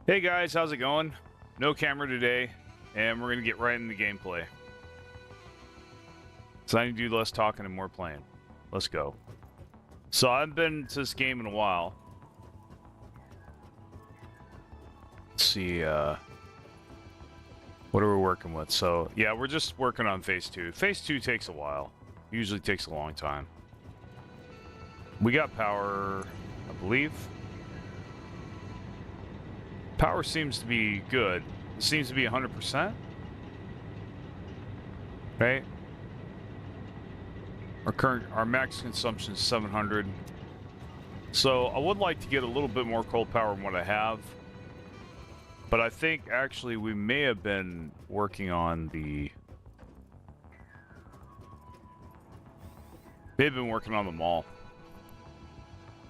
Hey guys, how's it going? No camera today, and we're gonna get right into gameplay. So I need to do less talking and more playing. Let's go. So I haven't been to this game in a while. Let's see, what are we working with? So, yeah, we're just working on Phase 2. Phase 2 takes a while. Usually takes a long time. We got power, I believe. Power seems to be good. It seems to be 100%. Right? Our max consumption is 700. So I would like to get a little bit more coal power than what I have. But I think actually we may have been working on the... They've been working on the mall.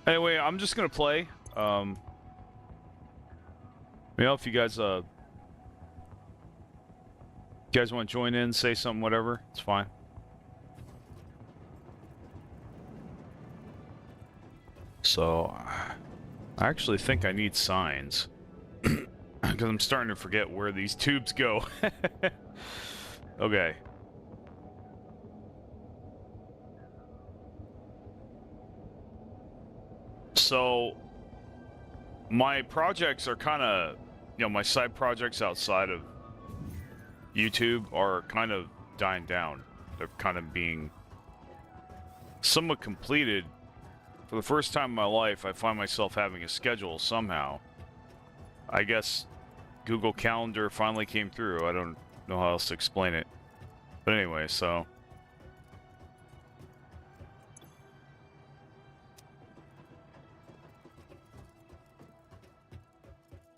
Anyway, I'm just gonna play. You know, if you guys want to join in, say something, whatever, it's fine. So, I actually think I need signs. Because I'm starting to forget where these tubes go. Okay. So, my projects are kind of, you know, my side projects outside of YouTube are kind of dying down. They're kind of being somewhat completed. For the first time in my life, I find myself having a schedule somehow. I guess Google Calendar finally came through. I don't know how else to explain it. But anyway, so...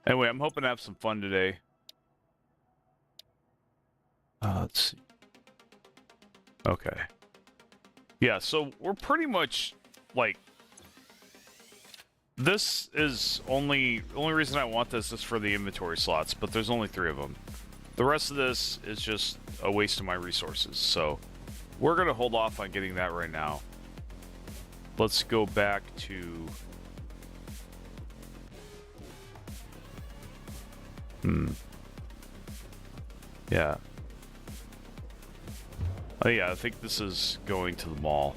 Anyway, I'm hoping to have some fun today. Let's see. Okay. Yeah, so we're pretty much, like... This is the only reason I want this is for the inventory slots, but there's only 3 of them. The rest of this is just a waste of my resources, so we're going to hold off on getting that right now. Let's go back to... Yeah. Oh yeah, I think this is going to the mall.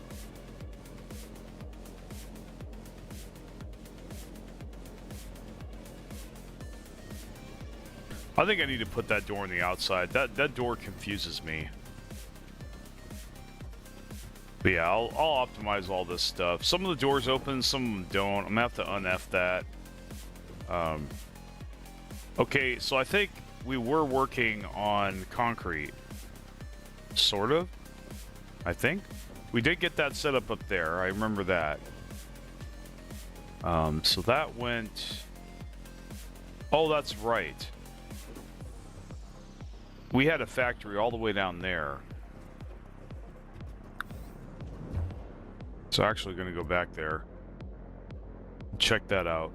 I think I need to put that door on the outside. That door confuses me. But yeah, I'll optimize all this stuff. Some of the doors open, some of them don't. I'm gonna have to un-F that. Okay, so I think we were working on concrete. Sort of. I think. We did get that set up there. I remember that. So that went... Oh, that's right. We had a factory all the way down there. So actually going to go back there. Check that out.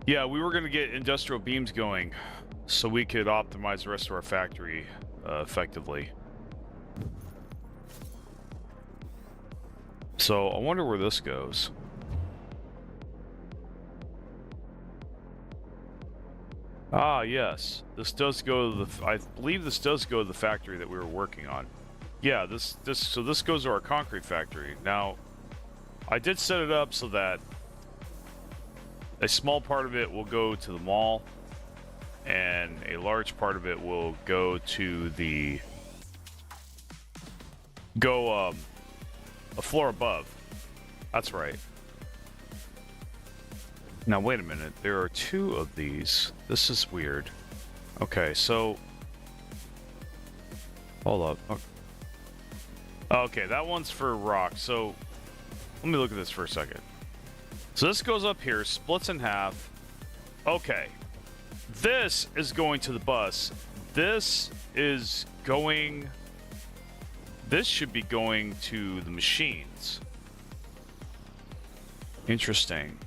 Yeah, we were going to get industrial beams going so we could optimize the rest of our factory effectively. So I wonder where this goes. Ah, yes. This does go to the... I believe this does go to the factory that we were working on. Yeah, so this goes to our concrete factory. Now, I did set it up so that a small part of it will go to the mall, and a large part of it will go to the... a floor above. That's right. Now, wait a minute. There are 2 of these. This is weird. Okay, so... Hold up. Okay, that one's for rock. So, let me look at this for a second. So this goes up here, splits in half. Okay. This is going to the bus. This is going... This should be going to the machines. Interesting.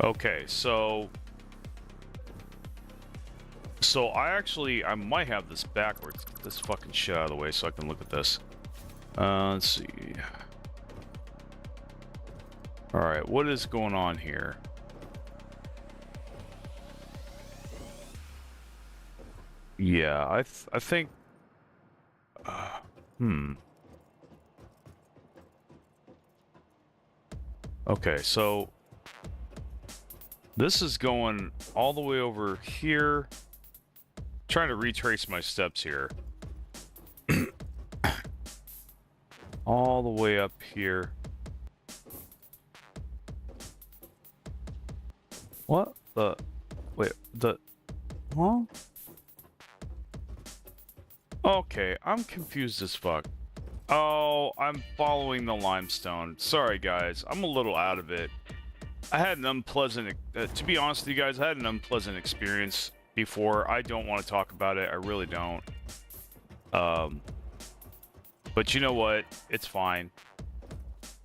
Okay, so I might have this backwards. Get this fucking shit out of the way so I can look at this. Let's see. Alright, what is going on here? Yeah, I think. Hmm. Okay, so this is going all the way over here. Trying to retrace my steps here. All the way up here. What the? Wait, the... Huh? Okay, I'm confused as fuck. Oh, I'm following the limestone. Sorry, guys. I'm a little out of it. I had an unpleasant... to be honest with you guys, I had an unpleasant experience before. I don't want to talk about it. I really don't. But you know what? It's fine.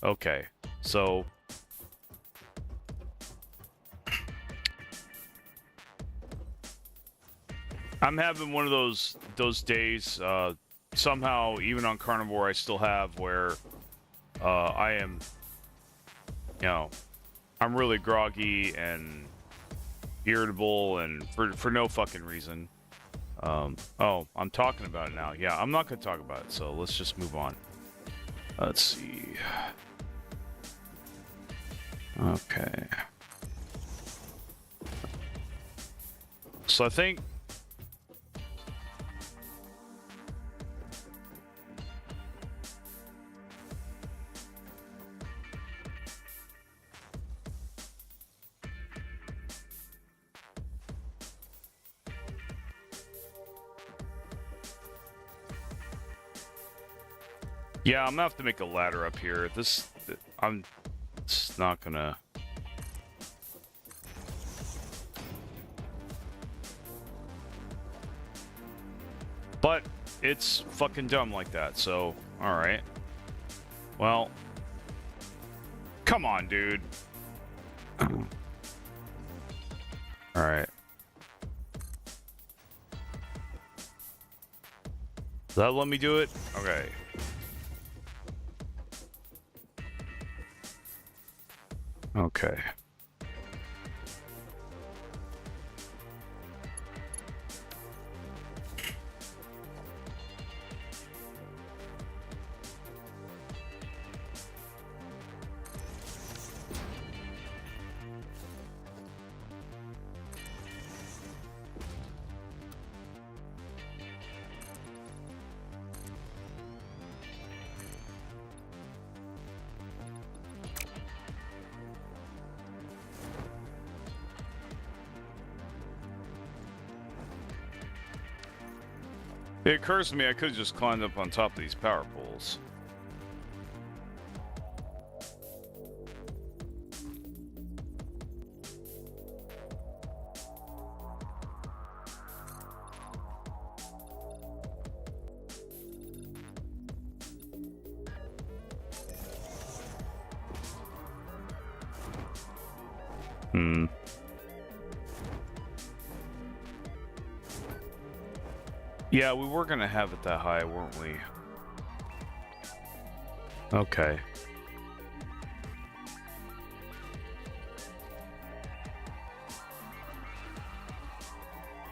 Okay, so... I'm having one of those days, somehow, even on Carnivore, I still have where, I am, you know, I'm really groggy and irritable and for no fucking reason. Oh, I'm talking about it now. Yeah, I'm not gonna talk about it, so let's just move on. Let's see. Okay. So I think... Yeah, I'm gonna have to make a ladder up here. It's not gonna... But it's fucking dumb like that, so alright. Well, come on, dude. Alright. Does that let me do it? Okay. Okay. It occurs to me I could have just climbed up on top of these power poles. Yeah, we were gonna have it that high, weren't we? Okay.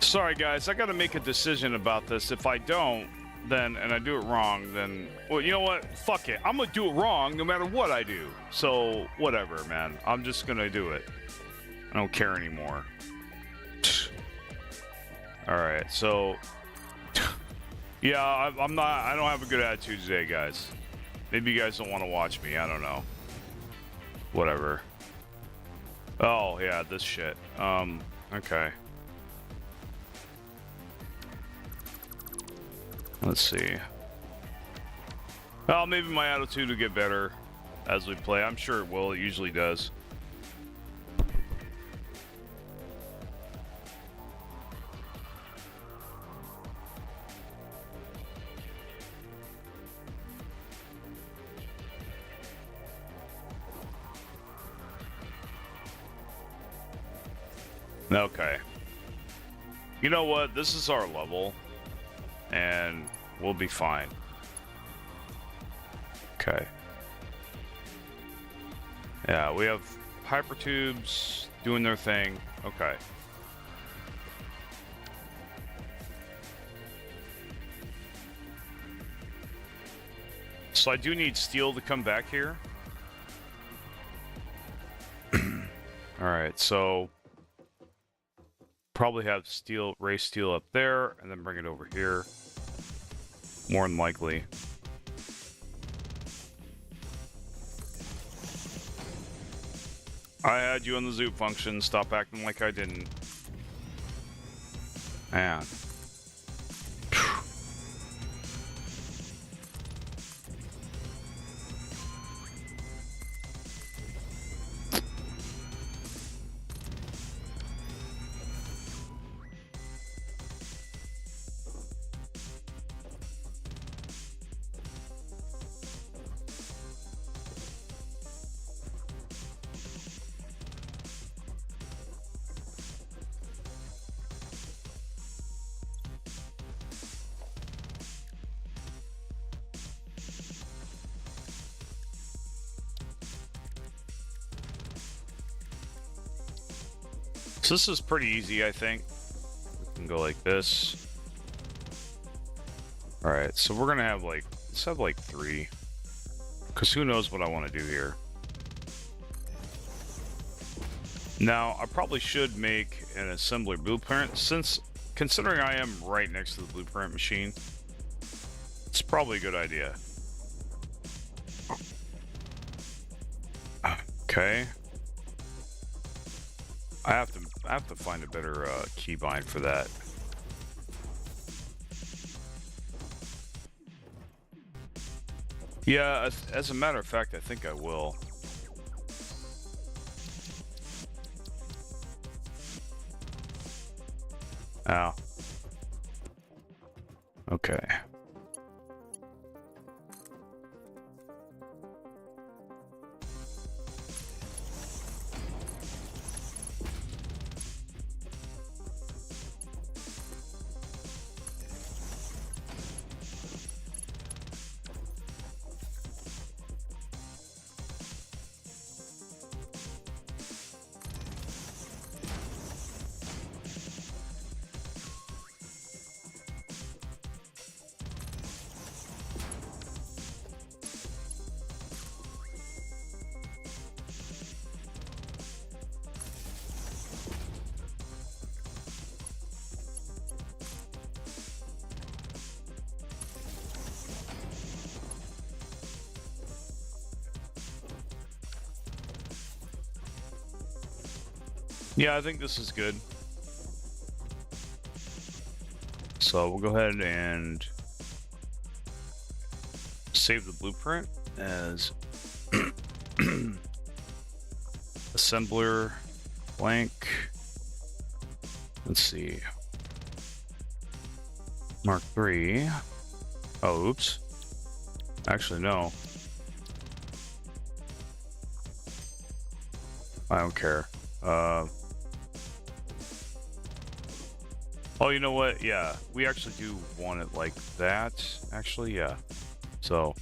Sorry guys, I gotta make a decision about this. If I don't, then, and I do it wrong, then, well, you know what? Fuck it. I'm gonna do it wrong no matter what I do. So, whatever, man. I'm just gonna do it. I don't care anymore. Alright, so... Yeah, I don't have a good attitude today, guys. Maybe you guys don't want to watch me. I don't know. Whatever. Oh, yeah, this shit. Okay. Let's see. Well, maybe my attitude will get better as we play. I'm sure it will. It usually does. Okay. You know what? This is our level, and we'll be fine. Okay. Yeah, we have hypertubes doing their thing. Okay. So I do need steel to come back here. Alright, so probably have steel, race steel up there, and then bring it over here. More than likely. I had you on the zoop function. Stop acting like I didn't. Man. So this is pretty easy, I think. We can go like this. Alright, so we're gonna have like, let's have like 3. Because who knows what I want to do here. Now, I probably should make an assembler blueprint, since, considering I am right next to the blueprint machine, it's probably a good idea. Okay. I have to find a better keybind for that. Yeah, as a matter of fact, I think I will. Ow. Okay. Yeah, I think this is good. So we'll go ahead and save the blueprint as assembler blank. Let's see. Mark 3. Oh, oops. Actually, no. I don't care. Oh, you know what? Yeah, we actually do want it like that. Actually, yeah. So.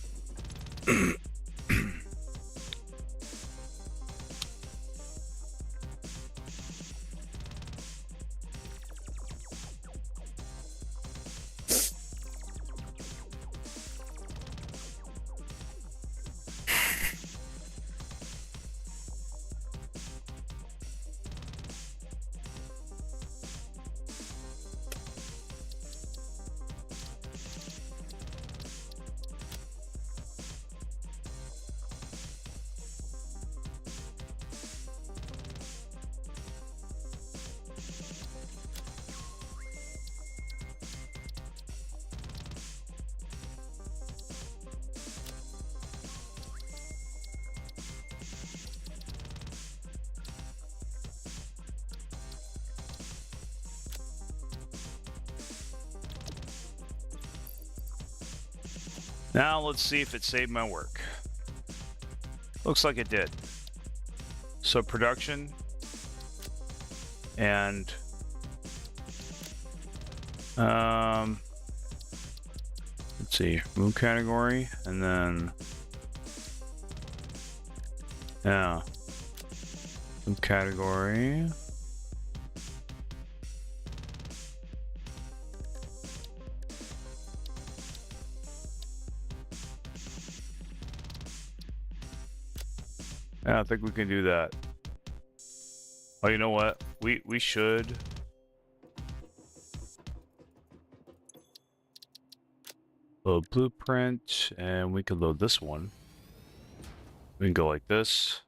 Now let's see if it saved my work. Looks like it did. So production and let's see, move category, and then yeah, move category. Yeah, I think we can do that. Oh, you know what? We should. Load blueprint, and we could load this one. We can go like this.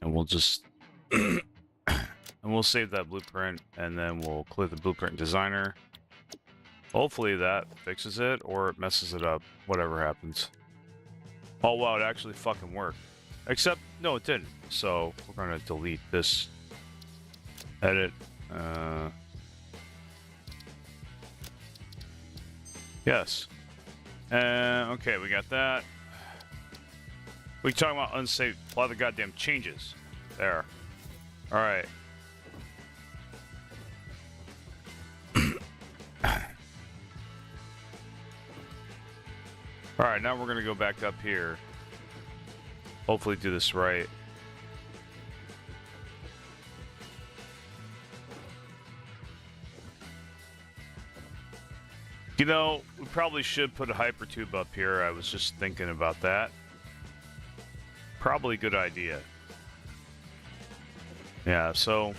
And we'll just and we'll save that blueprint, and then we'll clear the blueprint designer. Hopefully that fixes it, or it messes it up, whatever happens. Oh wow, it actually fucking worked. Except, no, it didn't. So we're gonna delete this. Edit. Yes. Okay, we got that. We talking about unsafe. Apply the goddamn changes. There. All right. All right, now we're gonna go back up here. Hopefully do this right. You know, we probably should put a hypertube up here. I was just thinking about that. Probably a good idea. Yeah, so...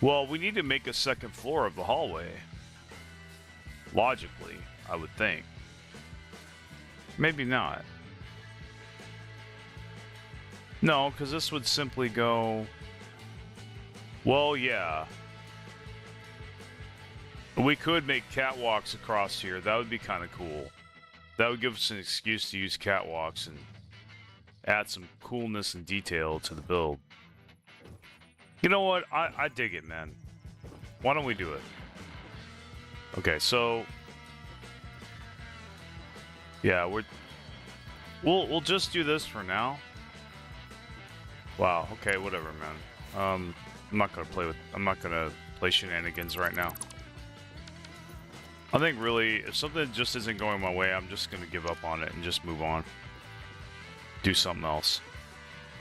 Well, we need to make a second floor of the hallway. Logically, I would think. Maybe not. No, because this would simply go... Well, yeah. We could make catwalks across here. That would be kind of cool. That would give us an excuse to use catwalks and add some coolness and detail to the build. You know what? I dig it, man. Why don't we do it? Okay, so... Yeah, we'll just do this for now. Wow, okay, whatever, man. I'm not gonna play shenanigans right now. I think really, if something just isn't going my way, I'm just gonna give up on it and just move on. Do something else.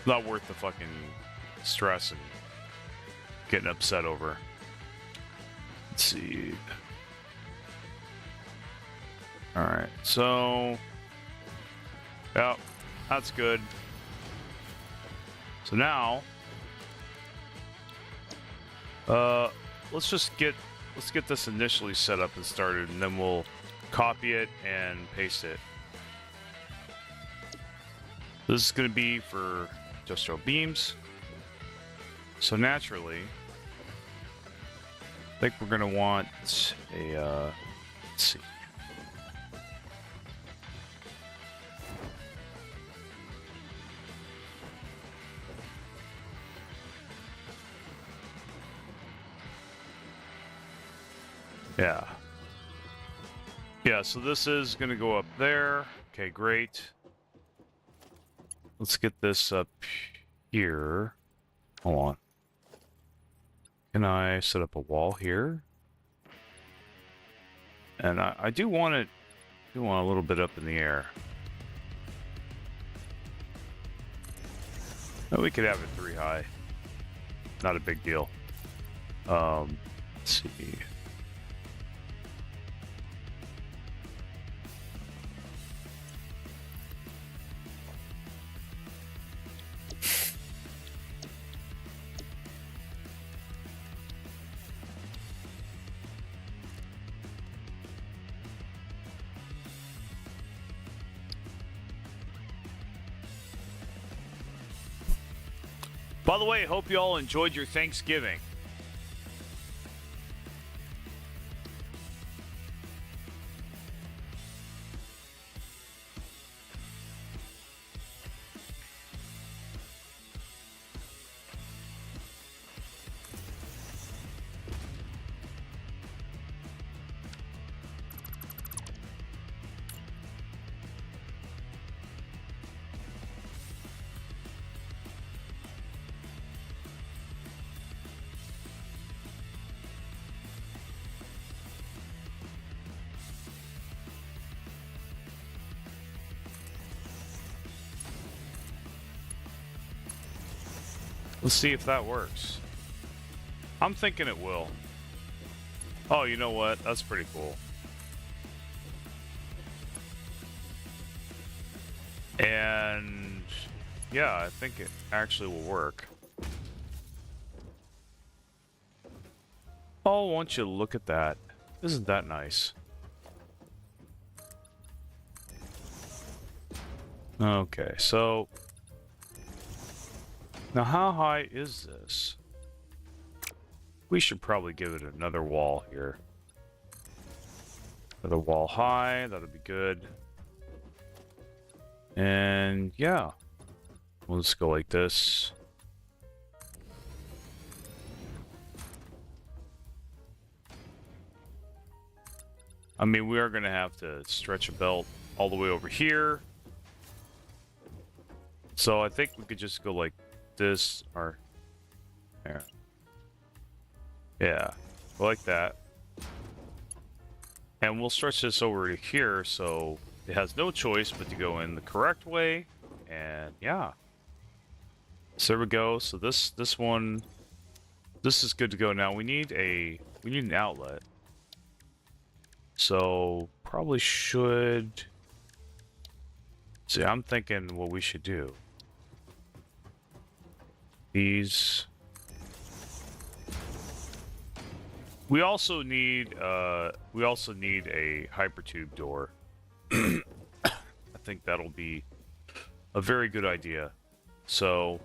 Not worth the fucking stress and getting upset over. Let's see. Alright, so... Yep, that's good. So now... let's get this initially set up and started, and then we'll copy it and paste it. This is going to be for industrial beams. So naturally, I think we're going to want a, let's see. Yeah. Yeah, so this is going to go up there. Okay, great. Let's get this up here. Hold on. Can I set up a wall here? And I do want it, a little bit up in the air. Oh, we could have it 3 high. Not a big deal. Let's see. By the way, hope you all enjoyed your Thanksgiving. Let's see if that works. I'm thinking it will. Oh, you know what? That's pretty cool. And yeah, I think it actually will work. Oh, won't you look at that? Isn't that nice? Okay, so now how high is this? We should probably give it another wall here. Another wall high, that'll be good. And yeah, we'll just go like this. I mean, we are going to have to stretch a belt all the way over here. So I think we could just go like this, or there. Yeah, like that. And we'll stretch this over to here, so it has no choice but to go in the correct way. And yeah. So there we go. So this one, this is good to go. Now we need an outlet. So probably should see, I'm thinking what we should do. These, we also need a hypertube door. I think that'll be a very good idea. So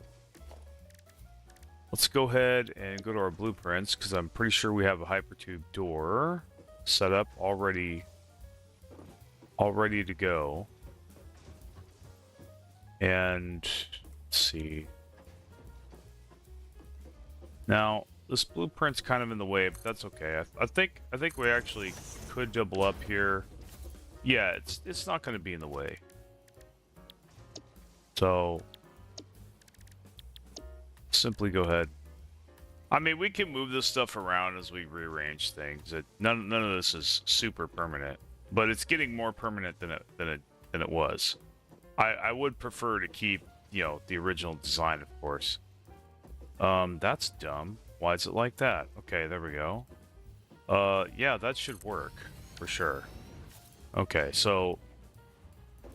let's go ahead and go to our blueprints, because I'm pretty sure we have a hypertube door set up already, all ready to go. And let's see. Now this blueprint's kind of in the way, but that's okay. I think we actually could double up here. Yeah, it's not going to be in the way. So simply go ahead. I mean, we can move this stuff around as we rearrange things. None of this is super permanent, but it's getting more permanent than it was. I would prefer to keep, you know, the original design, of course. That's dumb. Why is it like that? Okay, there we go. Yeah, that should work for sure. Okay, so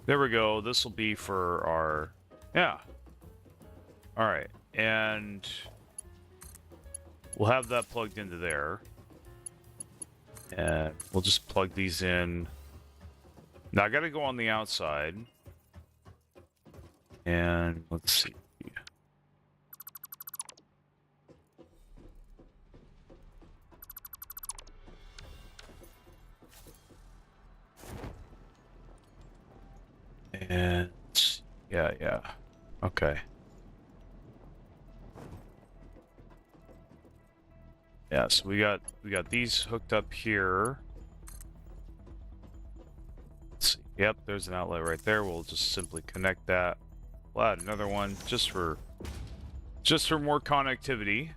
there we go. This will be for our, yeah. All right, and we'll have that plugged into there. And we'll just plug these in. Now I got to go on the outside. And let's see. And yeah. Okay. Yeah, so we got these hooked up here. Let's see. Yep, there's an outlet right there. We'll just simply connect that. We'll add another one just for more connectivity.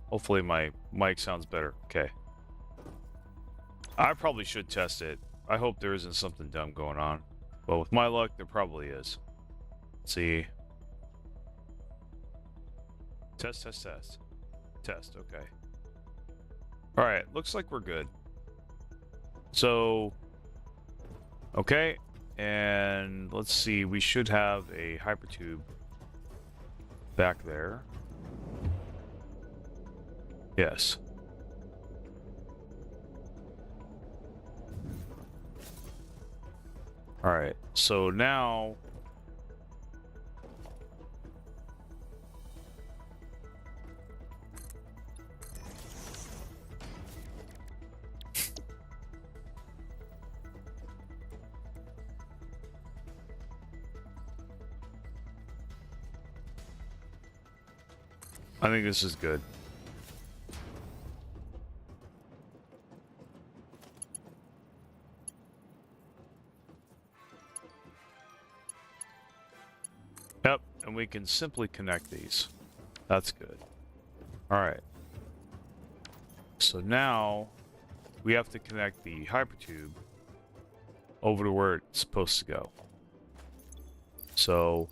Hopefully my mic sounds better. Okay. I probably should test it. I hope there isn't something dumb going on. But with my luck, there probably is. Let's see. Test. Test, okay. Alright, looks like we're good. So, okay, and let's see, we should have a hypertube back there. Yes. Alright, so now I think this is good. Yep, and we can simply connect these. That's good. Alright. So now we have to connect the hypertube over to where it's supposed to go. So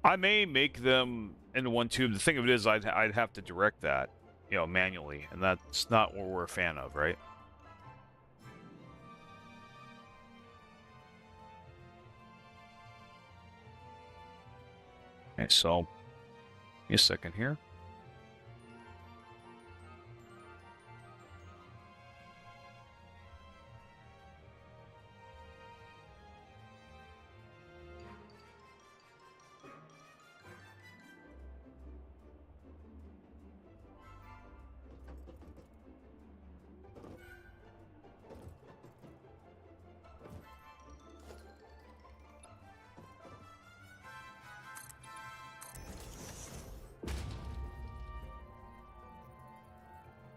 I may make them into one tube. The thing of it is, I'd have to direct that, you know, manually, and that's not what we're a fan of, right? Okay, so give me a second here.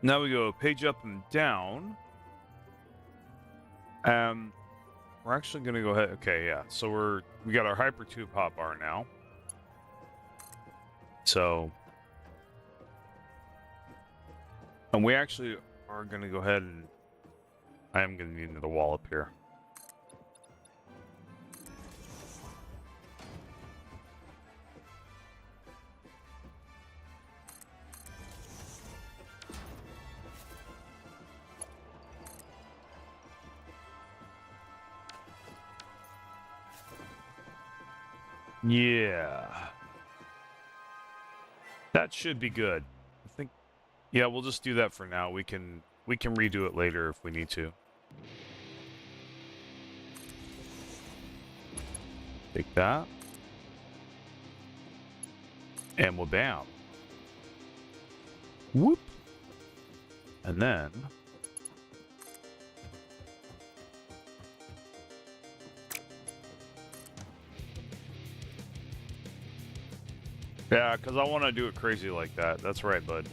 Now we go page up and down. We're actually gonna go ahead. Okay, yeah. So we got our hypertube hotbar now. So, and we actually are gonna go ahead and I am gonna need another wall up here. Yeah. That should be good. I think yeah, we'll just do that for now. We can redo it later if we need to. Take that. And we'll bam. Whoop. And then yeah, because I want to do it crazy like that. That's right, bud.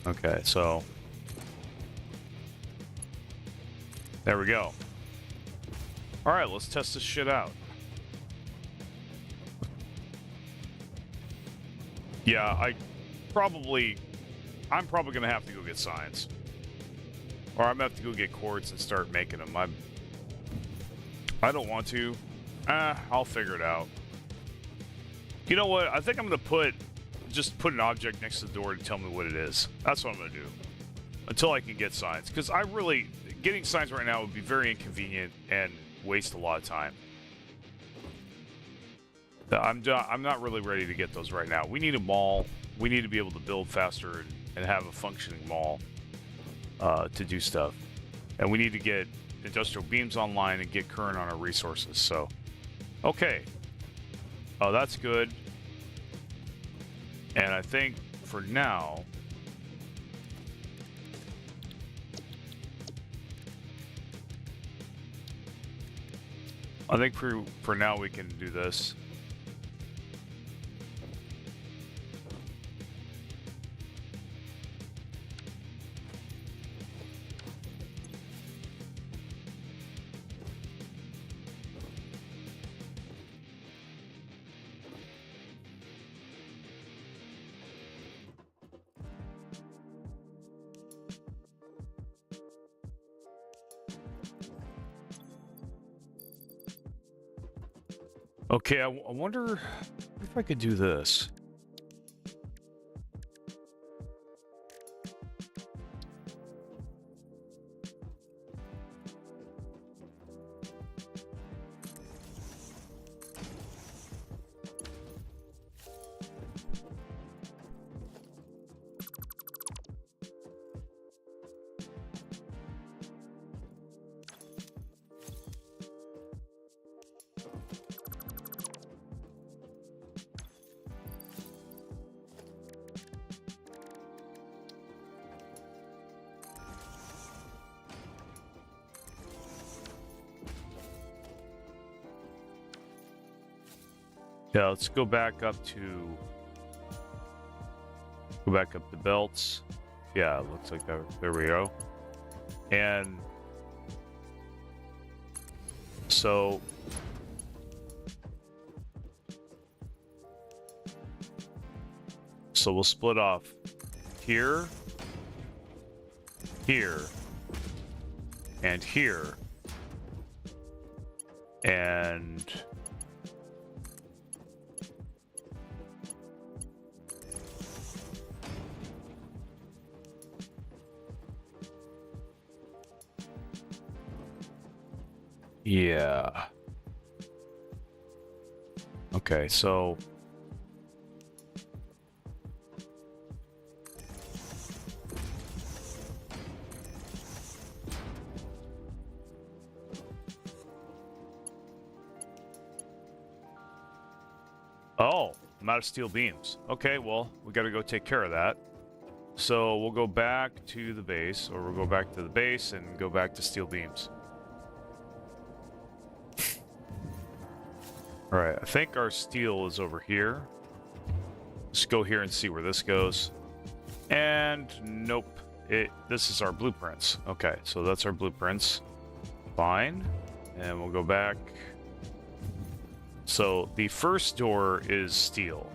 Okay, so there we go. All right, let's test this shit out. Yeah, I'm probably gonna have to go get signs, or I'm gonna have to go get quartz and start making them. I don't want to. I'll figure it out. You know what? I think I'm gonna just put an object next to the door to tell me what it is. That's what I'm gonna do until I can get signs. Because getting signs right now would be very inconvenient and waste a lot of time. I'm not really ready to get those right now. We need a mall. We need to be able to build faster and have a functioning mall to do stuff. And we need to get industrial beams online and get current on our resources. So, okay. Oh, that's good. And I think for now, for now we can do this. Okay, I wonder if I could do this. Yeah, let's go back up the belts. Yeah, it looks like that. There we go. And so we'll split off here, here, and here. And yeah. Okay, so oh, I'm out of steel beams. Okay, well, we got to go take care of that. So we'll go back to the base, or we'll go back to the base and go back to steel beams. All right, I think our steel is over here. Let's go here and see where this goes. And nope, this is our blueprints. Okay, so that's our blueprints. Fine, and we'll go back. So the first door is steel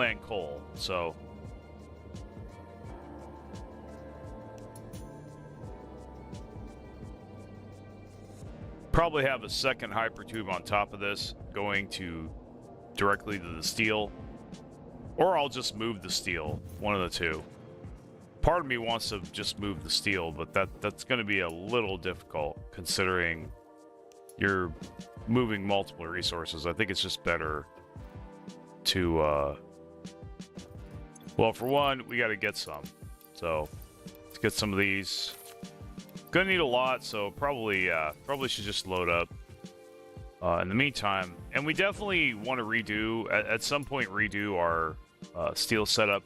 and coal. So probably have a second hypertube on top of this going to directly to the steel, or I'll just move the steel, one of the two. Part of me wants to just move the steel, but that's going to be a little difficult considering you're moving multiple resources. I think it's just better to well, for one, we got to get some, so let's get some of these. Gonna need a lot, so probably should just load up in the meantime. And we definitely want to redo at some point our steel setup.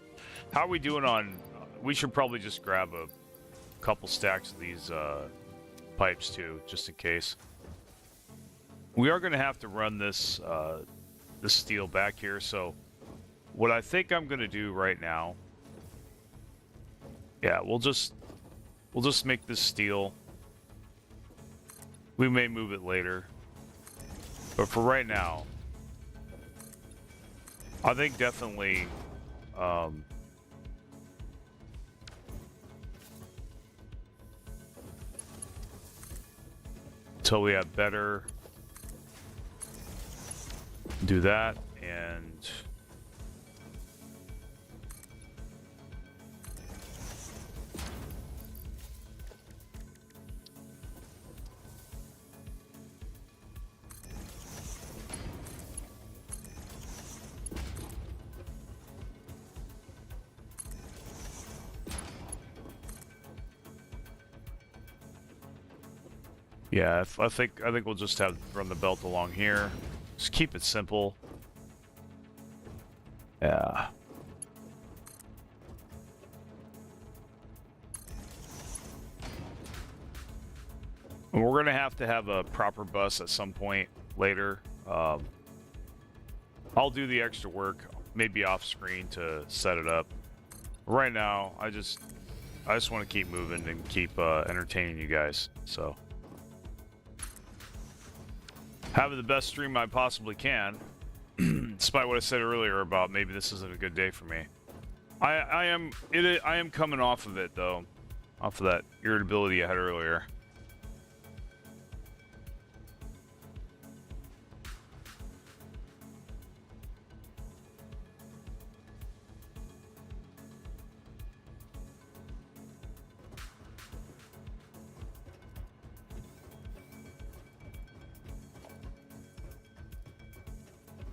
How are we doing on we should probably just grab a couple stacks of these pipes too, just in case. We are going to have to run this this steel back here, so what I think I'm going to do right now, yeah, we'll just make this steel. We may move it later, but for right now, I think definitely until we have better, do that. And yeah, I think we'll just have run the belt along here. Just keep it simple. Yeah. And we're gonna have to have a proper bus at some point later. I'll do the extra work, maybe off screen, to set it up. Right now, I just want to keep moving and keep entertaining you guys. So, having the best stream I possibly can, despite what I said earlier about maybe this isn't a good day for me. I am coming off of it though, off of that irritability I had earlier.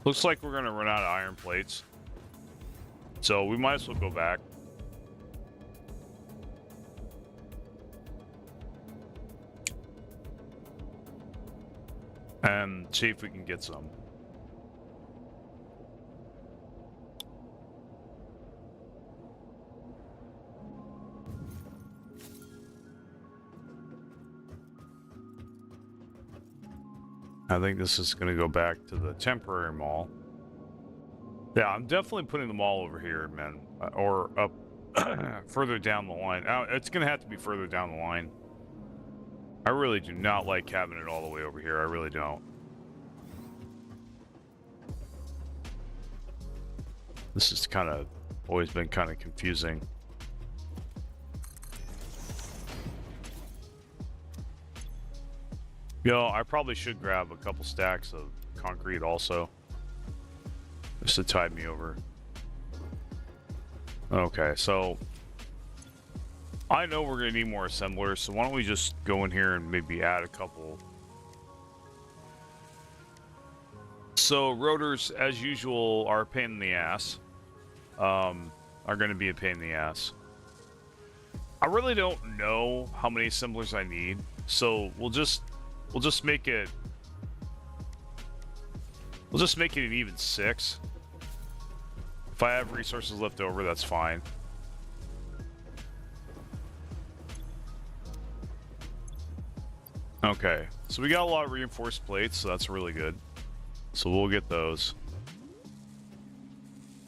Looks like we're gonna run out of iron plates, so we might as well go back. And see if we can get some. I think this is going to go back to the temporary mall. Yeah, I'm definitely putting the mall over here, man. Or up further down the line. It's going to have to be further down the line. I really do not like having it all the way over here. I really don't. This has kind of always been kind of confusing. Yo, I probably should grab a couple stacks of concrete also, just to tide me over. Okay, so I know we're gonna need more assemblers, so why don't we just go in here and maybe add a couple. So rotors, as usual, are a pain in the ass. Are going to be a pain in the ass. I really don't know how many assemblers I need, so we'll just make it. We'll just make it an even 6. If I have resources left over, that's fine. Okay, so we got a lot of reinforced plates, so that's really good. So we'll get those.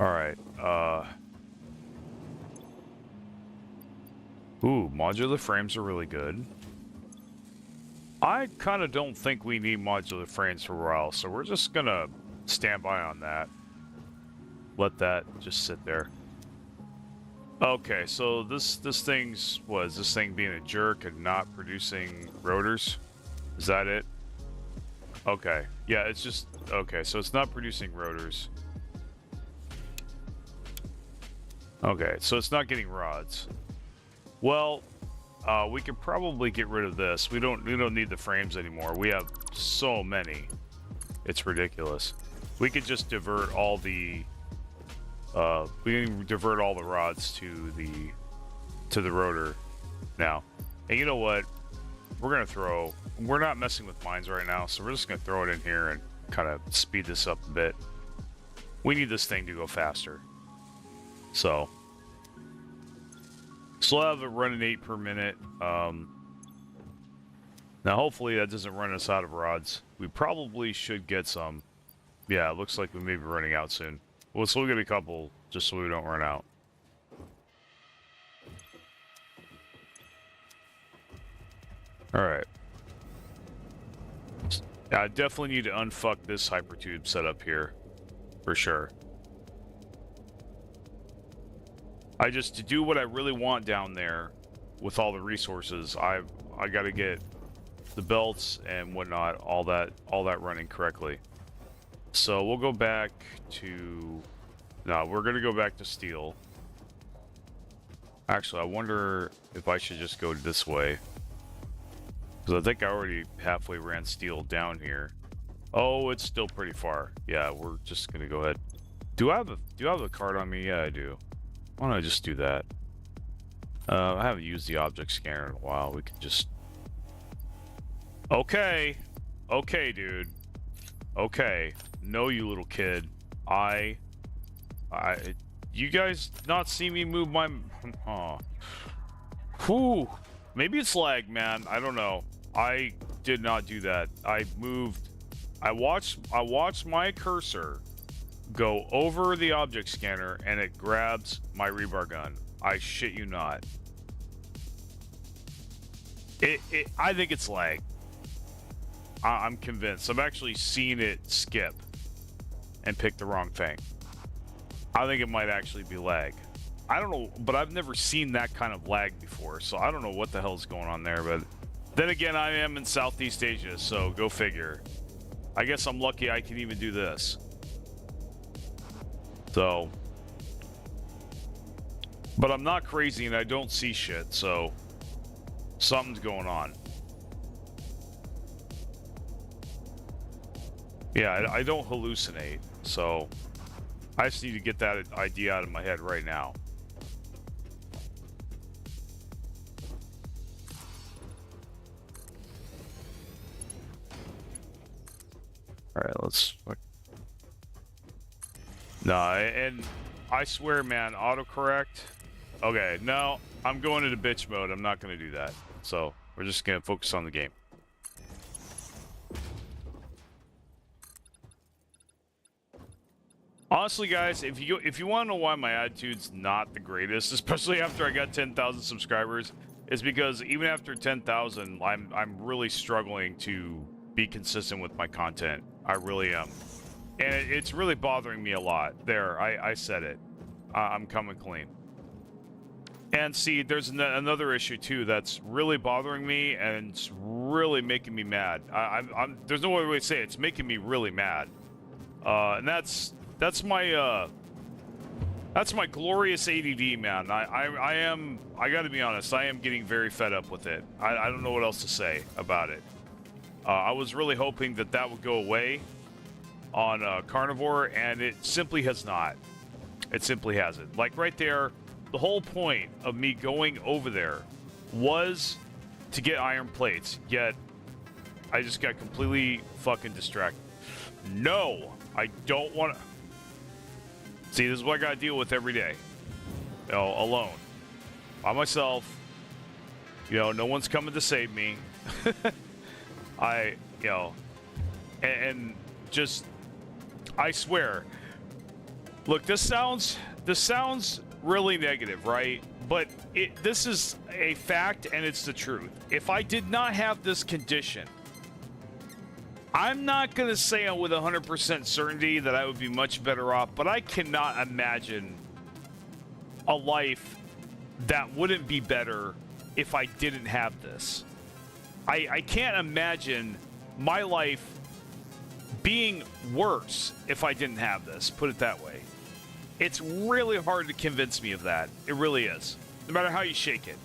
Alright, ooh, modular frames are really good. I kind of don't think we need modular frames for a while, so we're just gonna stand by on that. Let that just sit there. Okay, so this thing's was this thing being a jerk and not producing rotors? Is that it? Okay, yeah, it's just okay. So it's not producing rotors. Okay, so it's not getting rods. Well, we could probably get rid of this. We don't need the frames anymore. We have so many. It's ridiculous. We could just divert all the we can divert all the rods to the rotor now. And you know what? We're not messing with mines right now, so we're just gonna throw it in here and kind of speed this up a bit. We need this thing to go faster. So we'll have it running 8 per minute. Now hopefully that doesn't run us out of rods. We probably should get some. Yeah, it looks like we may be running out soon. Well, so we'll get a couple just so we don't run out. Alright. Yeah, I definitely need to unfuck this hypertube setup here. For sure. To do what I really want down there with all the resources, I gotta get the belts and whatnot, all that running correctly. So we'll go back to... No, we're gonna go back to steel. Actually, I wonder if I should just go this way. Because I think I already halfway ran steel down here. Oh, it's still pretty far. Yeah, we're just gonna go ahead. Do I have a card on me? Yeah, I do. Why don't I just do that? I haven't used the object scanner in a while. We can just... Okay. Okay, dude. Okay. No, you little kid. You guys not see me move my... Oh. Whew. Maybe it's lag, man. I don't know. I did not do that. I watched my cursor go over the object scanner and it grabs my rebar gun. I shit you not. I think it's lag. I'm convinced. I'm actually seeing it skip and pick the wrong thing. I think it might actually be lag. I don't know, but I've never seen that kind of lag before, so I don't know what the hell's going on there. But then again, I am in Southeast Asia, so go figure. I guess I'm lucky I can even do this. So, but I'm not crazy and I don't see shit, so something's going on. Yeah, I don't hallucinate, so I just need to get that idea out of my head right now. All right, let's... No, and I swear, man, autocorrect. Okay, no, I'm going into bitch mode. I'm not going to do that. So we're just going to focus on the game. Honestly, guys, if you want to know why my attitude's not the greatest, especially after I got 10,000 subscribers, is because even after 10,000, I'm really struggling to be consistent with my content. I really am. And it's really bothering me a lot. There, I said it. I'm coming clean. And see, there's another issue too that's really bothering me and it's really making me mad. There's no other way to say it. It's making me really mad. And that's my glorious ADD, man. I gotta be honest, I am getting very fed up with it. I don't know what else to say about it. I was really hoping that would go away. on carnivore, and it simply has not. It simply hasn't. Like right there, the whole point of me going over there was to get iron plates, yet I just got completely fucking distracted. No, I don't want to. See, this is what I gotta deal with every day. You know, alone. By myself. You know, no one's coming to save me. You know, and just, I swear. Look, this sounds really negative, right? But this is a fact, and it's the truth. If I did not have this condition, I'm not going to say with 100% certainty that I would be much better off, but I cannot imagine a life that wouldn't be better if I didn't have this. I can't imagine my life being worse if I didn't have this, put it that way. It's really hard to convince me of that. It really is. No matter how you shake it.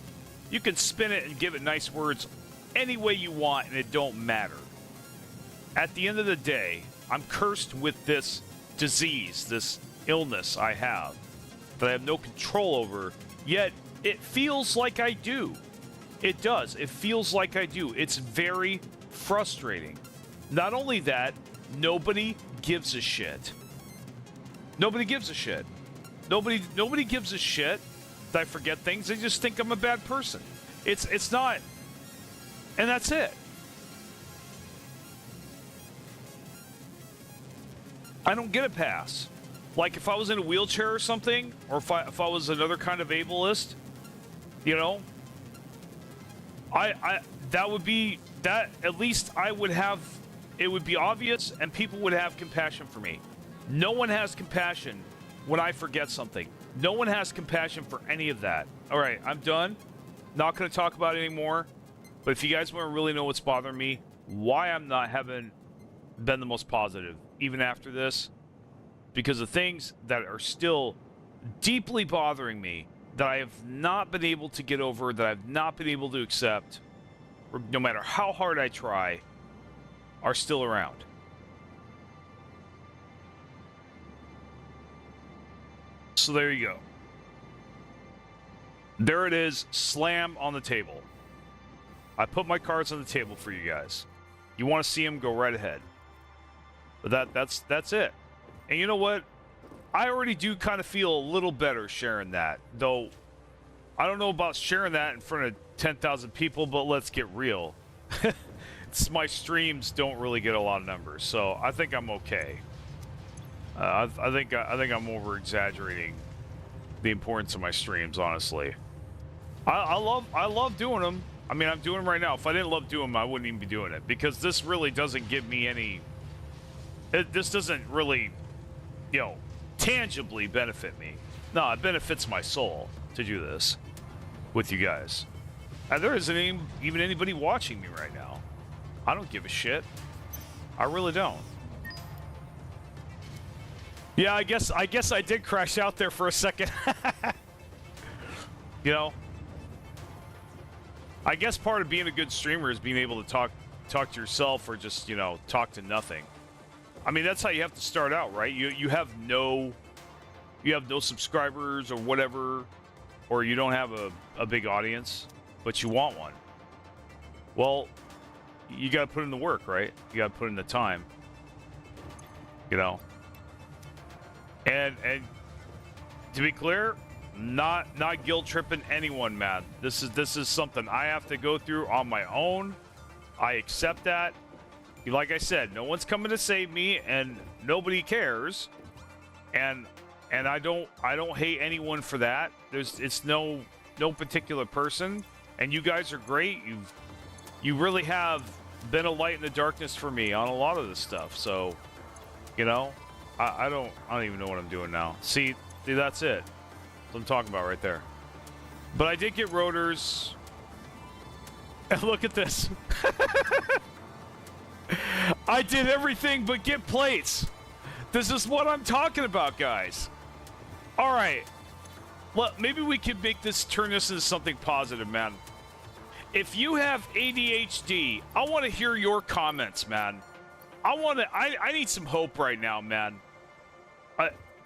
You can spin it and give it nice words any way you want, and it don't matter. At the end of the day, I'm cursed with this disease, this illness I have, that I have no control over, yet it feels like I do. It does. It feels like I do. It's very frustrating. Not only that, nobody gives a shit. Nobody gives a shit. Nobody gives a shit that I forget things. They just think I'm a bad person. It's not. And that's it. I don't get a pass. Like if I was in a wheelchair or something, or if I was another kind of ableist, you know, that would be that. At least I would have. It would be obvious, and people would have compassion for me. No one has compassion when I forget something. No one has compassion for any of that. All right, I'm done. Not going to talk about it anymore. But if you guys want to really know what's bothering me, why I'm not having been the most positive, even after this, because the things that are still deeply bothering me, that I have not been able to get over, that I've not been able to accept, no matter how hard I try, are still around. So there you go. There it is, slam on the table. I put my cards on the table for you guys. You want to see them, go right ahead. But that's it. And you know what? I already do kind of feel a little better sharing that. Though, I don't know about sharing that in front of 10,000 people, but let's get real. My streams don't really get a lot of numbers, so I think I'm okay. I think I'm over-exaggerating the importance of my streams, honestly. I love doing them. I mean, I'm doing them right now. If I didn't love doing them, I wouldn't even be doing it, because this really doesn't give me any... this doesn't really, you know, tangibly benefit me. No, it benefits my soul to do this with you guys. And there isn't even anybody watching me right now. I don't give a shit. I really don't. Yeah, I guess I did crash out there for a second. You know, I guess part of being a good streamer is being able to talk to yourself, or just, you know, talk to nothing. I mean, that's how you have to start out, right? You have no subscribers or whatever, or you don't have a big audience, but you want one. Well, you got to put in the work, right? You got to put in the time. You know. And to be clear, not guilt tripping anyone, man. This is something I have to go through on my own. I accept that. Like I said, no one's coming to save me, and nobody cares. And I don't hate anyone for that. It's no particular person. And you guys are great. You really have been a light in the darkness for me on a lot of this stuff. So, you know, I don't even know what I'm doing now. See, that's it. That's what I'm talking about right there. But I did get rotors. And look at this. I did everything but get plates. This is what I'm talking about, guys. All right. Well, maybe we can turn this into something positive, man. If you have ADHD, I want to hear your comments, man. I need some hope right now, man.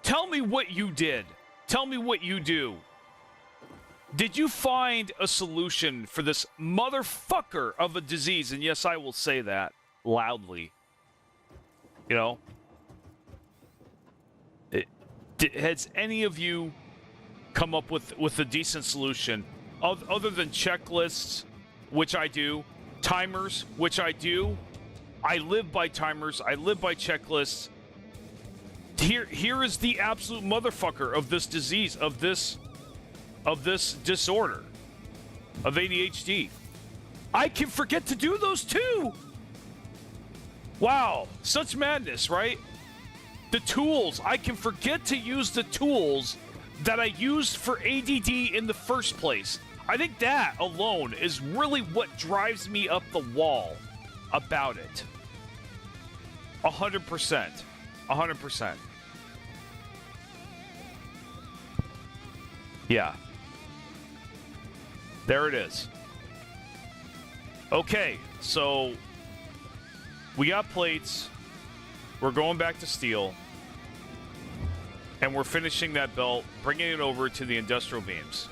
Tell me what you did. Tell me what you do. Did you find a solution for this motherfucker of a disease? And yes, I will say that loudly. You know? Has any of you come up with a decent solution other than checklists, which I do, timers, which I do? I live by timers. I live by checklists. Here is the absolute motherfucker of this disease, of this disorder, of ADHD. I can forget to do those too. Wow, such madness, right? The tools, I can forget to use the tools that I used for ADD in the first place. I think that alone is really what drives me up the wall about it. 100%. 100%. Yeah. There it is. Okay, so we got plates. We're going back to steel. And we're finishing that belt, bringing it over to the industrial beams.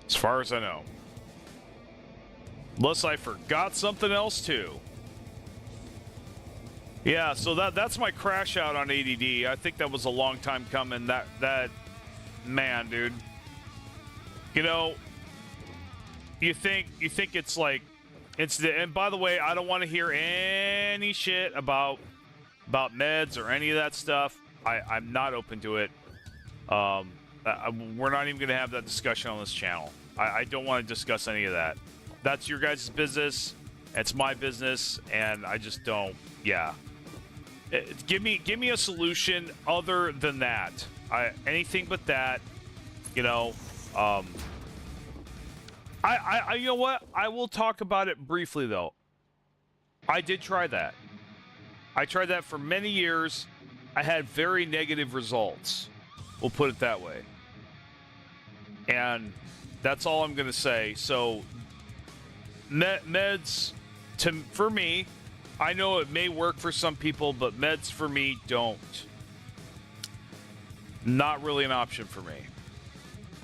As far as I know. Unless I forgot something else too. Yeah, so that's my crash out on ADD. I think that was a long time coming. That man, dude. You know, you think it's like incident. And by the way, I don't want to hear any shit about meds or any of that stuff. I'm not open to it. We're not even going to have that discussion on this channel. I don't want to discuss any of that. That's your guys' business. It's my business, and I just don't. Yeah. Give me a solution other than that. Anything but that. You know. You know what? I will talk about it briefly though. I did try that. I tried that for many years. I had very negative results. We'll put it that way. And that's all I'm going to say. So meds for me, I know it may work for some people, but meds for me don't. Not really an option for me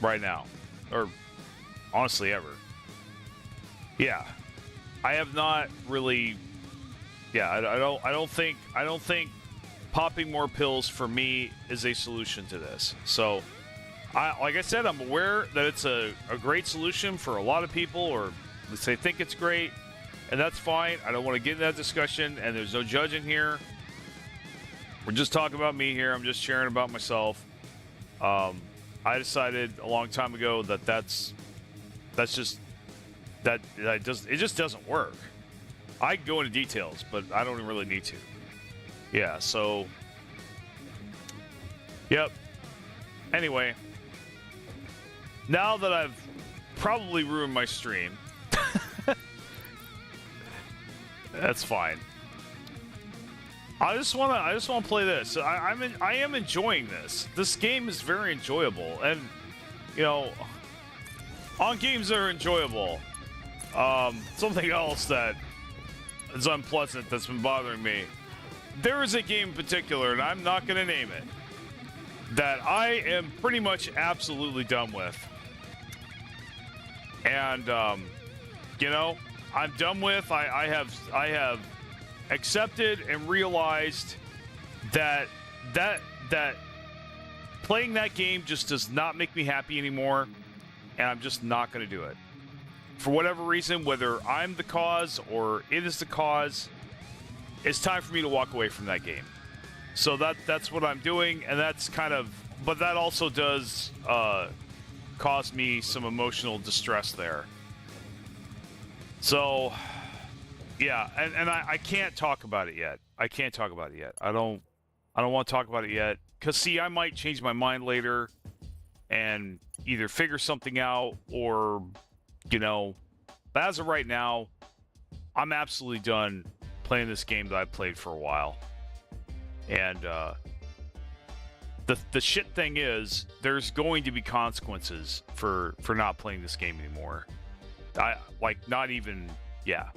right now, or honestly ever. Yeah, I have not really. Yeah, I don't think popping more pills for me is a solution to this. So, like I said, I'm aware that it's a great solution for a lot of people, or at least they think it's great, and that's fine. I don't want to get in that discussion, and there's no judging here. We're just talking about me here. I'm just sharing about myself. I decided a long time ago that it just doesn't work. I can go into details, but I don't really need to. Yeah, so yep. Anyway, now that I've probably ruined my stream, that's fine. I just want to play this. I am enjoying this. This game is very enjoyable, and you know, on games that are enjoyable, something else that is unpleasant that's been bothering me. There is a game in particular, and I'm not going to name it, that I am pretty much absolutely done with. And you know, I'm done with. I have accepted and realized that playing that game just does not make me happy anymore, and I'm just not going to do it. For whatever reason, whether I'm the cause or it is the cause, it's time for me to walk away from that game. So that's what I'm doing, and that's kind of, but that also does cause me some emotional distress there. So, yeah, and I can't talk about it yet. I can't talk about it yet. I don't want to talk about it yet, because see, I might change my mind later and either figure something out, or you know, but as of right now, I'm absolutely done playing this game that I've played for a while. And the shit thing is, there's going to be consequences for not playing this game anymore. Not even, yeah.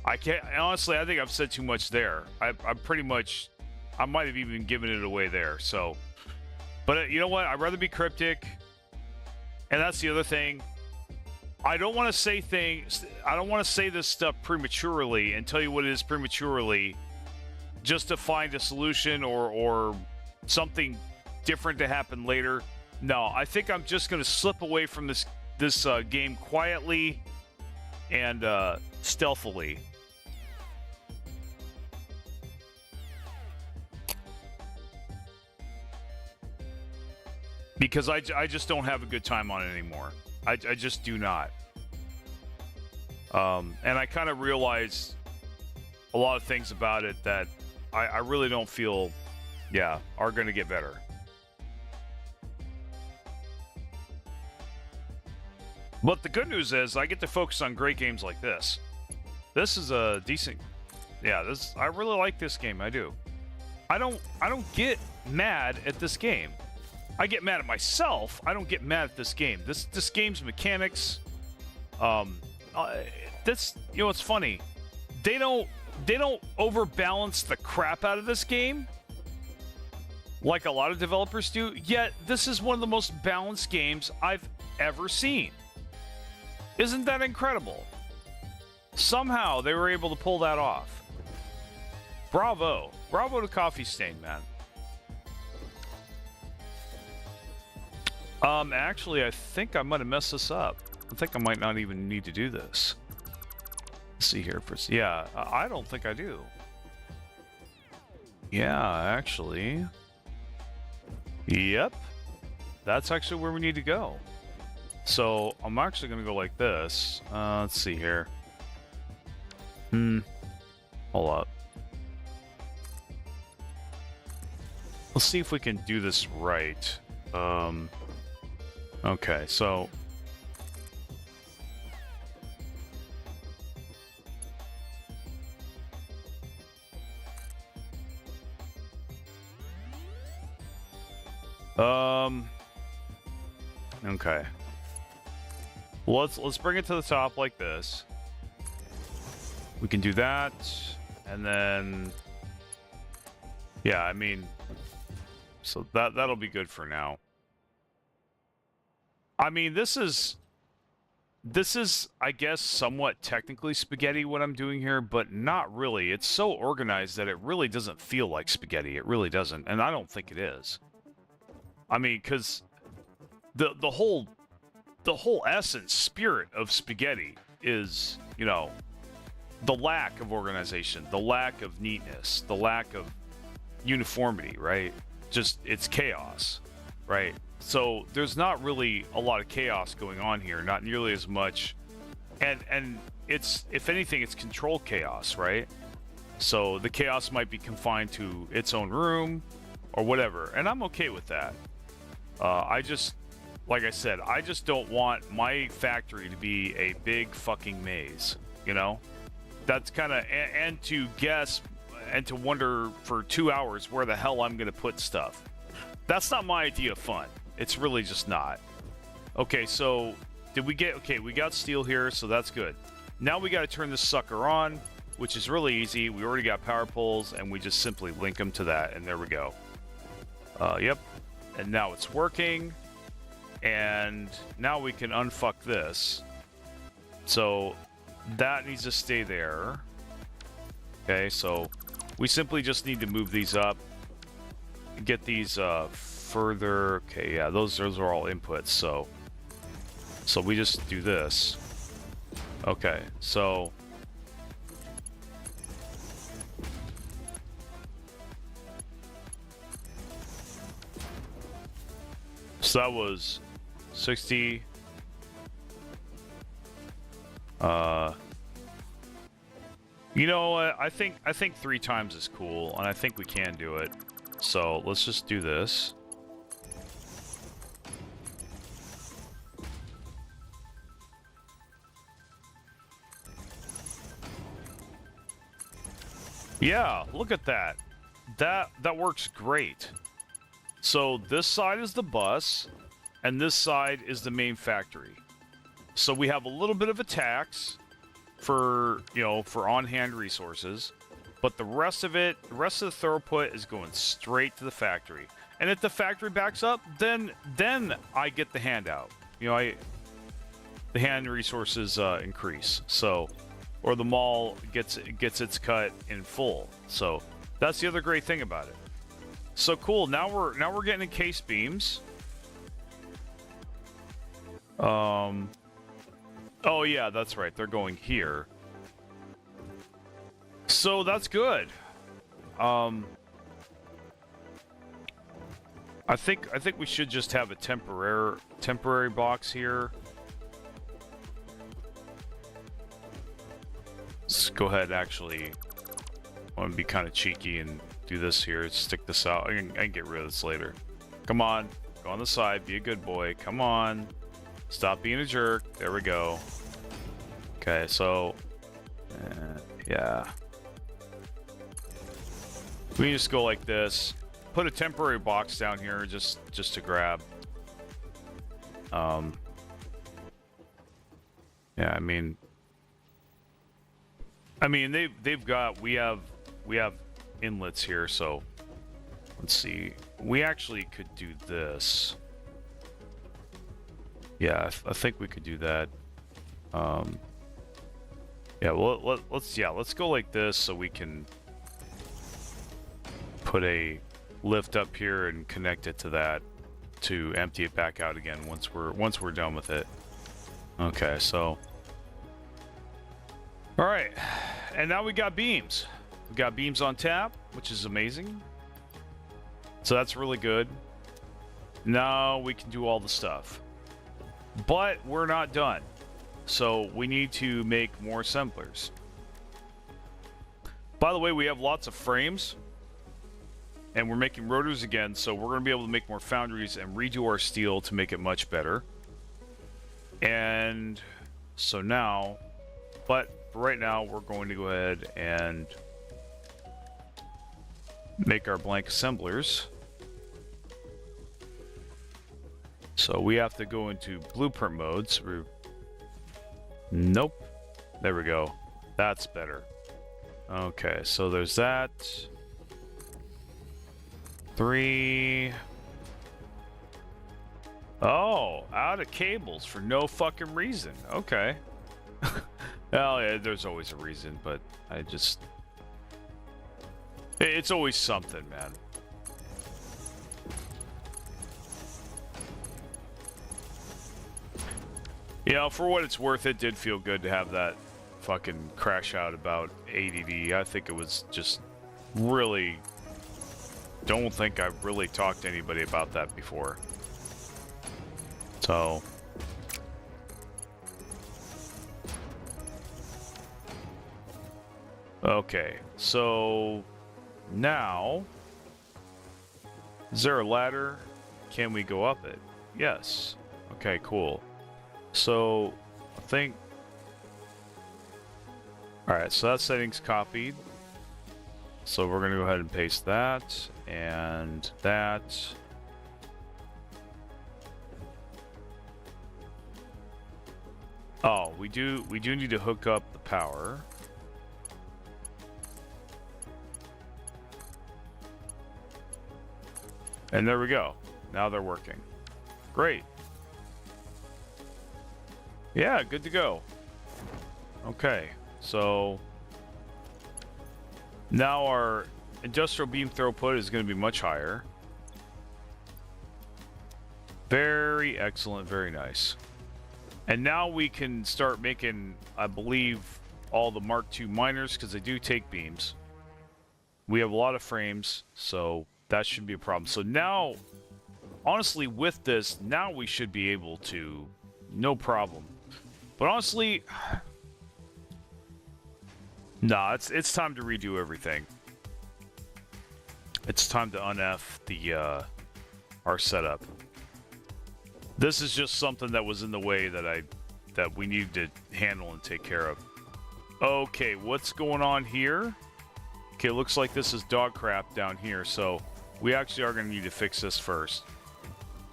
I can't, honestly, I think I've said too much there. I'm pretty much, I might have even given it away there, so. But you know what? I'd rather be cryptic. And that's the other thing. I don't want to say things, I don't want to say this stuff prematurely and tell you what it is prematurely just to find a solution or something different to happen later. No, I think I'm just going to slip away from this game quietly and stealthily. Because I just don't have a good time on it anymore. I just do not. And I kind of realized a lot of things about it that I really don't feel, are going to get better. But the good news is I get to focus on great games like this. This is a decent, I really like this game. I do. I don't get mad at this game. I get mad at myself. I don't get mad at this game. This game's mechanics. This, it's funny. They don't overbalance the crap out of this game like a lot of developers do. Yet this is one of the most balanced games I've ever seen. Isn't that incredible? Somehow they were able to pull that off. Bravo. Bravo to Coffee Stain, man. Actually, I think I might have messed this up. I think I might not even need to do this. Let's see here. Yeah, I don't think I do. Yeah, actually. Yep. That's actually where we need to go. So, I'm actually going to go like this. Let's see here. Hold up. Let's see if we can do this right. Okay, so... Okay. Well, let's bring it to the top like this. We can do that, and then... Yeah, I mean... So that'll be good for now. I mean, this is, I guess, somewhat technically spaghetti what I'm doing here, but not really. It's so organized that it really doesn't feel like spaghetti. It really doesn't, and I don't think it is. I mean, because the whole essence, spirit of spaghetti is, the lack of organization, the lack of neatness, the lack of uniformity, right? Just, it's chaos, right? So there's not really a lot of chaos going on here, not nearly as much. And it's, if anything, it's controlled chaos, right? So the chaos might be confined to its own room or whatever. And I'm okay with that. I just, like I said, I just don't want my factory to be a big fucking maze, That's kind of, and to guess and to wonder for 2 hours where the hell I'm going to put stuff. That's not my idea of fun. It's really just not. Okay, so did we get... Okay, we got steel here, so that's good. Now we got to turn this sucker on, which is really easy. We already got power poles, and we just simply link them to that, and there we go. Yep. And now it's working. And now we can unfuck this. So that needs to stay there. Okay, so we simply just need to move these up. Get these further. Okay, yeah, those are all inputs. So we just do this. Okay, so that was 60. You know what? I think 3 times is cool, and I think we can do it. So let's just do this. Yeah, look at that. That works great. So this side is the bus, and this side is the main factory. So we have a little bit of a tax for, you know, for on-hand resources, but the rest of it, the rest of the throughput is going straight to the factory. And if the factory backs up, then I get the handout. You know, the hand resources increase. So, or the mall gets its cut in full. So that's the other great thing about it. So cool. Now we're getting encased beams. Oh yeah, that's right. They're going here. So that's good. I think we should just have a temporary box here. Let's go ahead. Actually, I want to be kind of cheeky and do this here. Stick this out. I can get rid of this later. Come on, go on the side. Be a good boy. Come on, stop being a jerk. There we go. Okay, so yeah, we can just go like this. Put a temporary box down here just to grab. Yeah, I mean they've got we have inlets here, so let's see. We actually could do this. Yeah, I think we could do that. Yeah, well, let's go like this so we can put a lift up here and connect it to that to empty it back out again once we're done with it. Okay, so all right, and now we got beams. We got beams on tap, which is amazing. So that's really good. Now we can do all the stuff, but we're not done. So we need to make more assemblers. By the way, we have lots of frames. And we're making rotors again, so we're going to be able to make more foundries and redo our steel to make it much better. And so now, but for right now, we're going to go ahead and make our blank assemblers. So we have to go into blueprint mode. So nope. There we go. That's better. Okay, so there's that. 3. Oh, out of cables for no fucking reason. Okay. Well, yeah, there's always a reason, but I just... It's always something, man. You know, for what it's worth, it did feel good to have that fucking crash out about ADD. I think it was just really... Don't think I've really talked to anybody about that before. So... Okay, so... Now... Is there a ladder? Can we go up it? Yes. Okay, cool. So, I think... Alright, so that setting's copied. So we're going to go ahead and paste that, and that. Oh, we do need to hook up the power. And there we go. Now they're working. Great. Yeah, good to go. Okay, so now our industrial beam throughput is going to be much higher. Very excellent, very nice. And now we can start making, I believe, all the Mark II miners, because they do take beams. We have a lot of frames, so that shouldn't be a problem. So now, honestly, with this, now we should be able to, no problem. But honestly, nah, it's time to redo everything. It's time to un-F the our setup. This is just something that was in the way that we need to handle and take care of. Okay, what's going on here? Okay, looks like this is dog crap down here, so we actually are going to need to fix this first.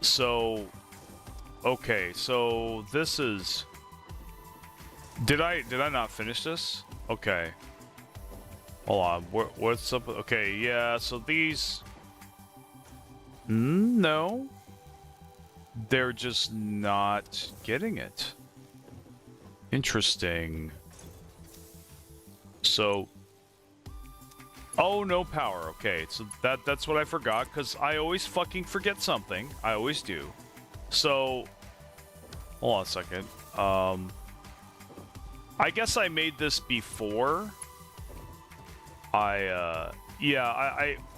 So, okay, so this is Did I not finish this? Okay. Hold on. What's up? Okay, yeah. So these. No. They're just not getting it. Interesting. So. Oh, no power. Okay, so that's what I forgot, because I always fucking forget something. I always do. So, hold on a second. I guess I made this before. Oh,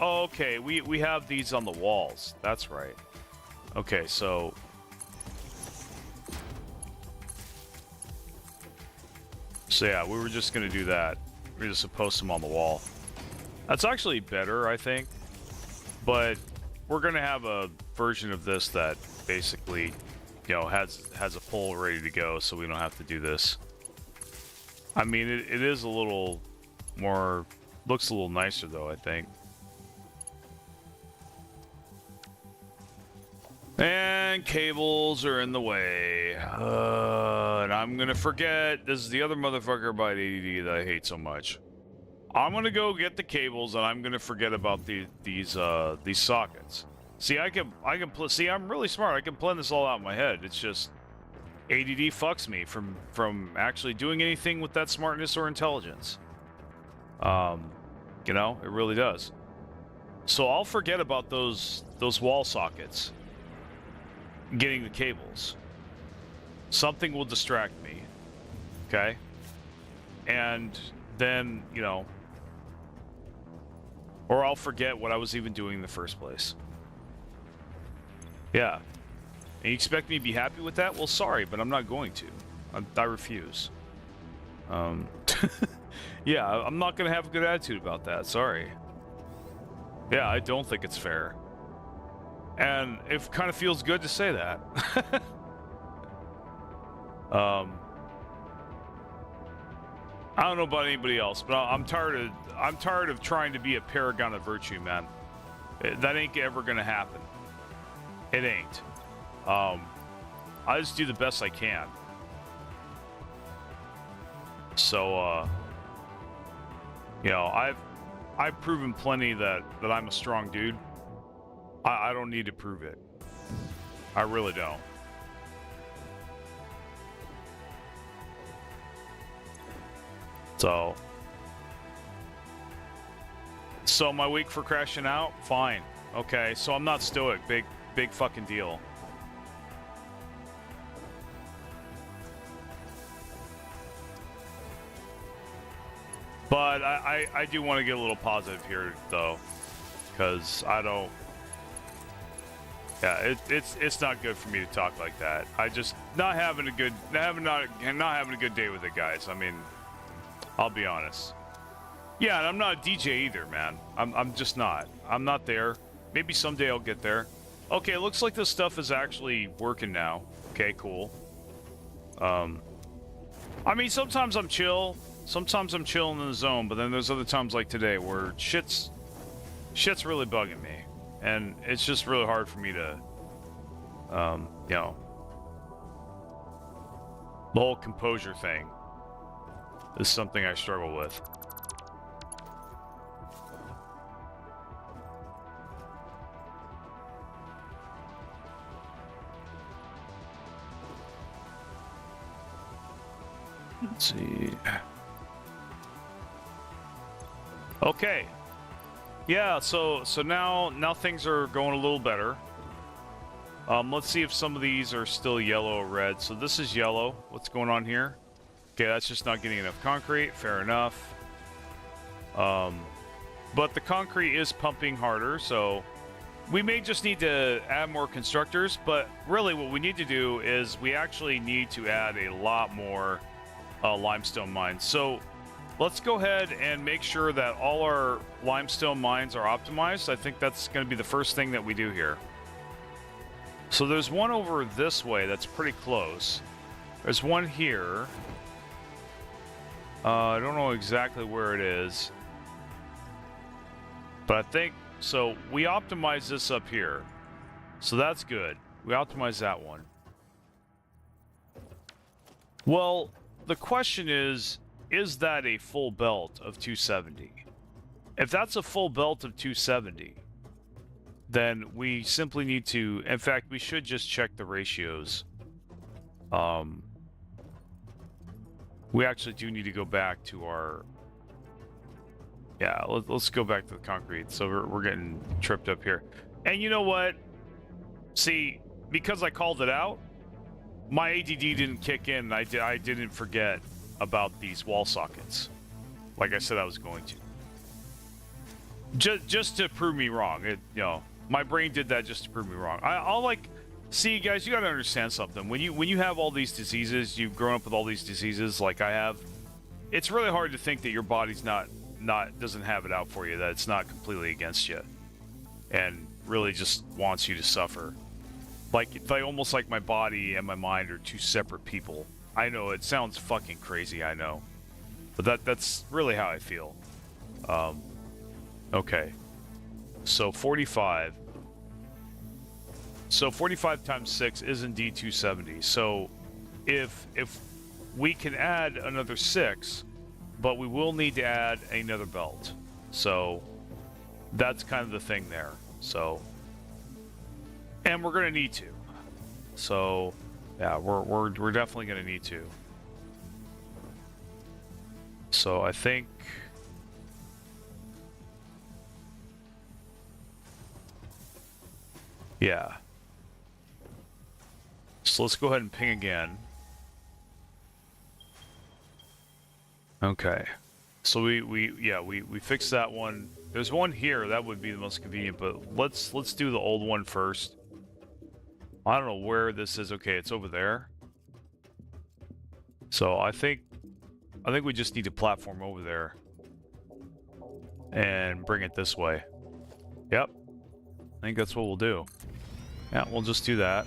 okay, we have these on the walls. That's right. Okay, so. So yeah, we were just gonna do that. We were just to post them on the wall. That's actually better, I think, but we're gonna have a version of this that basically, you know, has a pole ready to go, so we don't have to do this. I mean, it is a little more, looks a little nicer though, I think. And cables are in the way. And I'm gonna forget, this is the other motherfucker by ADD that I hate so much. I'm gonna go get the cables, and I'm gonna forget about these sockets. See, I can see, I'm really smart. I can plan this all out in my head. It's just ADD fucks me from actually doing anything with that smartness or intelligence. You know, it really does. So I'll forget about those wall sockets. Getting the cables. Something will distract me. Okay? And then, you know, or I'll forget what I was even doing in the first place. Yeah. And you expect me to be happy with that? Well, sorry, but I'm not going to. I refuse. Yeah, I'm not going to have a good attitude about that. Sorry. Yeah, I don't think it's fair. And it kind of feels good to say that. I don't know about anybody else, but I'm tired of trying to be a paragon of virtue, man. That ain't ever gonna happen. It ain't. I just do the best I can. So, you know, I've proven plenty that I'm a strong dude. I don't need to prove it. I really don't. So my week for crashing out, fine. Okay, so I'm not stoic. Big fucking deal. But I do want to get a little positive here though, because I don't. Yeah, it's not good for me to talk like that. I just not having a good day with it, guys. I mean, I'll be honest. Yeah, and I'm not a DJ either, man. I'm just not. I'm not there. Maybe someday I'll get there. Okay, it looks like this stuff is actually working now. Okay, cool. I mean, sometimes I'm chill. Sometimes I'm chilling in the zone, but then there's other times like today where shit's really bugging me. And it's just really hard for me to, you know, the whole composure thing is something I struggle with. Let's see. Okay. Yeah, so now things are going a little better. Let's see if some of these are still yellow or red. So this is yellow. What's going on here? Okay, that's just not getting enough concrete. Fair enough. But the concrete is pumping harder, so we may just need to add more constructors. But really, what we need to do is we actually need to add a lot more limestone mines. So let's go ahead and make sure that all our limestone mines are optimized. I think that's going to be the first thing that we do here. So there's one over this way that's pretty close. There's one here. I don't know exactly where it is. But I think, so we optimize this up here. So that's good. We optimize that one. Well, the question is that a full belt of 270? If that's a full belt of 270, then we simply need to, in fact, we should just check the ratios. We actually do need to go back to our, yeah, let's go back to the concrete. So we're getting tripped up here. And you know what? See, because I called it out, my ADD didn't kick in. I didn't forget about these wall sockets, like I said I was going to. Just to prove me wrong. My brain did that just to prove me wrong. I'll like, see, guys, you got to understand something. When you have all these diseases, you've grown up with all these diseases like I have. It's really hard to think that your body's doesn't have it out for you, that it's not completely against you, and really just wants you to suffer. Like almost like my body and my mind are two separate people. I know it sounds fucking crazy, I know, but that's really how I feel. Okay, so 45. So 45 times 6 is indeed 270. So if we can add another 6, but we will need to add another belt. So that's kind of the thing there. So, and we're gonna need to. So yeah, we're definitely gonna need to. So I think, yeah. So let's go ahead and ping again. Okay. So we fixed that one. There's one here that would be the most convenient, but let's do the old one first. I don't know where this is. Okay, it's over there. So I think we just need to platform over there and bring it this way. Yep. I think that's what we'll do. Yeah, we'll just do that.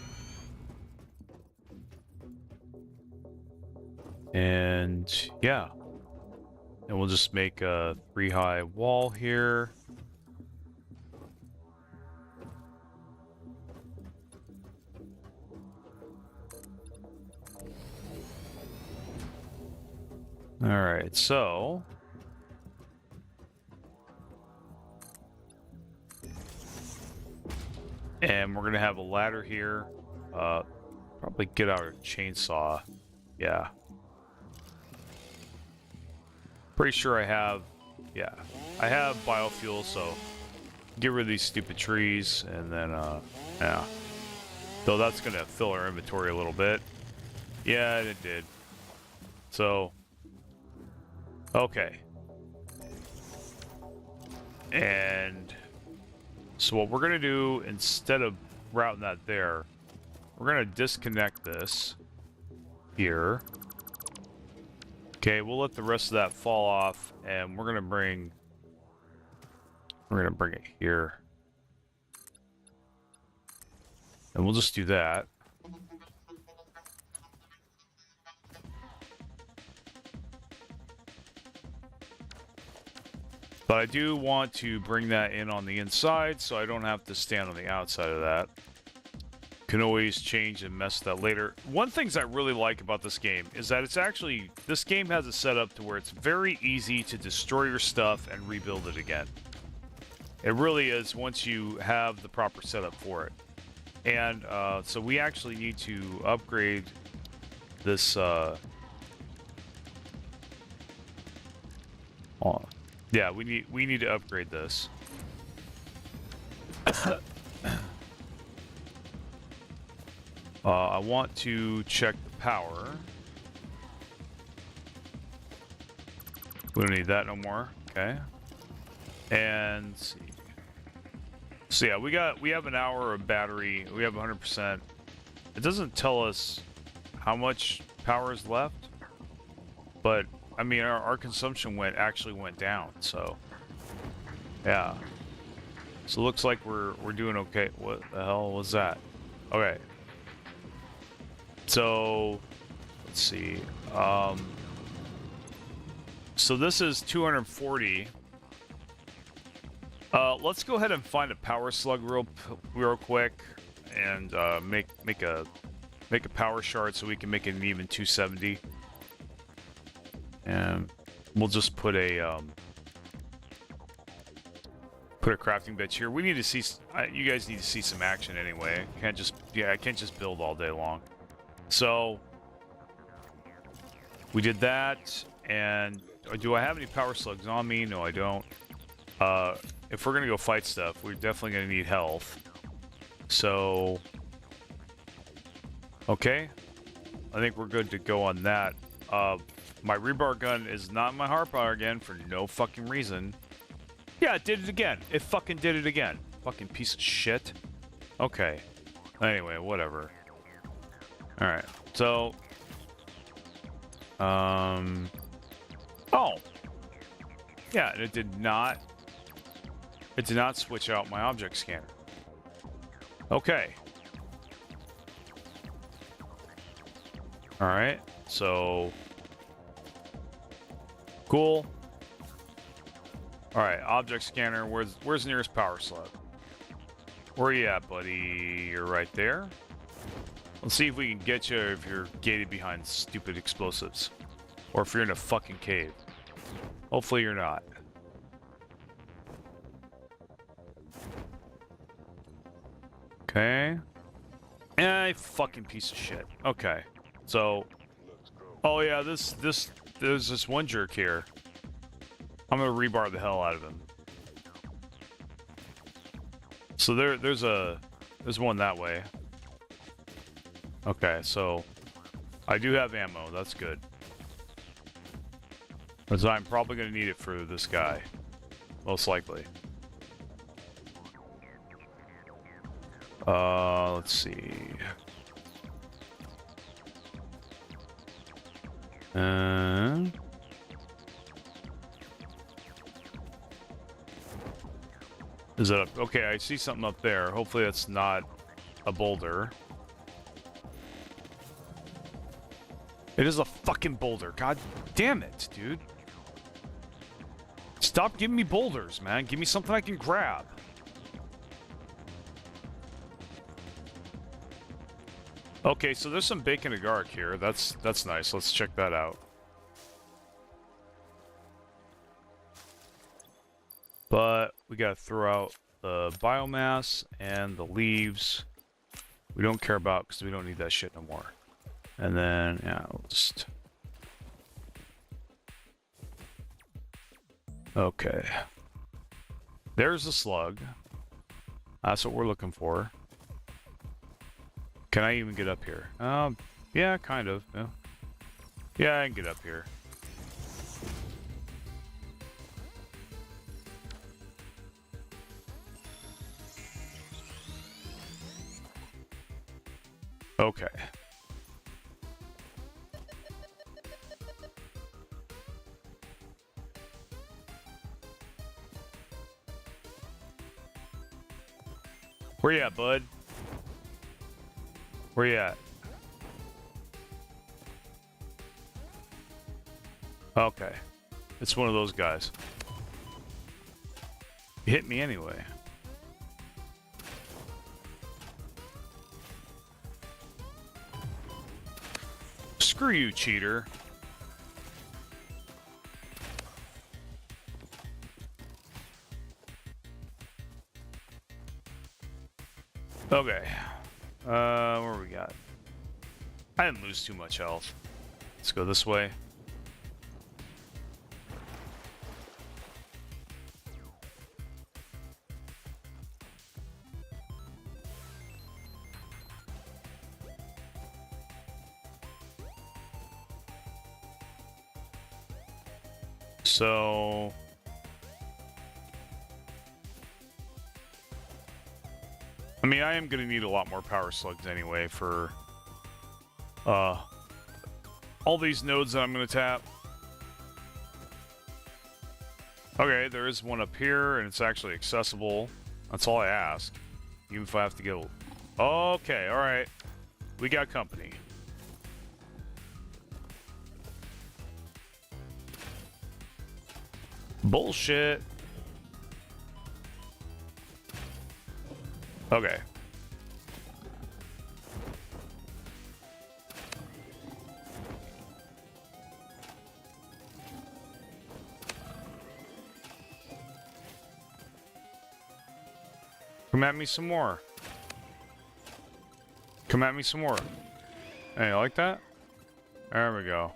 And yeah. And we'll just make a 3-high wall here. All right, so and we're gonna have a ladder here. Probably get our chainsaw. Yeah. Pretty sure I have, yeah, I have biofuel, so get rid of these stupid trees, and then, yeah. Though that's gonna fill our inventory a little bit. Yeah, it did. So, okay. And so what we're gonna do, instead of routing that there, we're gonna disconnect this here. Okay, we'll let the rest of that fall off, and we're gonna bring it here. And we'll just do that. But I do want to bring that in on the inside, so I don't have to stand on the outside of that. Can always change and mess that later. One thing I really like about this game is that it's actually, this game has it set up to where it's very easy to destroy your stuff and rebuild it again. It really is, once you have the proper setup for it. And so we actually need to upgrade this. Yeah, we need to upgrade this. I want to check the power. We don't need that no more. Okay. And so yeah, we have an hour of battery. We have 100%. It doesn't tell us how much power is left, but I mean our consumption actually went down. So yeah. So it looks like we're doing okay. What the hell was that? Okay. So let's see. So this is 240. Let's go ahead and find a power slug real quick, and make a power shard so we can make it an even 270. And we'll just put a crafting bench here. We need to see. You guys need to see some action anyway. I can't just build all day long. So we did that. And do I have any power slugs on me? No, I don't. If we're gonna go fight stuff, we're definitely gonna need health. So okay, I think we're good to go on that. My rebar gun is not my hard power again for no fucking reason. Yeah, it did it again. It fucking did it again. Fucking piece of shit. Okay. Anyway, whatever. Alright, so... Oh! Yeah, and it did not switch out my object scanner. Okay. Alright, so... Cool. Alright, object scanner. Where's the nearest power slug? Where you at, buddy? You're right there. Let's see if we can get you if you're gated behind stupid explosives. Or if you're in a fucking cave. Hopefully you're not. Okay. Fucking piece of shit. Okay. So... Oh yeah, there's this one jerk here. I'm gonna rebar the hell out of him. So there's one that way. Okay, so I do have ammo. That's good. Because I'm probably gonna need it for this guy, most likely. Let's see. Is it up? Okay, I see something up there. Hopefully that's not a boulder. It is a fucking boulder. God damn it, dude. Stop giving me boulders, man. Give me something I can grab. Okay, so there's some bacon agarc here. That's nice. Let's check that out. But we gotta throw out the biomass and the leaves. We don't care about because we don't need that shit no more. And then, yeah, we'll just... Okay. There's the slug. That's what we're looking for. Can I even get up here? Yeah, kind of. Yeah, yeah, I can get up here. Okay. Where you at, bud? Where you at? Okay. It's one of those guys. You hit me anyway. Screw you, cheater. Okay. Where we got? I didn't lose too much health. Let's go this way. So... I mean, I am going to need a lot more power slugs anyway for all these nodes that I'm going to tap. Okay, there is one up here, and it's actually accessible. That's all I ask. Even if I have to go... Okay, alright. We got company. Bullshit. Okay. Come at me some more. Come at me some more. Hey, you like that? There we go.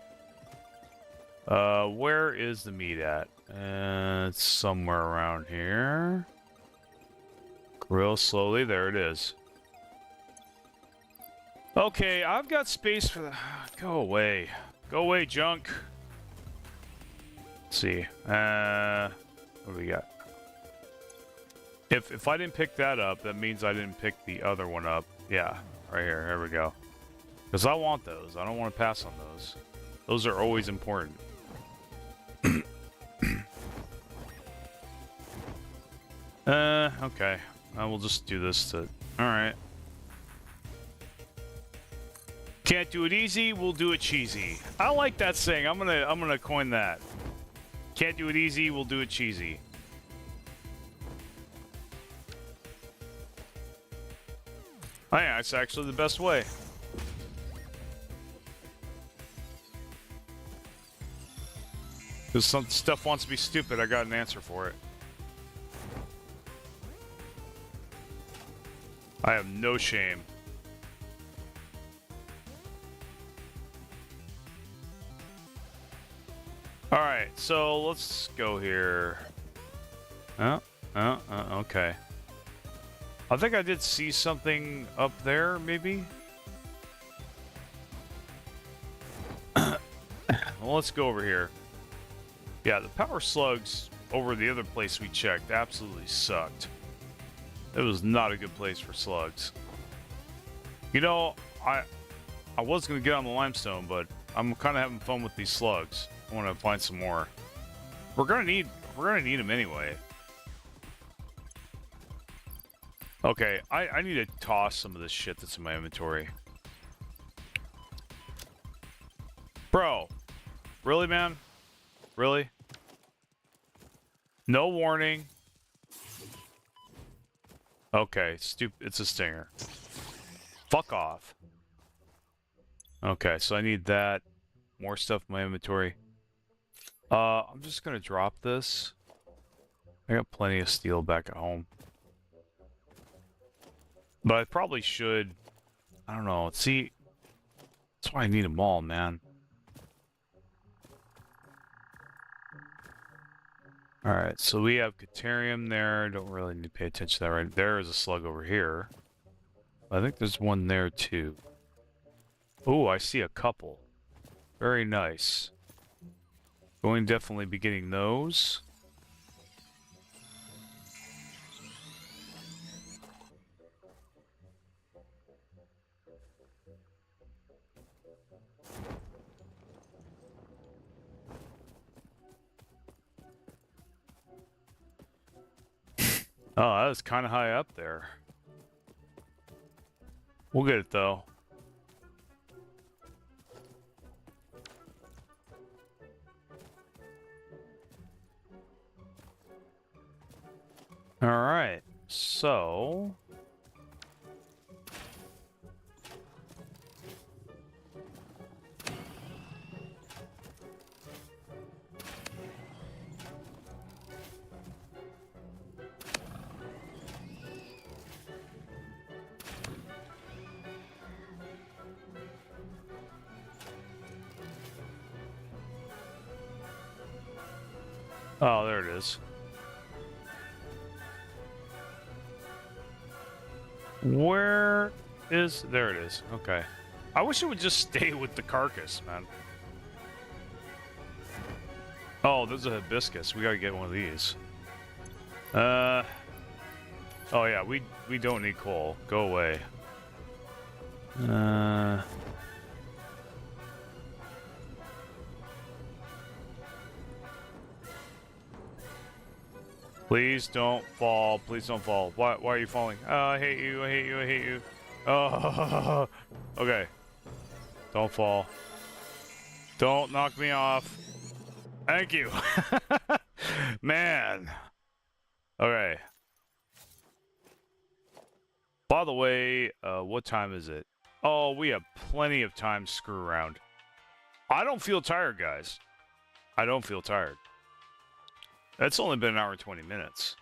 Where is the meat at? It's somewhere around here. Grill slowly. There it is. Okay, I've got space for the... Go away. Go away, junk. Let's see. What do we got? If I didn't pick that up, that means I didn't pick the other one up. Yeah, right here. Here we go. Because I want those. I don't want to pass on those. Those are always important. Okay. I will just do this to... Alright. Can't do it easy, we'll do it cheesy. I like that saying. I'm gonna coin that. Can't do it easy, we'll do it cheesy. Oh yeah, it's actually the best way. Because some stuff wants to be stupid, I got an answer for it. I have no shame. Alright, so let's go here. Okay. I think I did see something up there, maybe? Well, let's go over here. Yeah, the power slugs over the other place we checked absolutely sucked. It was not a good place for slugs. You know, I was gonna get on the limestone, but I'm kind of having fun with these slugs. I want to find some more. We're gonna need them anyway. Okay, I need to toss some of this shit that's in my inventory. Bro, really, man? Really? No warning. Okay, it's a stinger. Fuck off. Okay, so I need that. More stuff in my inventory. I'm just gonna drop this. I got plenty of steel back at home. But I probably should... I don't know. See, that's why I need them all, man. Alright, so we have Caterium there. Don't really need to pay attention to that right there. Is a slug over here. I think there's one there too. Oh, I see a couple. Very nice. Going to definitely be getting those. Oh, that was kind of high up there. We'll get it though. All right, so... Oh, there it is. Where is... There it is. Okay. I wish it would just stay with the carcass, man. Oh, there's a hibiscus. We gotta get one of these. Oh yeah, we don't need coal. Go away. Please don't fall. Please don't fall. Why are you falling? Oh, I hate you. I hate you. I hate you. Oh, okay. Don't fall. Don't knock me off. Thank you. Man. Okay. By the way, what time is it? Oh, we have plenty of time to screw around. I don't feel tired, guys. I don't feel tired. It's only been an hour and 20 minutes.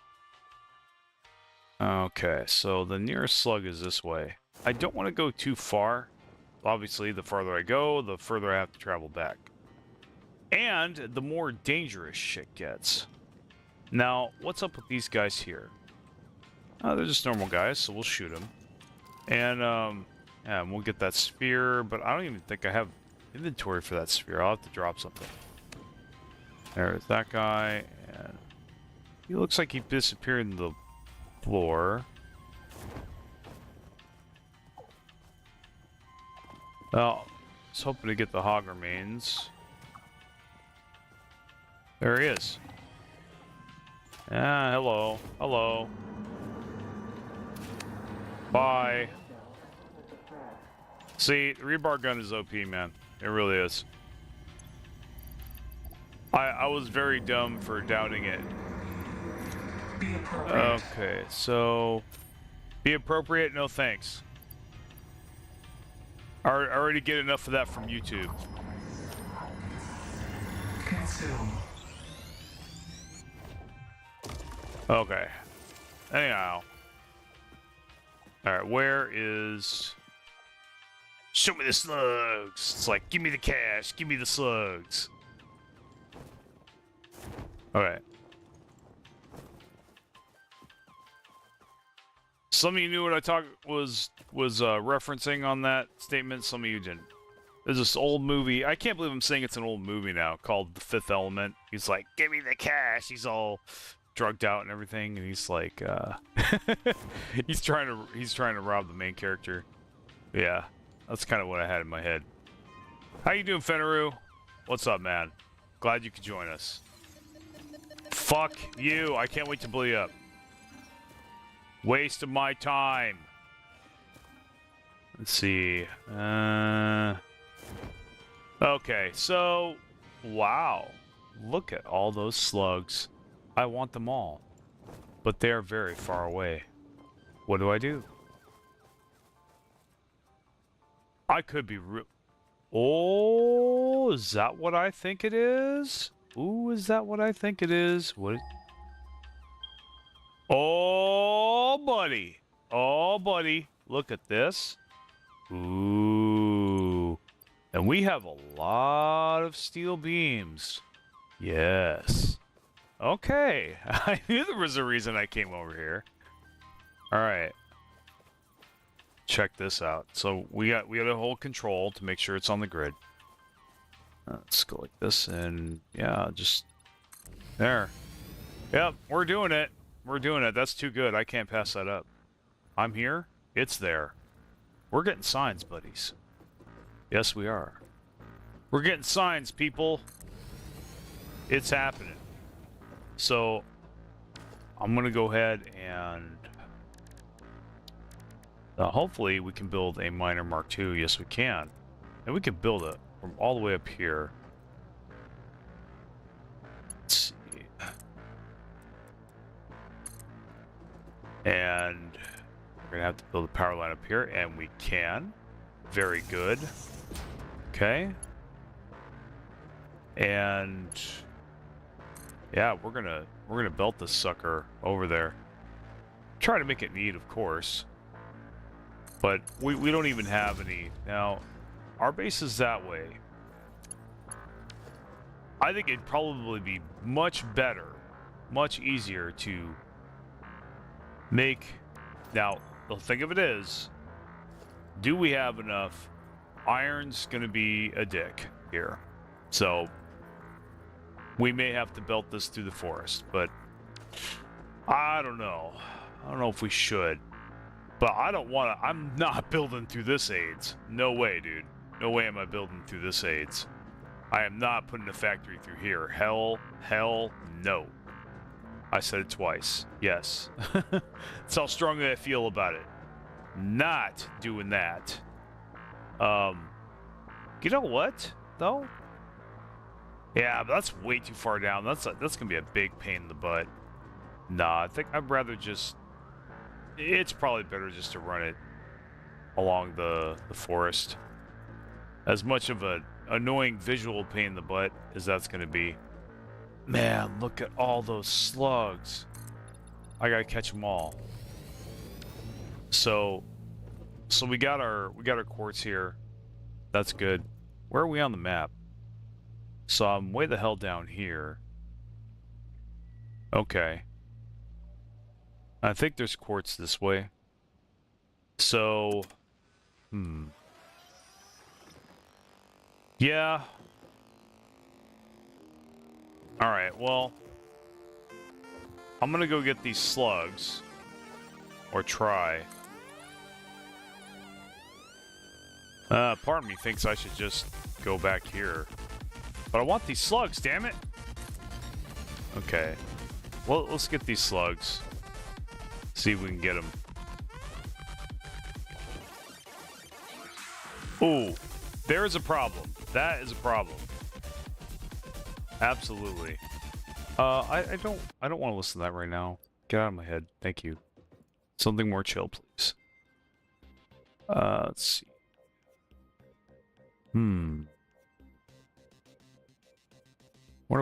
Okay, so the nearest slug is this way. I don't want to go too far. Obviously, the farther I go, the further I have to travel back. And the more dangerous shit gets. Now, what's up with these guys here? They're just normal guys, so we'll shoot them. And, yeah, we'll get that spear, but I don't even think I have inventory for that spear. I'll have to drop something. There's that guy, and he looks like he disappeared in the floor. Well, I was hoping to get the hog remains. There he is. Ah, hello. Hello. Bye. See, the rebar gun is OP, man. It really is. I was very dumb for doubting it. Okay, so... Be appropriate? No thanks. I already get enough of that from YouTube. Consume. Okay. Anyhow. Alright, where is... Show me the slugs! It's like, give me the cash, give me the slugs. Okay. Some of you knew what I was referencing on that statement. Some of you didn't. There's this old movie. I can't believe I'm saying it's an old movie now called The Fifth Element. He's like, give me the cash. He's all drugged out and everything, and he's like, he's trying to rob the main character. Yeah, that's kind of what I had in my head. How you doing, Fenneru? What's up, man? Glad you could join us. Fuck you! I can't wait to blow you up. Waste of my time. Let's see. Okay, so wow, look at all those slugs. I want them all, but they're very far away. What do? I could be real. Oh, is that what I think it is? Ooh, is that what I think it is? What? Oh, buddy. Oh, buddy. Look at this. Ooh. And we have a lot of steel beams. Yes. Okay. I knew there was a reason I came over here. All right. Check this out. So we got a whole control to make sure it's on the grid. Let's go like this, and yeah, just there. Yep, we're doing it. We're doing it. That's too good. I can't pass that up. I'm here. It's there. We're getting signs, buddies. Yes, we are. We're getting signs, people. It's happening. So I'm gonna go ahead and hopefully we can build a miner Mark II. Yes, we can. And we can build it from all the way up here. Let's see. And we're gonna have to build a power line up here, and we can. Very good. Okay. And yeah, we're gonna belt this sucker over there. Try to make it neat, of course. But we don't even have any now. Our base is that way. I think it'd probably be much better, much easier to make. Now, the thing of it is, do we have enough? Iron's gonna be a dick here. So, we may have to belt this through the forest, but I don't know. I don't know if we should. But I don't want to. I'm not building through this AIDS. No way, dude. No way am I building through this AIDS. I am not putting a factory through here. Hell no. I said it twice. Yes. That's how strongly I feel about it. Not doing that. You know what, though? Yeah, but that's way too far down. That's gonna be a big pain in the butt. Nah, I think I'd rather just... It's probably better just to run it along the forest. As much of an annoying visual pain in the butt as that's going to be. Man, look at all those slugs. I gotta catch them all. So we got our quartz here. That's good. Where are we on the map? So I'm way the hell down here. Okay. I think there's quartz this way. So, yeah. Alright, well, I'm gonna go get these slugs. Or try. Part of me thinks I should just go back here. But I want these slugs, damn it! Okay. Well, let's get these slugs. See if we can get them. Ooh, there is a problem. That is a problem. Absolutely. I don't want to listen to that right now. Get out of my head. Thank you. Something more chill, please. Let's see. Wonder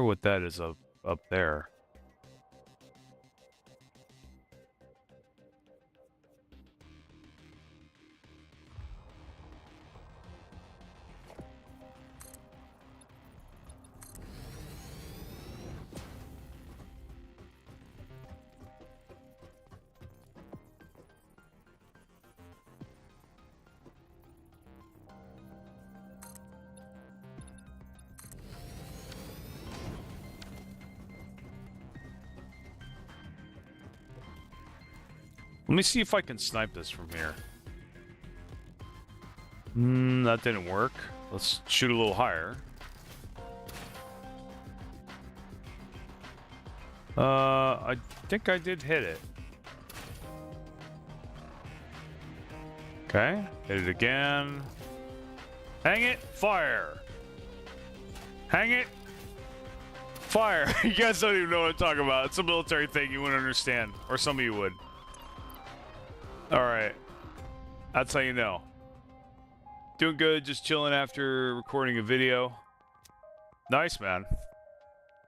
what that is up there. Let me see if I can snipe this from here. That didn't work. Let's shoot a little higher. I think I did hit it. Okay, hit it again. Hang it, fire. Hang it, fire. You guys don't even know what I'm talking about. It's a military thing you wouldn't understand, or some of you would. Alright. That's how you know. Doing good, just chilling after recording a video. Nice, man.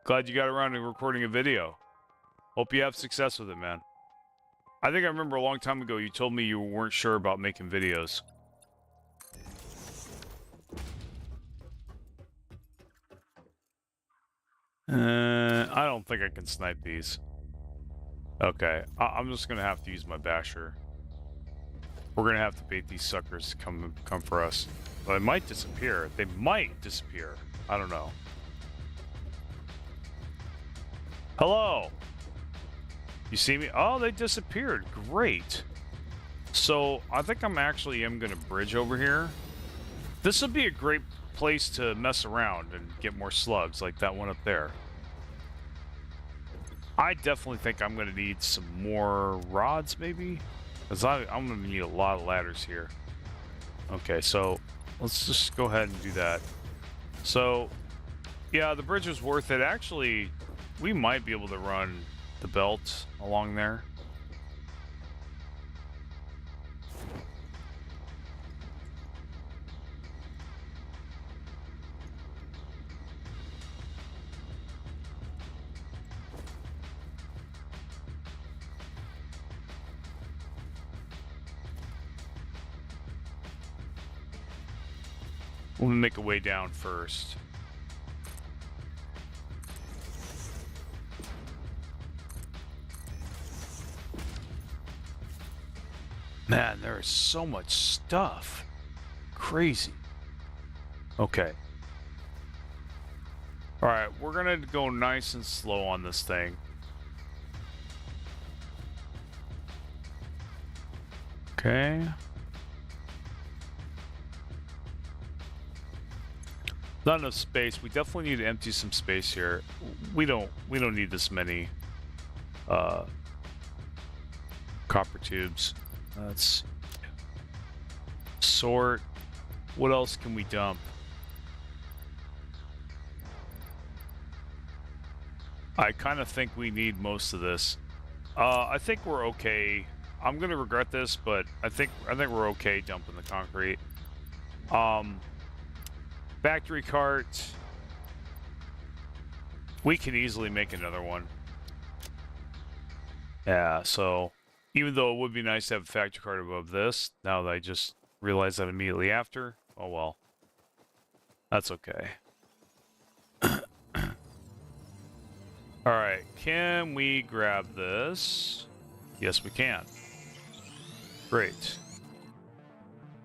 Glad you got around to recording a video. Hope you have success with it, man. I think I remember a long time ago you told me you weren't sure about making videos. I don't think I can snipe these. Okay, I'm just gonna have to use my basher. We're gonna have to bait these suckers to come for us. But they might disappear. They might disappear. I don't know. Hello! You see me? Oh, they disappeared. Great. So, I think I'm actually gonna bridge over here. This would be a great place to mess around and get more slugs, like that one up there. I definitely think I'm gonna need some more rods, maybe? Because I'm going to need a lot of ladders here. Okay, so let's just go ahead and do that. So, yeah, the bridge was worth it. Actually, we might be able to run the belt along there. We'll make a way down first. Man, there is so much stuff. Crazy. Okay. Alright, we're gonna go nice and slow on this thing. Okay. Not enough space. We definitely need to empty some space here. We don't need this many copper tubes. Let's sort. What else can we dump? I kind of think we need most of this. I think we're okay. I'm gonna regret this, but I think we're okay dumping the concrete. Factory cart. We can easily make another one. Yeah, so Even though it would be nice to have a factory card above this, now that I just realized that immediately after. Oh well. That's okay. Alright, can we grab this? Yes, we can. Great.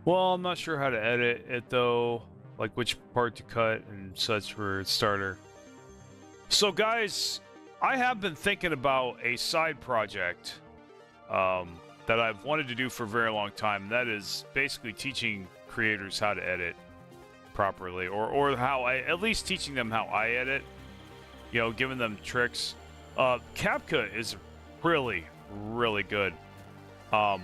Well, I'm not sure how to edit it though, like which part to cut and such for starter. So guys, I have been thinking about a side project that I've wanted to do for a very long time. That is basically teaching creators how to edit properly, or how at least teaching them how I edit. You know, giving them tricks. CapCut is really, really good. Yeah,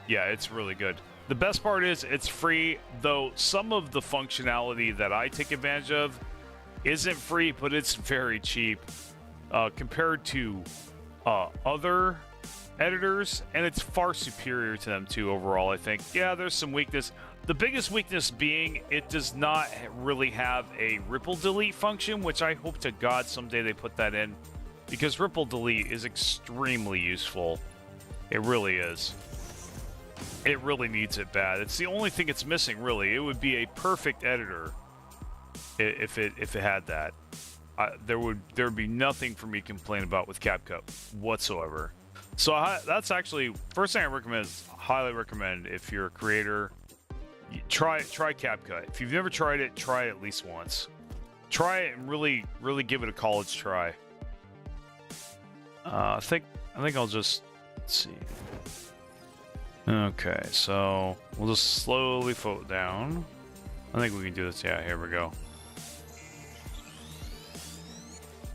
it's really good. The best part is it's free, though some of the functionality that I take advantage of isn't free, but it's very cheap compared to other editors, and it's far superior to them too overall, I think. Yeah, there's some weakness. The biggest weakness being it does not really have a ripple delete function, which I hope to God someday they put that in, because ripple delete is extremely useful. It really is. It really needs it bad. It's the only thing it's missing, really. It would be a perfect editor if it had that. There would be nothing for me to complain about with CapCut whatsoever. So that's actually first thing I recommend. Highly recommend if you're a creator, try CapCut. If you've never tried it, try it at least once. Try it and really give it a college try. I think I'll just let's see. Okay, so we'll just slowly float down. I think we can do this. Yeah, here we go.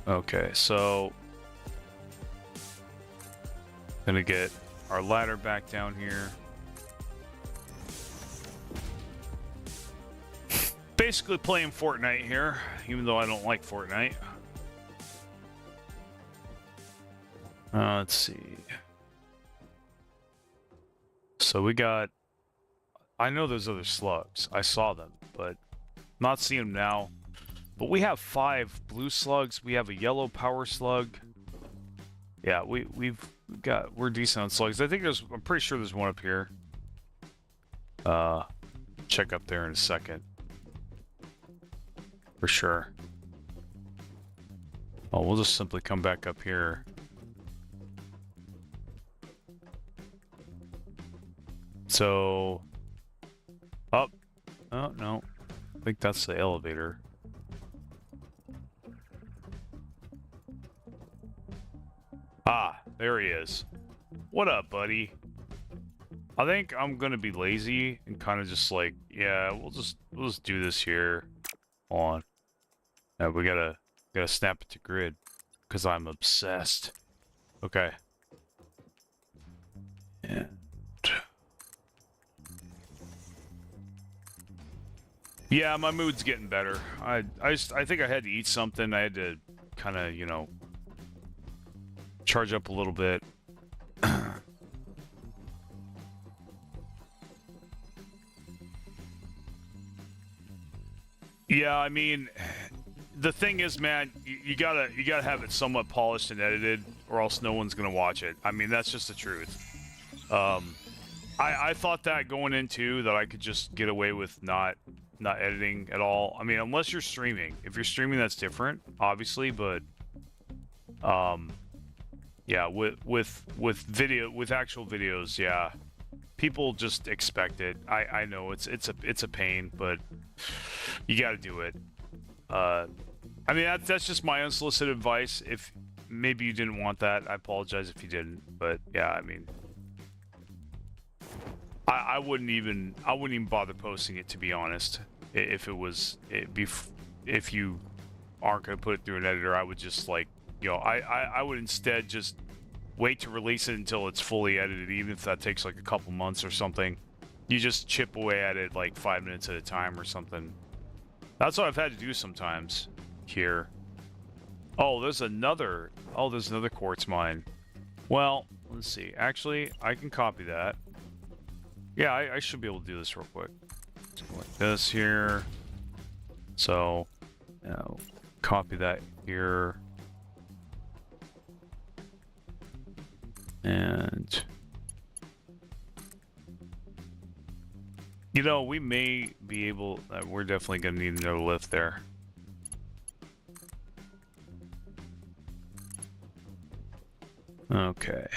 Okay, so gonna get our ladder back down here. Basically playing Fortnite here, even though I don't like Fortnite. Let's see. So we got... I know there's other slugs. I saw them, but not seeing them now. But we have 5 blue slugs. We have a yellow power slug. Yeah, we're decent on slugs. I'm pretty sure there's one up here. Check up there in a second. For sure. Oh, we'll just simply come back up here. So, up. Oh, no. I think that's the elevator. Ah, there he is. What up, buddy? I think I'm gonna be lazy and kind of just like, yeah, we'll just do this here. Hold on. Yeah, we gotta snap it to grid because I'm obsessed. Okay. Yeah. Yeah, my mood's getting better. I think I had to eat something. I had to kind of, you know, charge up a little bit. Yeah, I mean, the thing is, man, you gotta have it somewhat polished and edited, or else no one's gonna watch it. I mean, that's just the truth. I thought that going into that I could just get away with not editing at all. I mean, unless you're streaming. If you're streaming, that's different, obviously. But yeah, with video, with actual videos, yeah, people just expect it. I know it's a pain, but you got to do it. I mean, that's just my unsolicited advice. If maybe you didn't want that, I apologize if you didn't. But yeah, I mean, I wouldn't even bother posting it, to be honest. If if you aren't gonna put it through an editor, I would just, like, you know, I would instead just wait to release it until it's fully edited, even if that takes like a couple months or something. You just chip away at it like 5 minutes at a time or something. That's what I've had to do sometimes here. Oh, there's another quartz mine. Well, let's see. Actually, I can copy that. Yeah, I should be able to do this real quick. So like this here. So, now copy that here. And You know, we may be able... we're definitely going to need another lift there. Okay.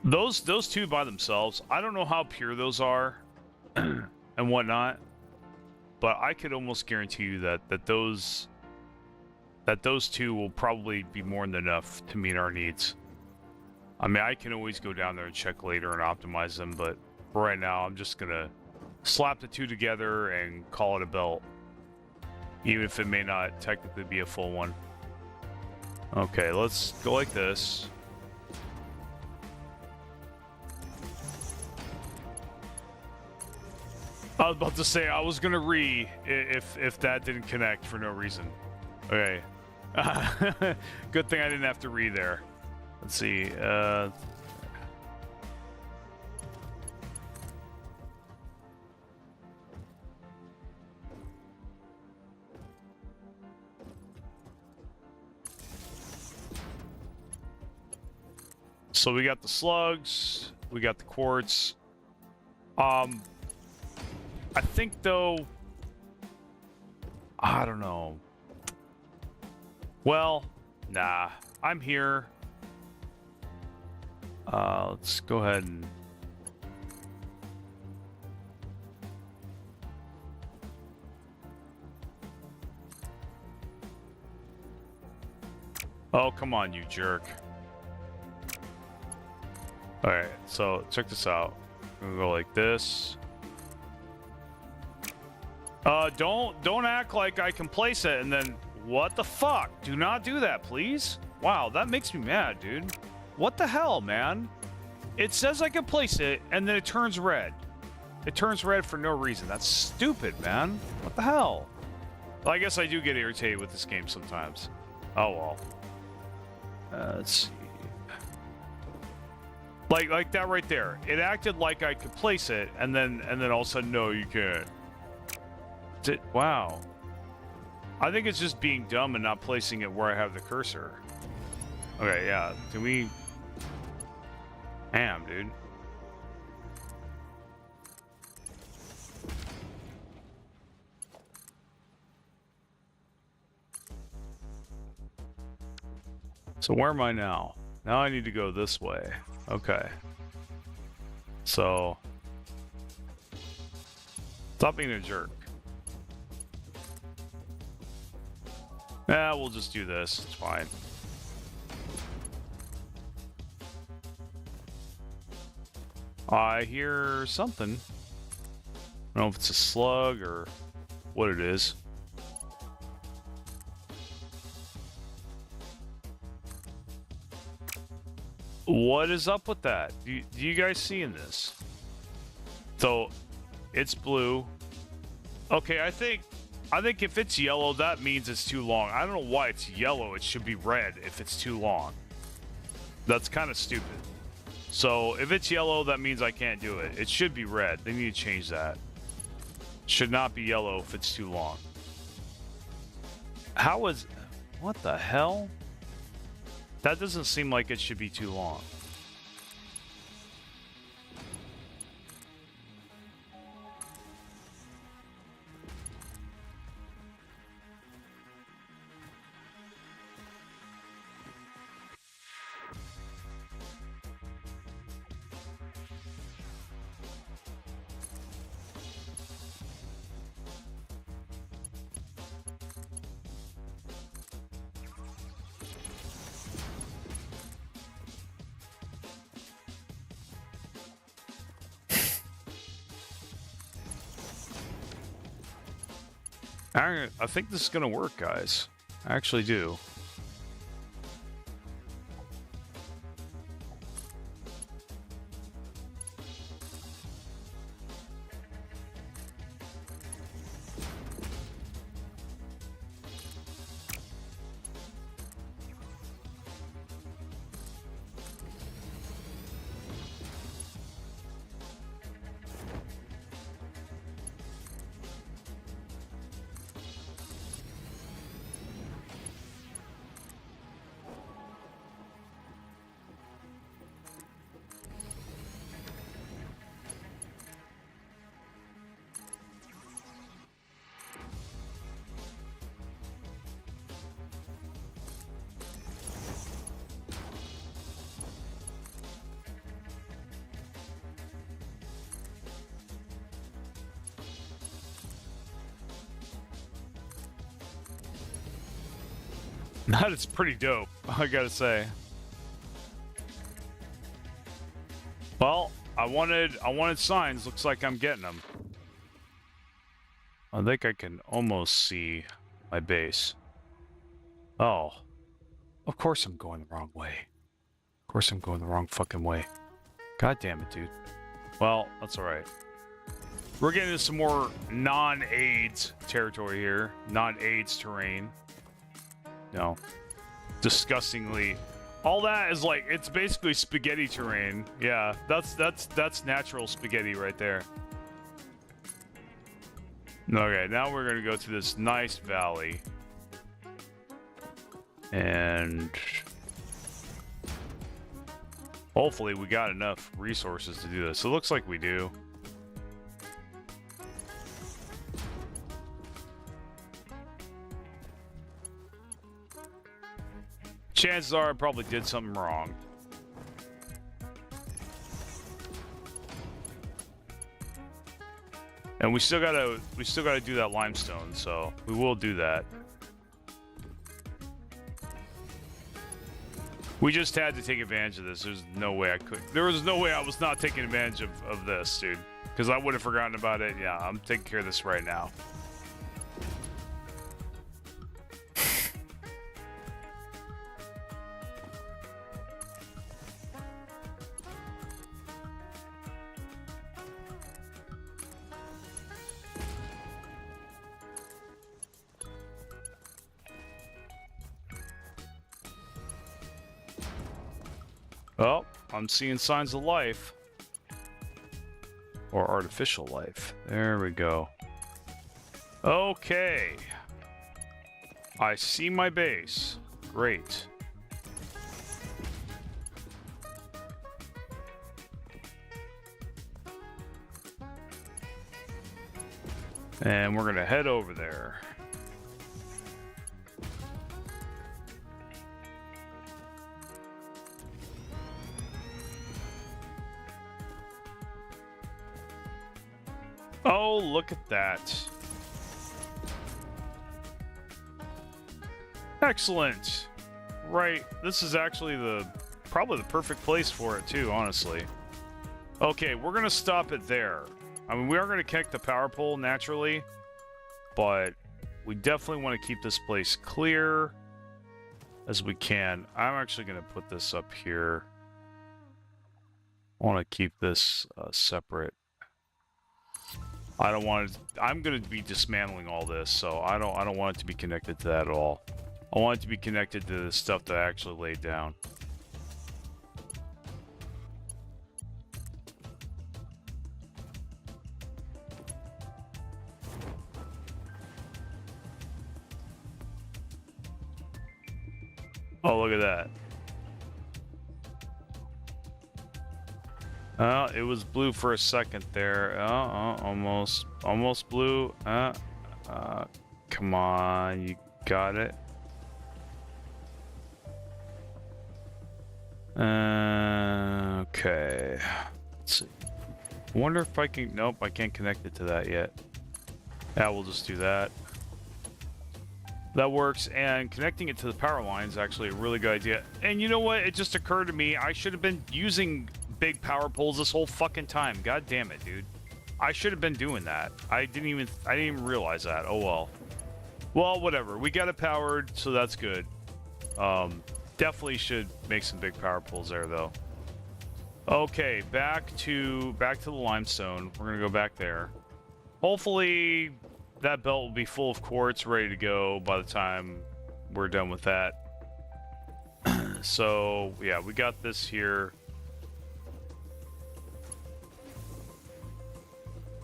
Those two by themselves, I don't know how pure those are and whatnot, but I could almost guarantee you that those two will probably be more than enough to meet our needs. I mean, I can always go down there and check later and optimize them, but for right now, I'm just gonna slap the two together and call it a belt, even if it may not technically be a full one. Okay, let's go like this. I was about to say, I was gonna if that didn't connect for no reason. Okay. Good thing I didn't have to there. Let's see. So we got the slugs, we got the quartz. I think though, I don't know. Well, nah, I'm here. Let's go ahead and... Oh, come on, you jerk. Alright, so check this out. I'm gonna go like this. Don't act like I can place it and then... What the fuck? Do not do that, please. Wow, that makes me mad, dude. What the hell, man? It says I can place it, and then it turns red. It turns red for no reason. That's stupid, man. What the hell? Well, I guess I do get irritated with this game sometimes. Oh, well. Let's see. Like that right there. It acted like I could place it, and then all of a sudden, no, you can't. Wow. I think it's just being dumb and not placing it where I have the cursor. Okay, yeah. Can we... Damn, dude. So where am I now? Now I need to go this way. Okay. So... Stop being a jerk. Yeah, we'll just do this. It's fine. I hear something. I don't know if it's a slug or what it is. What is up with that? Do you guys seeing this? So, it's blue. Okay, I think if it's yellow, that means it's too long. I don't know why it's yellow. It should be red if it's too long. That's kind of stupid. So if it's yellow, that means I can't do it. It should be red. They need to change that. It should not be yellow if it's too long. How is... What the hell? That doesn't seem like it should be too long. I think this is gonna work, guys. I actually do. That is pretty dope, I gotta say. Well, I wanted signs. Looks like I'm getting them. I think I can almost see my base. Oh. Of course I'm going the wrong way. Of course I'm going the wrong fucking way. God damn it, dude. Well, that's alright. We're getting into some more non-AIDS territory here. Non-AIDS terrain. No. Disgustingly. All that is like, it's basically spaghetti terrain. Yeah, that's natural spaghetti right there. Okay, now we're gonna go to this nice valley. And hopefully we got enough resources to do this. It looks like we do. Chances are I probably did something wrong. And we still gotta do that limestone, so we will do that. We just had to take advantage of this. There's no way I could. There was no way I was not taking advantage of this, dude. Because I would have forgotten about it. Yeah, I'm taking care of this right now. Oh, I'm seeing signs of life. Or artificial life. There we go. Okay. I see my base. Great. And we're gonna head over there. Oh, look at that. Excellent. Right, this is actually probably the perfect place for it too, honestly. Okay, we're gonna stop it there. I mean, we are gonna connect the power pole naturally, but we definitely want to keep this place clear as we can. I'm actually gonna put this up here. I want to keep this separate. I don't want it. I'm going to be dismantling all this, so I don't want it to be connected to that at all. I want it to be connected to the stuff that I actually laid down. Oh, look at that. It was blue for a second there. Almost blue. Come on, you got it. Okay. Let's see. I wonder if I can. Nope, I can't connect it to that yet. Yeah, we'll just do that. That works, and connecting it to the power line is actually a really good idea. And you know what? It just occurred to me, I should have been using big power poles this whole fucking time. God damn it, dude. I should have been doing that. I didn't even realize that. Oh well. Well, whatever. We got it powered, so that's good. Definitely should make some big power poles there though. Okay, back to the limestone. We're gonna go back there. Hopefully that belt will be full of quartz, ready to go by the time we're done with that. So yeah, we got this here.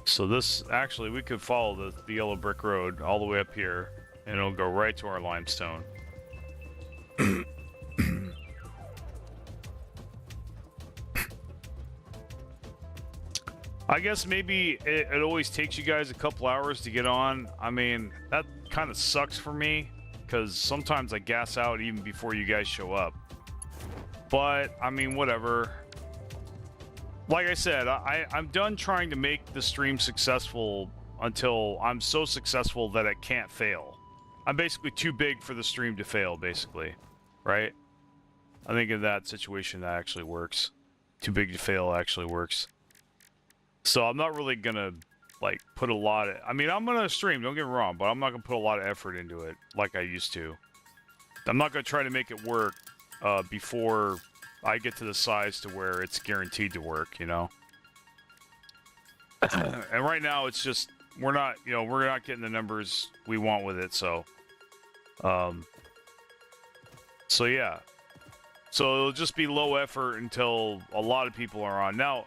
So this, actually, we could follow the yellow brick road all the way up here, and it'll go right to our limestone. I guess maybe it always takes you guys a couple hours to get on. I mean, that kind of sucks for me, because sometimes I gas out even before you guys show up. But, I mean, whatever. Like I said, I'm done trying to make the stream successful until I'm so successful that it can't fail. I'm basically too big for the stream to fail, basically, right? I think in that situation that actually works. Too big to fail actually works. So I'm not really gonna like put a lot of, I mean, I'm gonna stream, don't get me wrong, but I'm not gonna put a lot of effort into it like I used to. I'm not gonna try to make it work before I get to the size to where it's guaranteed to work, you know? And right now it's just, we're not getting the numbers we want with it, so so yeah. So it'll just be low effort until a lot of people are on. Now,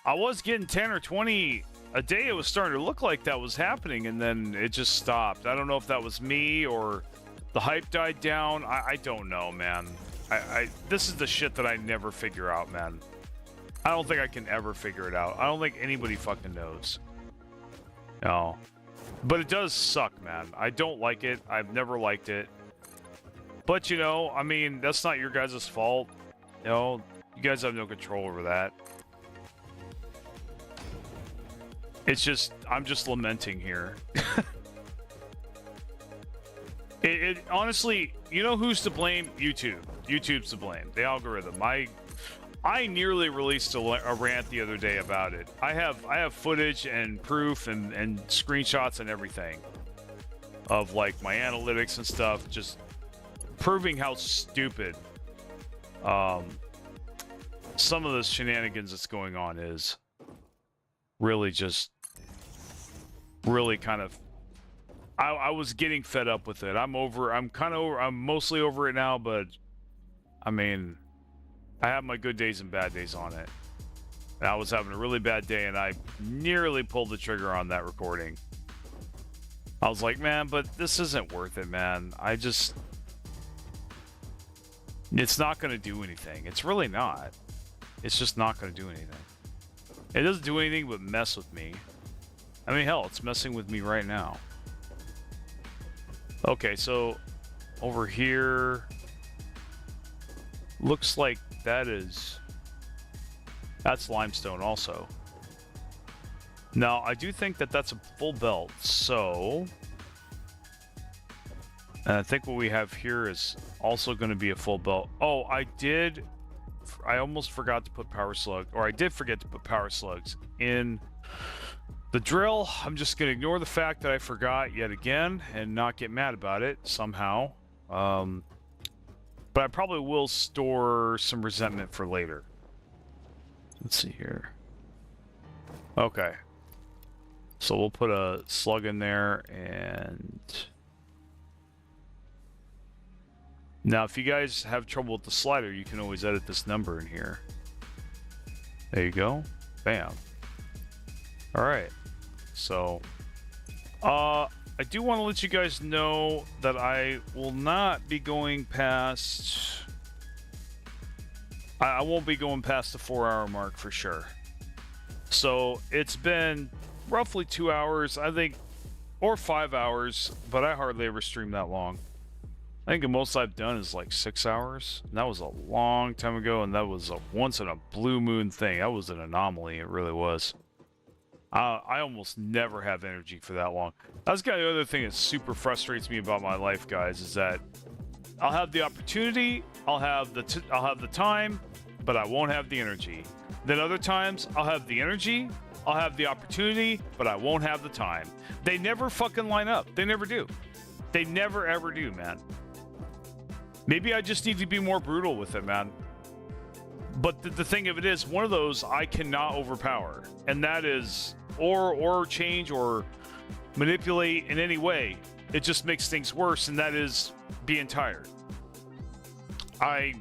I was getting 10 or 20 a day. It was starting to look like that was happening, and then it just stopped. I don't know if that was me or the hype died down. I don't know, man. This is the shit that I never figure out, man. I don't think I can ever figure it out. I don't think anybody fucking knows. No. But it does suck, man. I don't like it. I've never liked it. But, you know, I mean, that's not your guys' fault. You know, you guys have no control over that. It's just, I'm just lamenting here. It honestly, you know who's to blame? YouTube. YouTube's to blame. The algorithm. I nearly released a rant the other day about it. I have footage and proof and screenshots and everything of like my analytics and stuff, just proving how stupid some of the shenanigans that's going on is. Really just really kind of, I was getting fed up with it. I'm mostly over it now, but I mean, I have my good days and bad days on it. And I was having a really bad day and I nearly pulled the trigger on that recording. I was like, man, but this isn't worth it, man. It's not going to do anything. It's really not. It's just not going to do anything. It doesn't do anything but mess with me. I mean, hell, it's messing with me right now. Okay, so over here, looks like that's limestone also. Now, I do think that that's a full belt, so... And I think what we have here is also going to be a full belt. Oh, I almost forgot to put power slug, or I did forget to put power slugs in the drill. I'm just going to ignore the fact that I forgot yet again and not get mad about it somehow. But I probably will store some resentment for later. Let's see here. Okay. So we'll put a slug in there, and... Now, if you guys have trouble with the slider, you can always edit this number in here. There you go. Bam. Alright. So, I do want to let you guys know that I will not be going past... I won't be going past the 4-hour mark for sure. So, it's been roughly 2 hours, I think, or 5 hours, but I hardly ever stream that long. I think the most I've done is like 6 hours. And that was a long time ago, and that was a once in a blue moon thing. That was an anomaly, it really was. I almost never have energy for that long. That's kind of the other thing that super frustrates me about my life, guys, is that I'll have the opportunity, I'll have the time, but I won't have the energy. Then other times, I'll have the energy, I'll have the opportunity, but I won't have the time. They never fucking line up. They never do. They never ever do, man. Maybe I just need to be more brutal with it, man. But the thing of it is, one of those I cannot overpower. And that is, or change or manipulate in any way. It just makes things worse, and that is being tired. I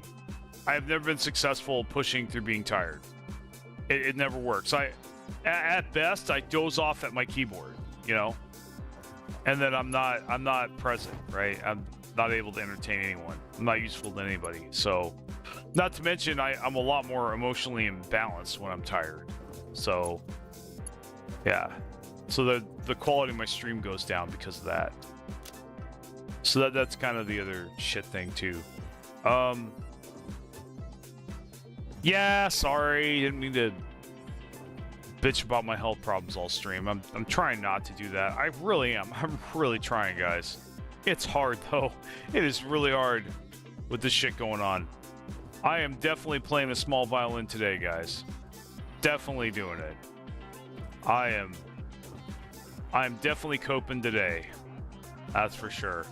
have never been successful pushing through being tired. It never works. At best, I doze off at my keyboard, you know? And then I'm not present, right? I'm not able to entertain anyone. I'm not useful to anybody. So, not to mention, I'm a lot more emotionally imbalanced when I'm tired. So, yeah. So the quality of my stream goes down because of that. So that's kind of the other shit thing too. Yeah, sorry, didn't mean to bitch about my health problems all stream. I'm trying not to do that. I really am. I'm really trying, guys. It's hard, though. It is really hard with this shit going on. I am definitely playing a small violin today, guys. Definitely doing it. I'm definitely coping today. That's for sure.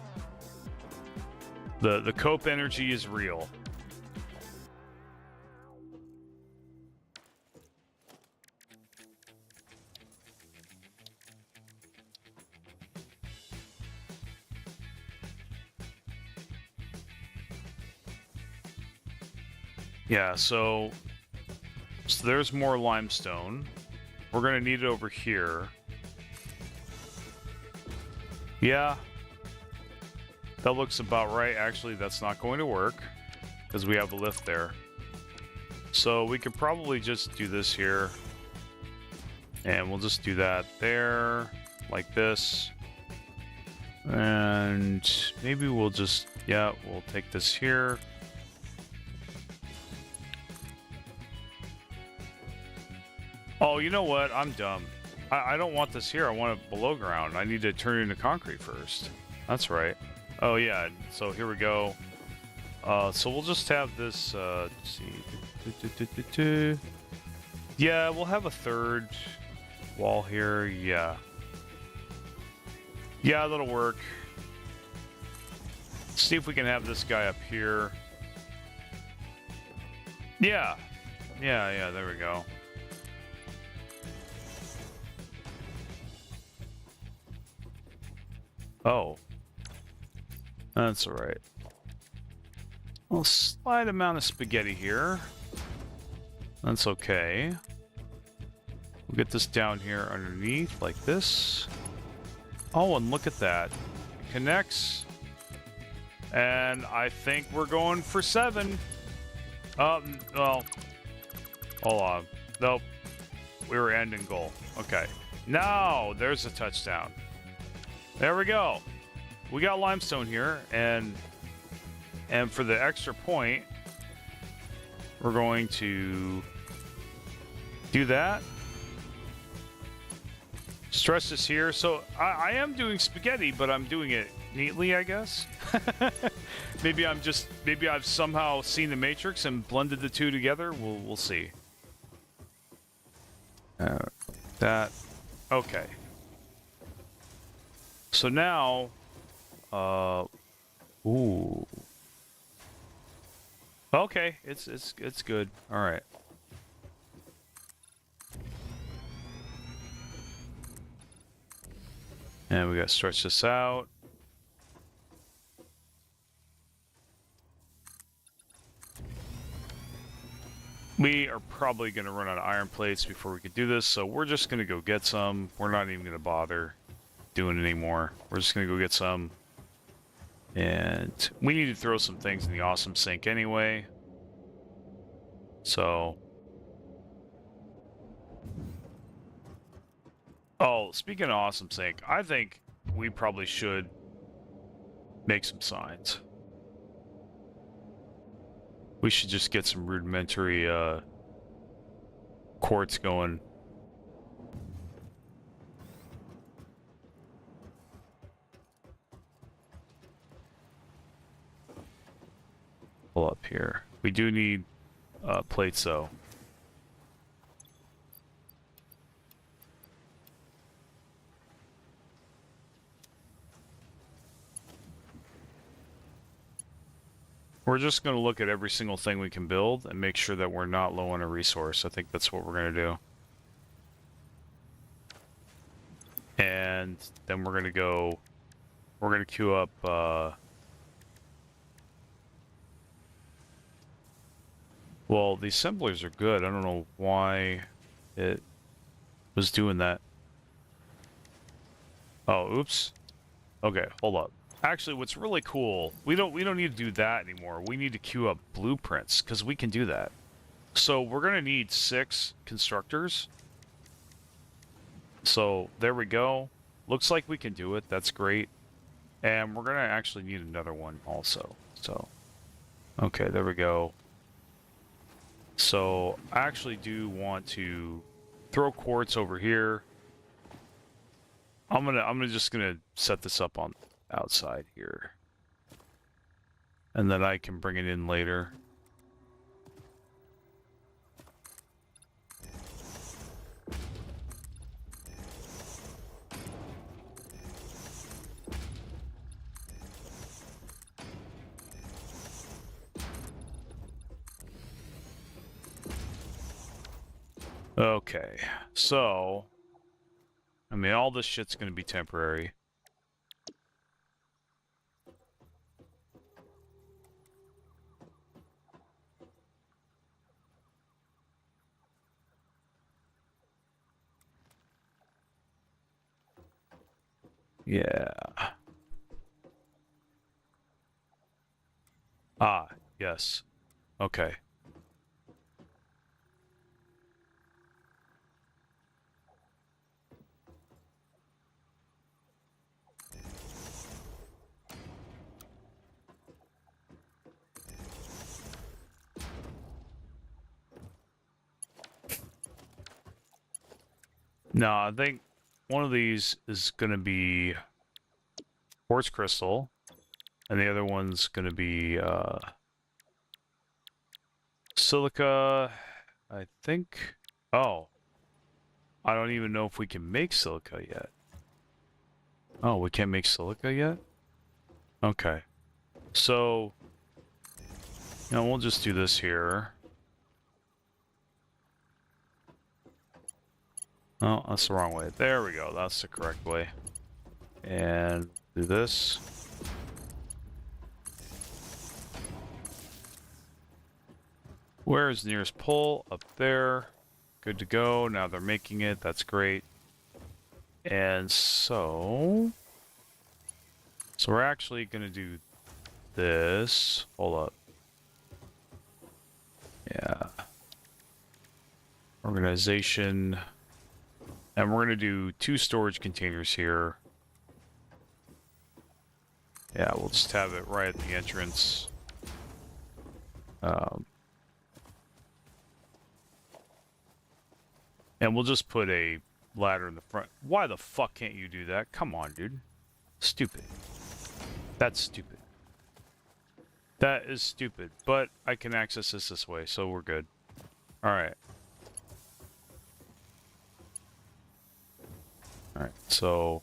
The cope energy is real. Yeah, so there's more limestone. We're gonna need it over here. Yeah. That looks about right. Actually, that's not going to work because we have a lift there. So we could probably just do this here. And we'll just do that there, like this. And maybe we'll just, yeah, we'll take this here. Oh, you know what? I'm dumb. I don't want this here. I want it below ground. I need to turn it into concrete first. That's right. Oh, yeah. So here we go. So we'll just have this, let's see. Yeah, we'll have a third wall here. Yeah. Yeah, that'll work. Let's see if we can have this guy up here. Yeah. Yeah, there we go. Oh. That's alright. A slight amount of spaghetti here. That's okay. We'll get this down here underneath like this. Oh, and look at that. It connects. And I think we're going for 7. Well, hold on. Nope. We were ending goal. Okay. Now, there's a touchdown. There we go. We got limestone here, and for the extra point, we're going to do that. Stretch this here. So I am doing spaghetti, but I'm doing it neatly, I guess. maybe I've somehow seen the Matrix and blended the two together. We'll see. That. Okay. So now, ooh. Okay, it's good. All right. And we got to stretch this out. We are probably going to run out of iron plates before we can do this, so we're just going to go get some. We're not even going to bother doing it anymore. We're just going to go get some. And we need to throw some things in the awesome sink anyway. So... Oh, speaking of awesome sink, I think we probably should make some signs. We should just get some rudimentary quartz going. Pull up here. We do need plates though. We're just going to look at every single thing we can build and make sure that we're not low on a resource. I think that's what we're going to do. And then we're going to go... We're going to queue up... Well, the assemblers are good. I don't know why it was doing that. Oh, oops. Okay, hold up. Actually, what's really cool, we don't need to do that anymore. We need to queue up blueprints, because we can do that. So we're going to need 6 constructors. So there we go. Looks like we can do it. That's great. And we're going to actually need another one also. So, okay, there we go. So I actually do want to throw quartz over here. I'm just gonna set this up on outside here. And then I can bring it in later. Okay, so, I mean, all this shit's gonna be temporary. Yeah. Ah, yes. Okay. No, I think one of these is going to be quartz crystal, and the other one's going to be silica, I think. Oh, I don't even know if we can make silica yet. Oh, we can't make silica yet? Okay. So, you know, we'll just do this here. Oh, that's the wrong way. There we go. That's the correct way. And do this. Where is the nearest pole? Up there. Good to go. Now they're making it. That's great. And so we're actually going to do this. Hold up. Yeah. Organization. And we're going to do 2 storage containers here. Yeah, we'll just have it right at the entrance. And we'll just put a ladder in the front. Why the fuck can't you do that? Come on, dude. Stupid. That's stupid. That is stupid. But I can access this way, so we're good. Alright. Alright, so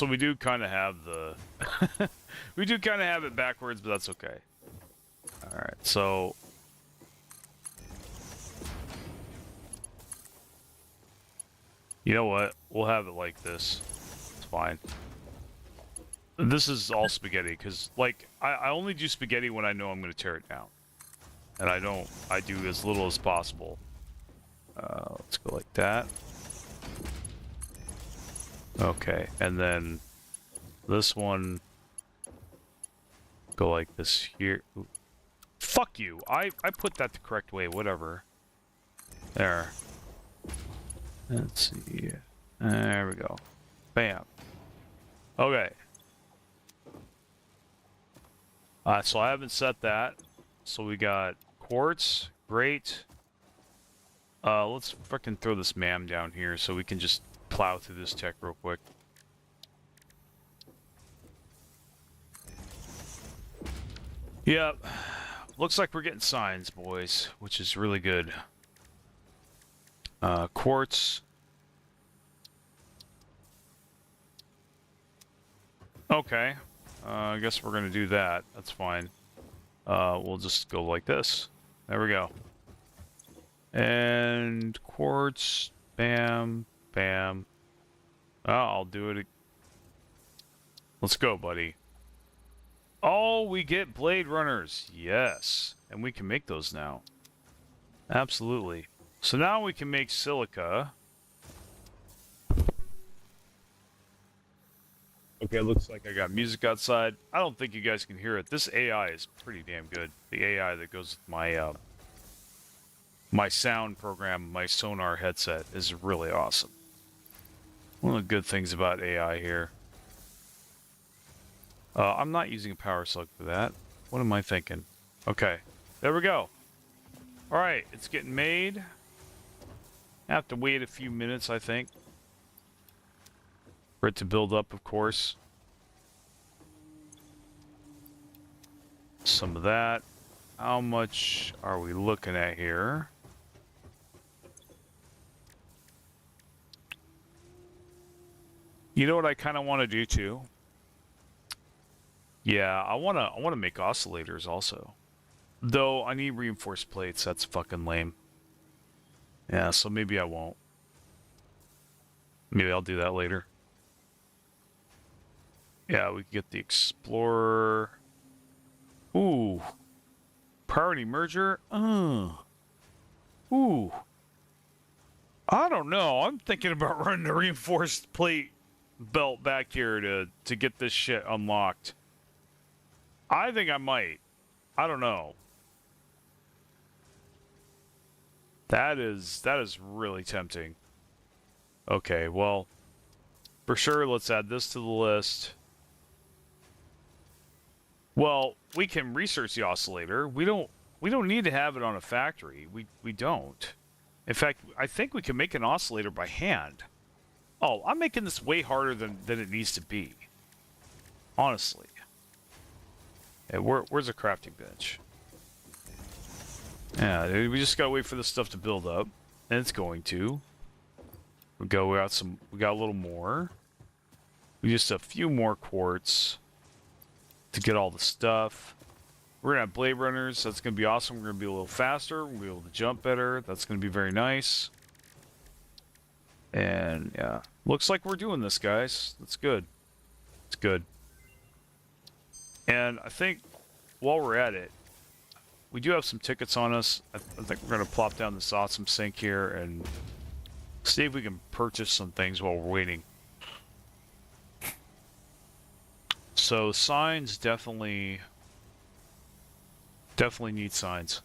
we do kind of have the... we do kind of have it backwards, but that's okay. Alright, so... You know what? We'll have it like this. It's fine. This is all spaghetti, because, like, I only do spaghetti when I know I'm going to tear it down. And I do as little as possible. Let's go like that. Okay, and then this one, go like this here. Ooh. Fuck you! I put that the correct way, whatever. There. Let's see. There we go. Bam. Okay. So I haven't set that. So we got quartz. Great. Let's frickin' throw this MAM down here so we can just plow through this tech real quick. Yep. Looks like we're getting signs, boys, which is really good. Quartz. Okay. I guess we're gonna do that. That's fine. We'll just go like this. There we go. And quartz. Bam. Bam. Oh, I'll do it. Let's go, buddy. Oh, we get blade runners. Yes. And we can make those now. Absolutely. So now we can make silica. Okay, it looks like I got music outside. I don't think you guys can hear it. This AI is pretty damn good. The AI that goes with my my sound program, my sonar headset, is really awesome. One of the good things about AI here. I'm not using a power slug for that. What am I thinking? Okay, there we go. Alright, it's getting made. I have to wait a few minutes, I think, for it to build up, of course. some of that. How much are we looking at here? You know what I kind of want to do too? Yeah, I want to make oscillators also. Though I need reinforced plates, that's fucking lame. Yeah, so maybe I won't. Maybe I'll do that later. Yeah, we can get the Explorer. Ooh. Priority merger? Ooh. I don't know. I'm thinking about running a reinforced plate belt back here to get this shit unlocked. I think I might. I don't know. That is really tempting. Okay, well, for sure, let's add this to the list. Well, we can research the oscillator. We don't need to have it on a factory. We don't. In fact, I think we can make an oscillator by hand. Oh, I'm making this way harder than it needs to be. Honestly. Hey, where's a crafting bench? Yeah, we just gotta wait for this stuff to build up, and it's going to. We got a little more. We just a few more quartz to get all the stuff. We're gonna have blade runners. That's gonna be awesome. We're gonna be a little faster. We're gonna be able to jump better. That's gonna be very nice. And yeah, looks like we're doing this, guys. That's good. It's good. And I think while we're at it, we do have some tickets on us. I think we're gonna plop down this awesome sink here and see if we can purchase some things while we're waiting. So signs definitely need signs.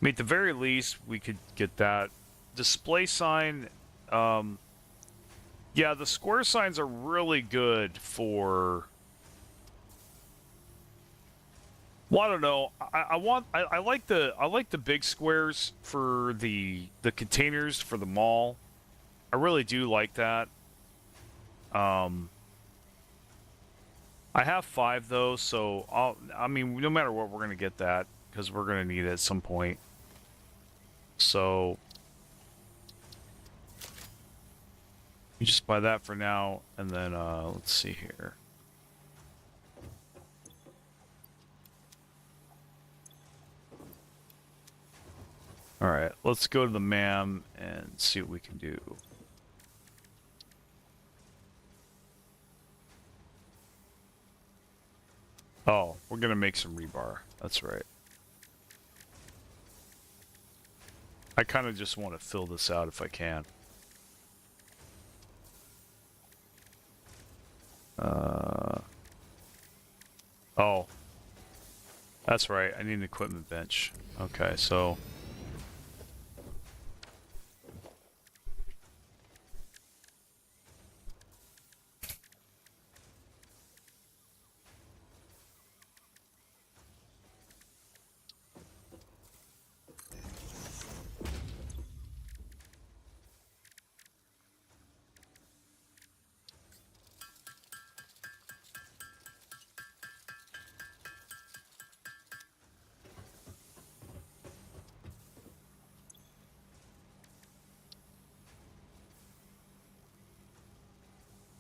I mean, at the very least, we could get that display sign. Yeah, the square signs are really good for. Well, I don't know. I like the big squares for the containers for the mall. I really do like that. I have 5 though, so I mean, no matter what, we're gonna get that because we're gonna need it at some point. So you just buy that for now, and then let's see here. All right, let's go to the MAM and see what we can do. Oh, we're gonna make some rebar. That's right. I kind of just want to fill this out if I can. Oh. That's right, I need an equipment bench. Okay, so...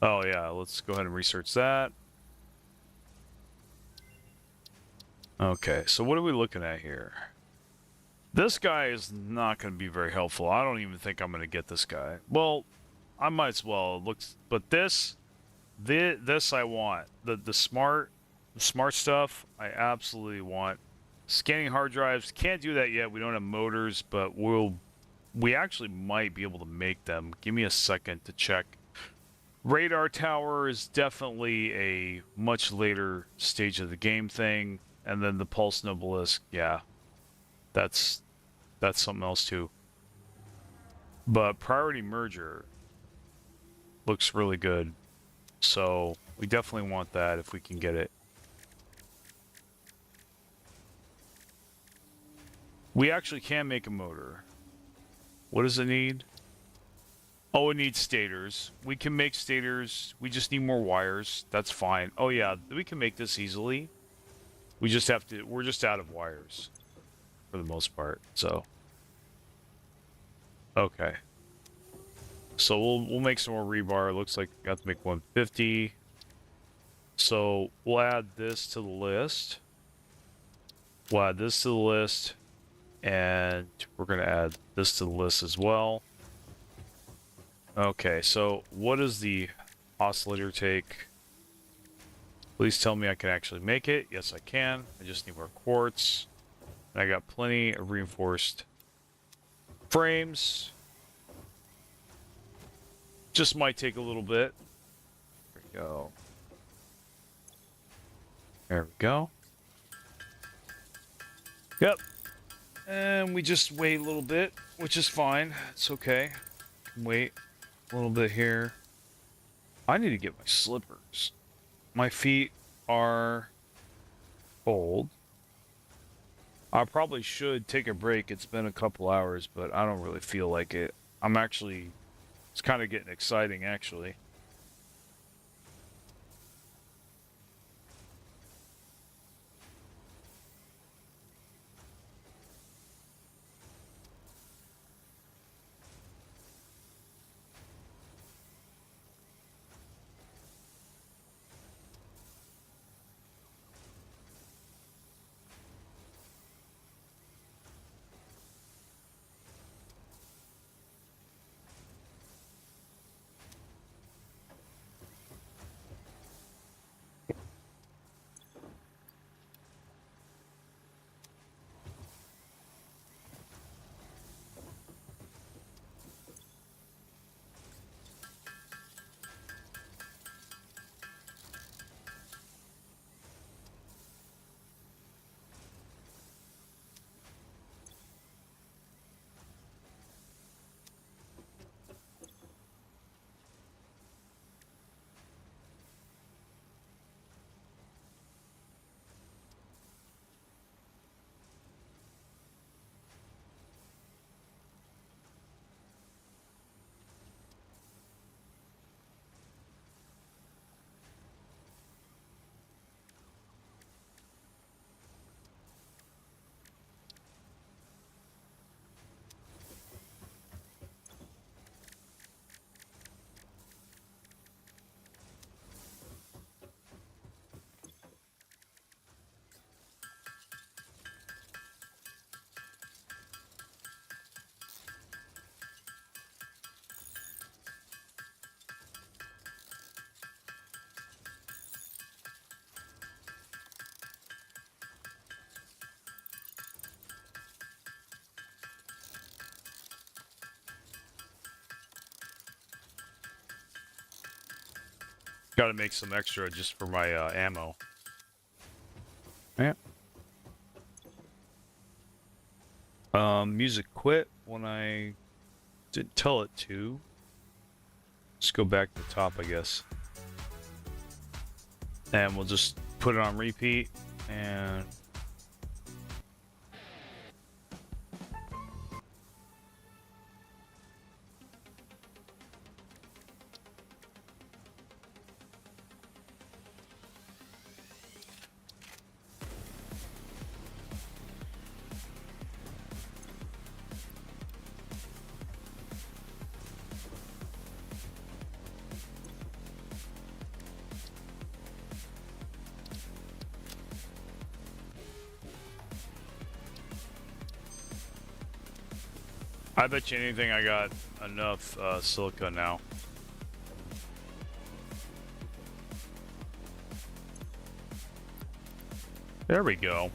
Oh yeah, let's go ahead and research that. Okay, so what are we looking at here? This guy is not going to be very helpful. I don't even think I'm going to get this guy. Well, I might as well. But this I want. The smart stuff I absolutely want. Scanning hard drives, can't do that yet. We don't have motors, but we actually might be able to make them. Give me a second to check. Radar tower is definitely a much later stage of the game thing, and then the pulse obelisk, yeah, that's something else too. But priority merger looks really good, so we definitely want that if we can get it. We actually can make a motor. What does it need? Oh, it needs stators. We can make stators. We just need more wires. That's fine. Oh yeah, we can make this easily. We just have to, we're just out of wires for the most part, so. Okay. So we'll make some more rebar. It looks like we got to make 150. So we'll add this to the list. We'll add this to the list. And we're going to add this to the list as well. Okay, so what does the oscillator take? Please tell me I can actually make it. Yes, I can. I just need more quartz. And I got plenty of reinforced frames. Just might take a little bit. There we go. There we go. Yep. And we just wait a little bit, which is fine. It's okay. Wait a little bit here. I need to get my slippers. My feet are cold. I probably should take a break. It's been a couple hours, but I don't really feel like it. I'm actually, it's kind of getting exciting, actually. Got to make some extra just for my ammo. Yeah. Music quit when I didn't tell it to. Let's go back to the top, I guess. And we'll just put it on repeat and... I bet you anything I got enough silica now. There we go.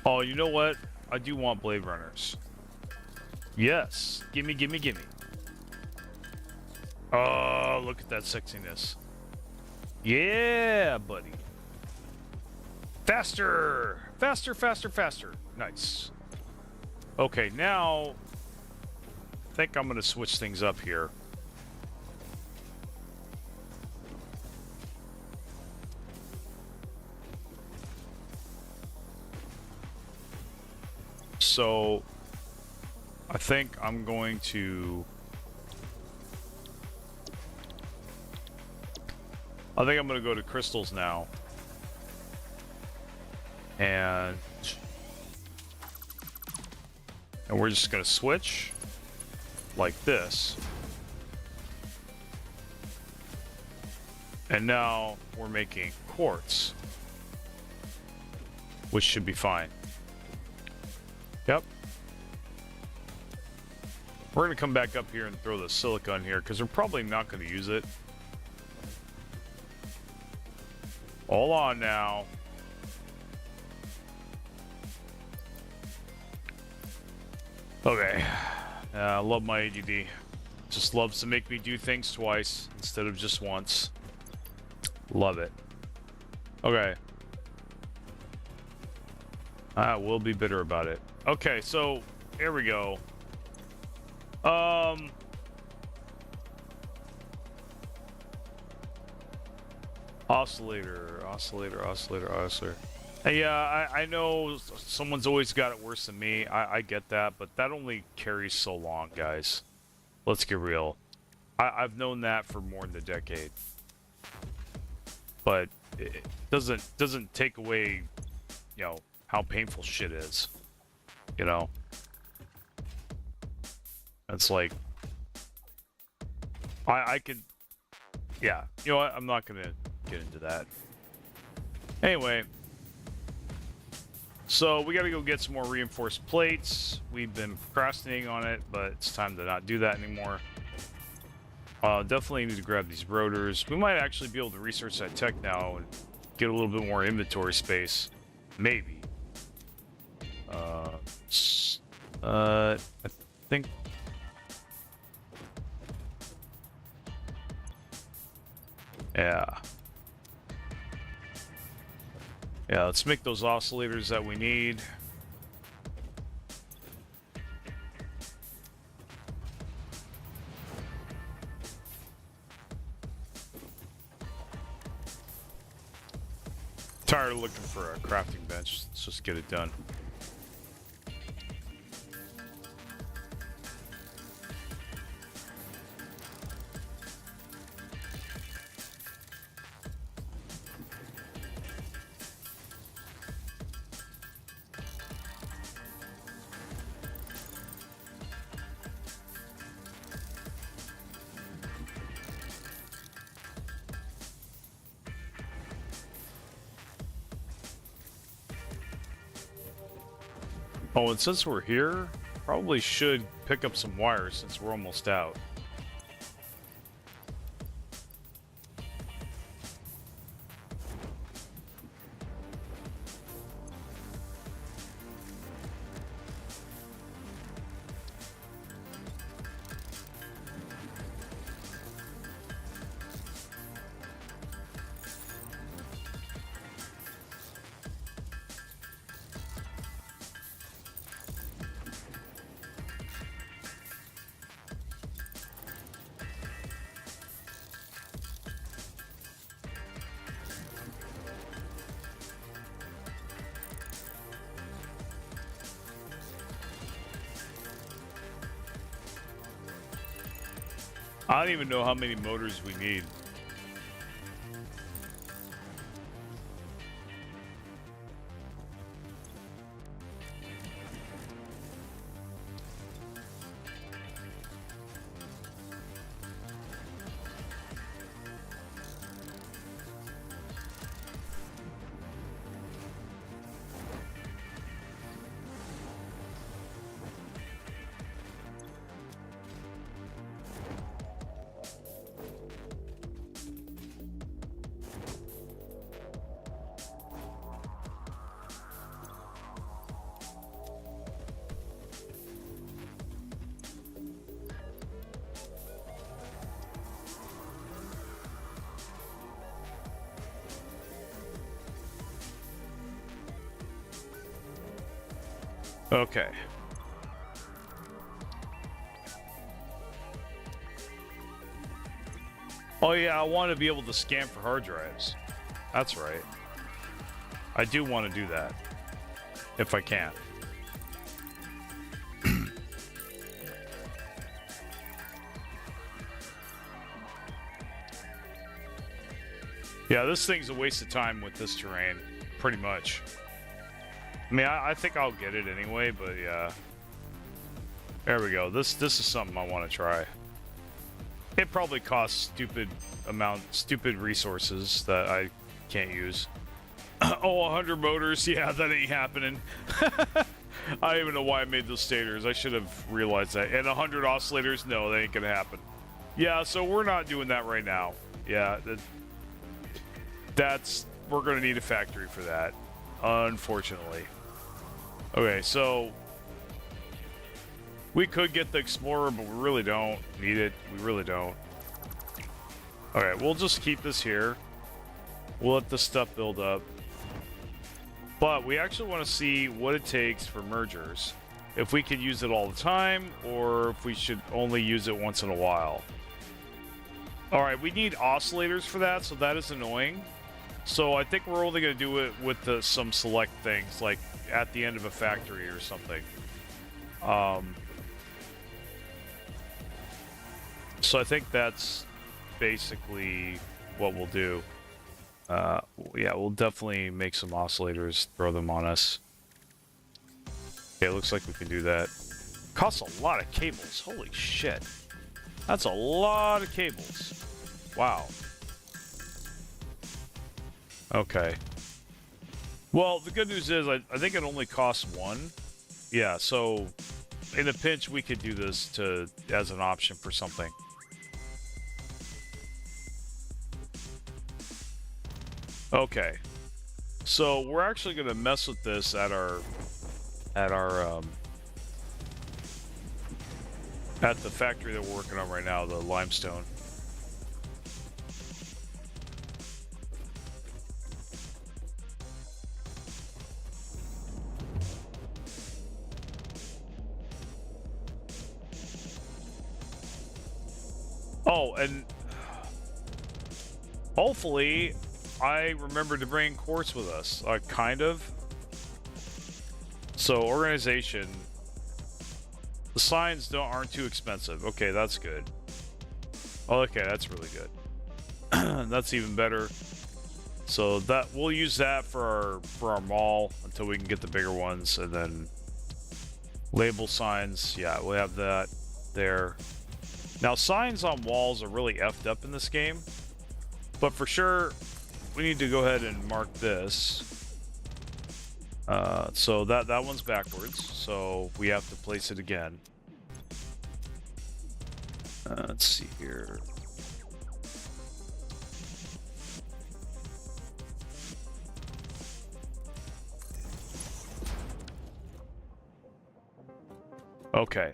Oh, you know what? I do want blade runners. Yes. Gimme, gimme, gimme. Oh, look at that sexiness. Yeah, buddy. Faster! Faster, faster, faster. Nice. Okay, now I think I'm going to switch things up here. So I think I'm going to... I think I'm going to go to crystals now. And we're just going to switch like this. And now we're making quartz, which should be fine. Yep. We're going to come back up here and throw the silicon here because we're probably not going to use it. Hold on now. Okay. I love my ADD. Just loves to make me do things twice instead of just once. Love it. Okay. I will be bitter about it. Okay, so here we go. Oscillator. Hey, yeah, I know someone's always got it worse than me. I get that, but that only carries so long, guys. Let's get real. I've known that for more than a decade. But it doesn't take away, you know, how painful shit is. You know? It's like... I could... Yeah, you know what? I'm not gonna get into that. Anyway, so we gotta go get some more reinforced plates. We've been procrastinating on it, but it's time to not do that anymore. Definitely need to grab these rotors. We might actually be able to research that tech now and get a little bit more inventory space. Maybe. I think... Yeah. Yeah, let's make those oscillators that we need. Tired of looking for a crafting bench. Let's just get it done. Oh, and since we're here, probably should pick up some wires since we're almost out. I don't even know how many motors we need. Okay. Oh yeah, I want to be able to scan for hard drives. That's right. I do want to do that. If I can. Yeah, this thing's a waste of time with this terrain. Pretty much. I mean, I think I'll get it anyway, but yeah. There we go. This is something I want to try. It probably costs stupid resources that I can't use. Oh, 100 motors. Yeah, that ain't happening. I don't even know why I made those stators. I should have realized that. And 100 oscillators? No, that ain't gonna happen. Yeah, so we're not doing that right now. Yeah, we're gonna need a factory for that, unfortunately. Okay, so we could get the Explorer, but we really don't need it. We really don't. Okay, we'll just keep this here. We'll let this stuff build up. But we actually want to see what it takes for mergers. If we can use it all the time, or if we should only use it once in a while. Alright, we need oscillators for that, so that is annoying. So I think we're only going to do it with some select things, like at the end of a factory or something. So I think that's basically what we'll do. Yeah, we'll definitely make some oscillators, throw them on us. Okay, looks like we can do that. Costs a lot of cables. Holy shit. That's a lot of cables. Wow. Okay. Well, the good news is I think it only costs one. Yeah, so in a pinch we could do this as an option for something. Okay. So we're actually going to mess with this at the factory that we're working on right now, the limestone. Oh, and hopefully I remember to bring quartz with us, kind of. So organization, the signs aren't too expensive. Okay, that's good. Oh, okay, that's really good. That's even better. So that we'll use that for our mall until we can get the bigger ones, and then label signs. Yeah, we'll have that there. Now signs on walls are really effed up in this game, but for sure we need to go ahead and mark this. So that one's backwards, so we have to place it again. Let's see here. Okay.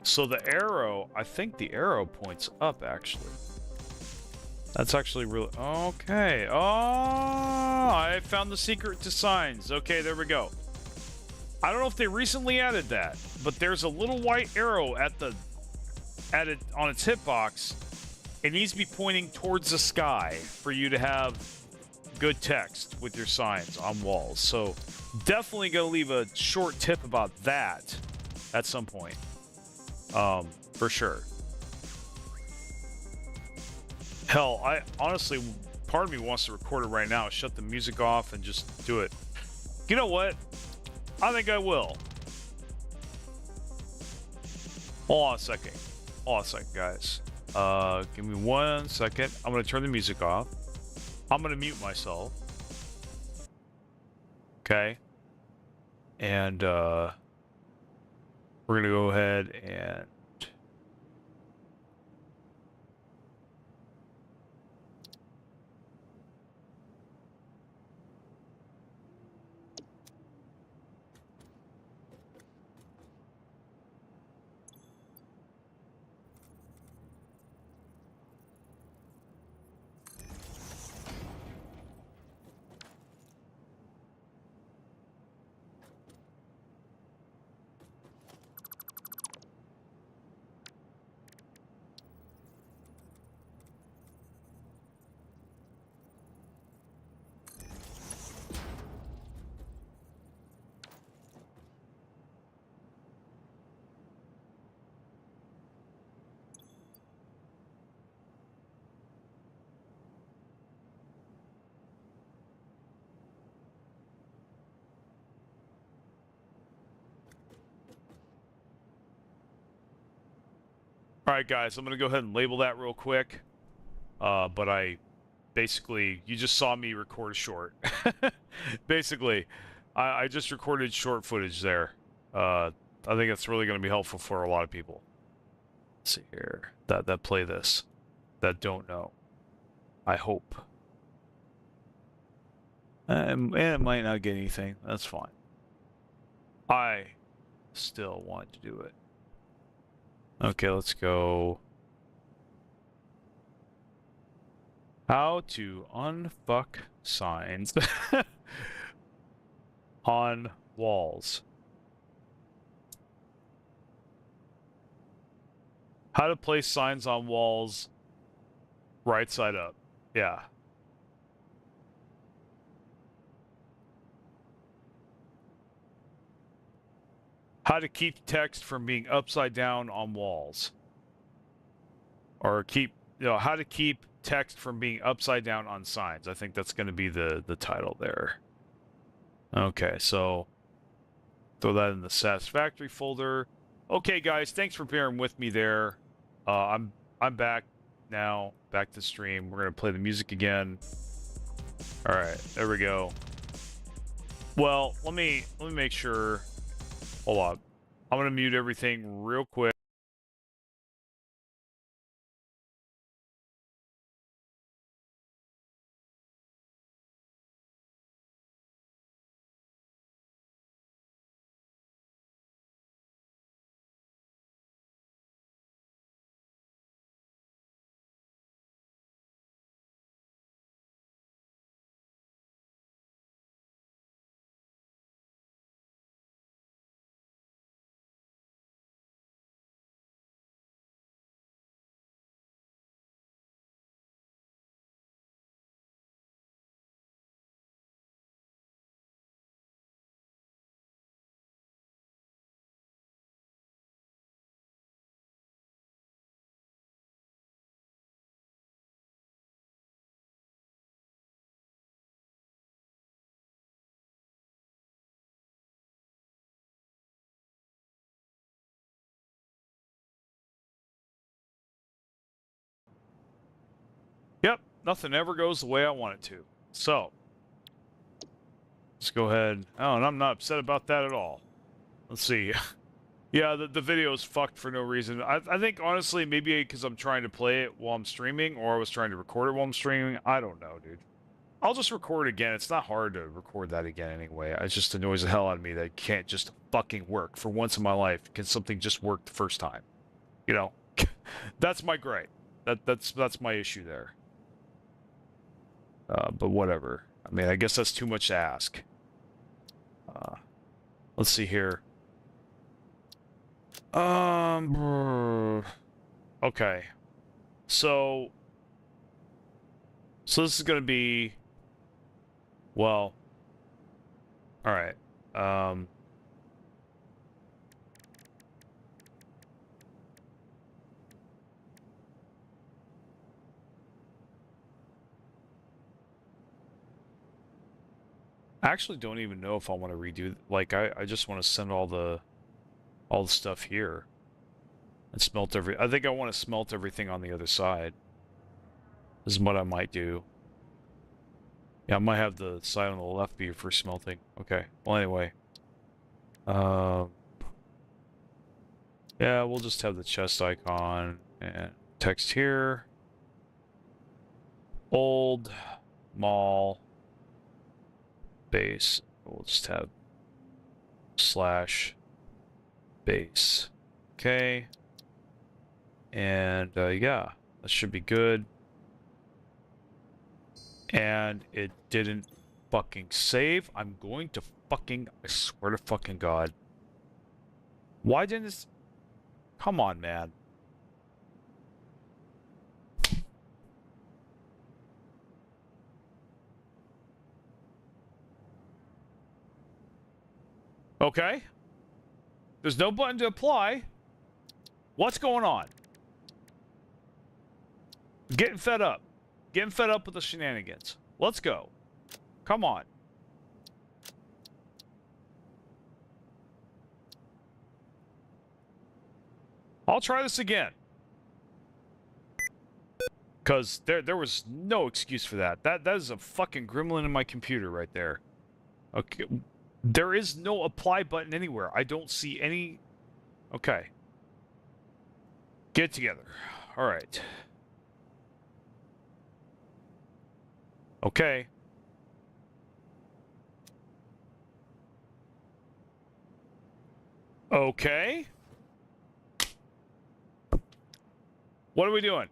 So the arrow, I think the arrow points up, actually. That's actually really... Okay. Oh, I found the secret to signs. Okay, there we go. I don't know if they recently added that, but there's a little white arrow on its hitbox. It needs to be pointing towards the sky for you to have good text with your signs on walls. So definitely gonna leave a short tip about that at some point. For sure. Hell, I honestly, part of me wants to record it right now, shut the music off, and just do it. You know what? I think I will. Hold on a second. Hold on a second, guys. Give me 1 second. I'm gonna turn the music off. I'm gonna mute myself. Okay. And, we're gonna go ahead and... All right, guys, I'm going to go ahead and label that real quick. But I basically, you just saw me record a short. Basically, I just recorded short footage there. I think it's really going to be helpful for a lot of people. Let's see here. That play this. That don't know. I hope. And it might not get anything. That's fine. I still want to do it. Okay, let's go. How to unfuck signs on walls. How to place signs on walls right side up. Yeah. How to keep text from being upside down on walls. Or how to keep text from being upside down on signs. I think that's going to be the title there. Okay, so throw that in the satisfactory folder. Okay, guys, thanks for bearing with me there. I'm back now, back to stream. We're gonna play the music again. All right, there we go. Well, let me make sure. Hold on, I'm gonna mute everything real quick. Yep, nothing ever goes the way I want it to. So let's go ahead. Oh, and I'm not upset about that at all. Let's see. Yeah, the video is fucked for no reason. I think, honestly, maybe because I'm trying to play it while I'm streaming, or I was trying to record it while I'm streaming. I don't know, dude. I'll just record again. It's not hard to record that again anyway. It just annoys the hell out of me that it can't just fucking work. For once in my life, can something just work the first time? You know? That's my gripe. That's my issue there. But whatever. I mean, I guess that's too much to ask. Let's see here. Okay. So this is gonna be, well, all right. I actually don't even know if I want to redo, like, I just want to send all the stuff here and smelt I think I want to smelt everything on the other side. This is what I might do. Yeah, I might have the side on the left be for smelting. Okay. Well, anyway. Yeah, we'll just have the chest icon and text here. Old mall base. We'll just have slash base. Okay. And yeah, that should be good. And it didn't fucking save. I'm going to fucking, I swear to fucking God. Why didn't this? Come on, man. Okay. There's no button to apply. What's going on? Getting fed up. Getting fed up with the shenanigans. Let's go. Come on. I'll try this again. Because there was no excuse for that. That is a fucking gremlin in my computer right there. Okay. There is no apply button anywhere. I don't see any... Okay. Get together. All right. Okay. Okay. What are we doing?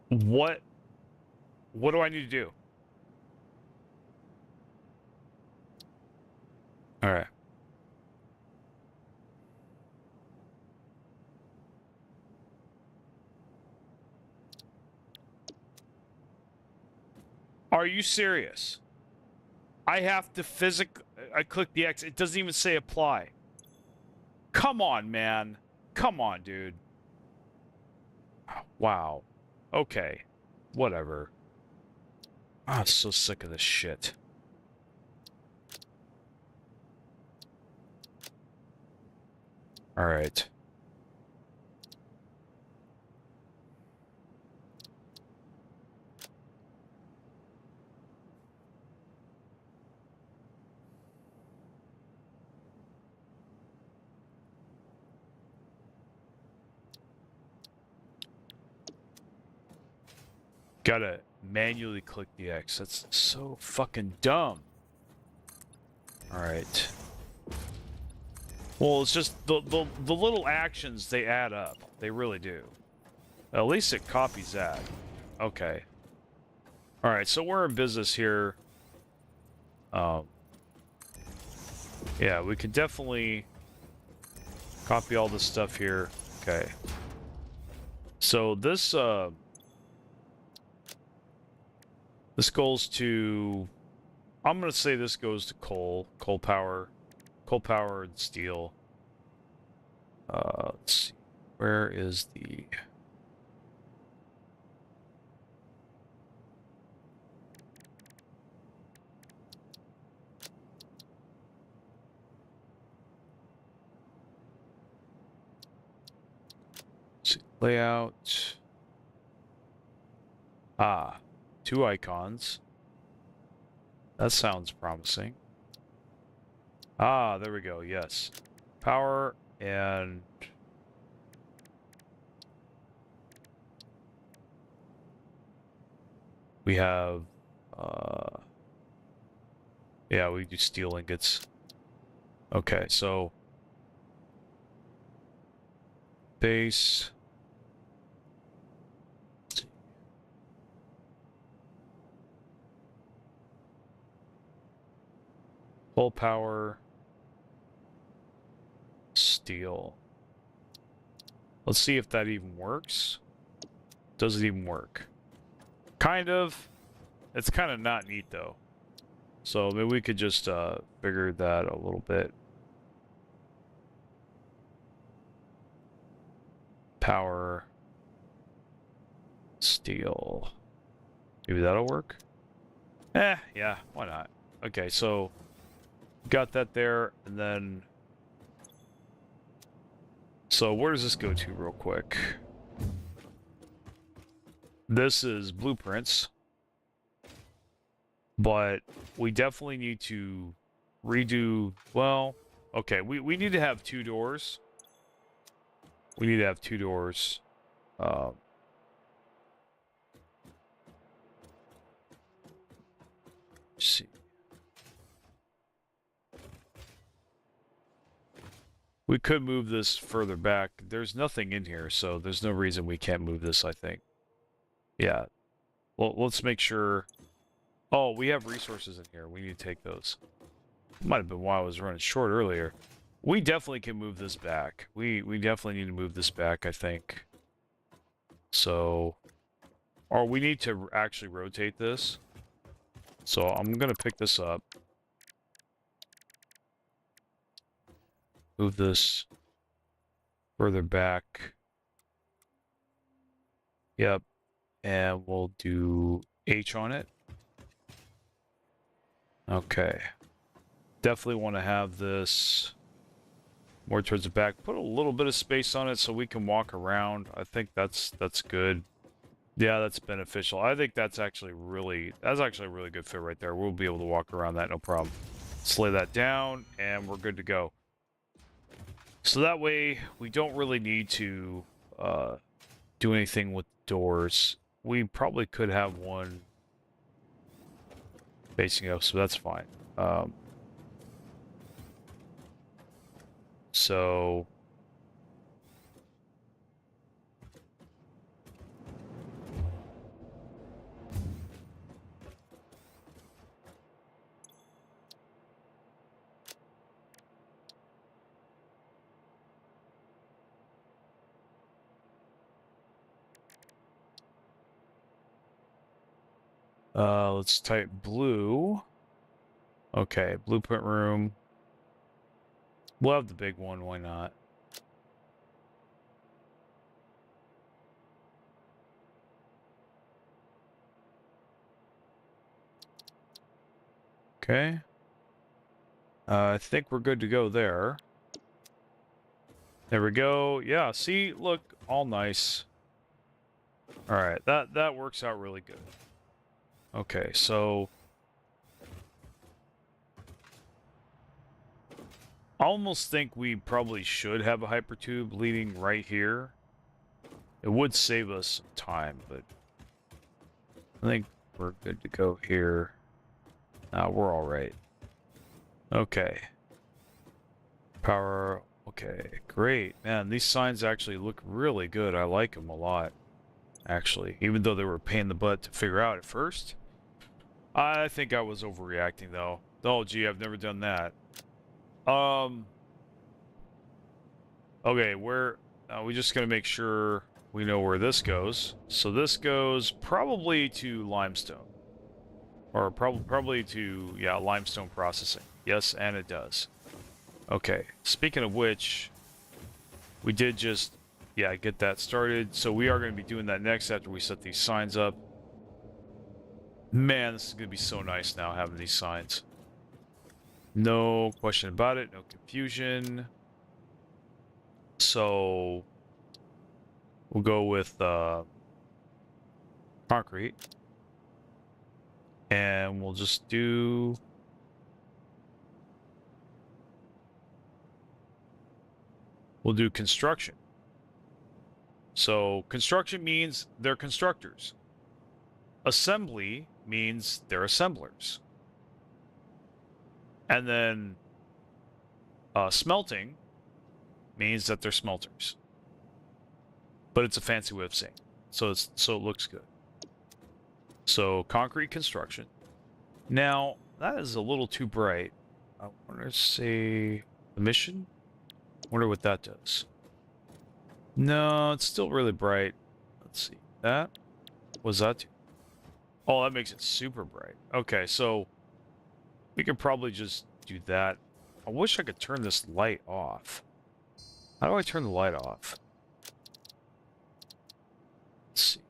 What do I need to do? All right. Are you serious? I have to I click the X. It doesn't even say apply. Come on, man. Come on, dude. Wow. Okay. Whatever. I'm so sick of this shit. All right. Gotta manually click the X. That's so fucking dumb. Alright. Well, it's just the little actions, they add up. They really do. At least it copies that. Okay. Alright, so we're in business here. Yeah, we could definitely copy all this stuff here. Okay. So this goes to, I'm gonna say this goes to coal power and steel. Let's see, where is the... Let's see, layout. Ah. 2 icons. That sounds promising. Ah, there we go. Yes. Power and... We have... Yeah, we do steel ingots. Okay, so... Base... Full power, steel. Let's see if that even works. Does it even work? Kind of. It's kind of not neat though. So maybe we could just figure that a little bit. Power, steel. Maybe that'll work. Yeah, why not? Okay, so got that there, and then... So where does this go to real quick? This is blueprints. But we definitely need to redo... Well, okay, we need to have 2 doors. We need to have 2 doors. Let's see. We could move this further back. There's nothing in here, so there's no reason we can't move this, I think. Yeah. Well, let's make sure... Oh, we have resources in here. We need to take those. Might have been why I was running short earlier. We definitely can move this back. We definitely need to move this back, I think. So... Or we need to actually rotate this. So I'm going to pick this up. Move this further back. Yep. And we'll do H on it. Okay. Definitely want to have this more towards the back. Put a little bit of space on it so we can walk around. I think that's good. Yeah, that's beneficial. I think that's actually a really good fit right there. We'll be able to walk around that, no problem. Let's lay that down, and we're good to go. So that way, we don't really need to do anything with doors. We probably could have one facing up, so that's fine. So... let's type blue. Okay, blueprint room. We'll have the big one, why not? Okay. I think we're good to go there. There we go. Yeah, see, look, all nice. All right, that works out really good. Okay, so I almost think we probably should have a hypertube leading right here. It would save us some time, but I think we're good to go here. We're all right. Okay. Power. Okay, great. Man, these signs actually look really good. I like them a lot, actually. Even though they were a pain in the butt to figure out at first. I think I was overreacting, though. Oh, gee, I've never done that. Okay, we just gotta make sure we know where this goes. So this goes probably to limestone. Or probably to, yeah, limestone processing. Yes, and it does. Okay, speaking of which, we did just, yeah, get that started. So we are going to be doing that next after we set these signs up. Man, this is going to be so nice now, having these signs. No question about it, no confusion. So, we'll go with concrete. And we'll just do... We'll do construction. So, construction means they're constructors. Assembly means they're assemblers. And then smelting means that they're smelters. But it's a fancy way of saying it. So it looks good. So concrete construction. Now, that is a little too bright. I want to say emission. Wonder what that does. No, it's still really bright. Let's see. That was that. Oh, that makes it super bright. Okay, so we could probably just do that. I wish I could turn this light off. How do I turn the light off? Let's see.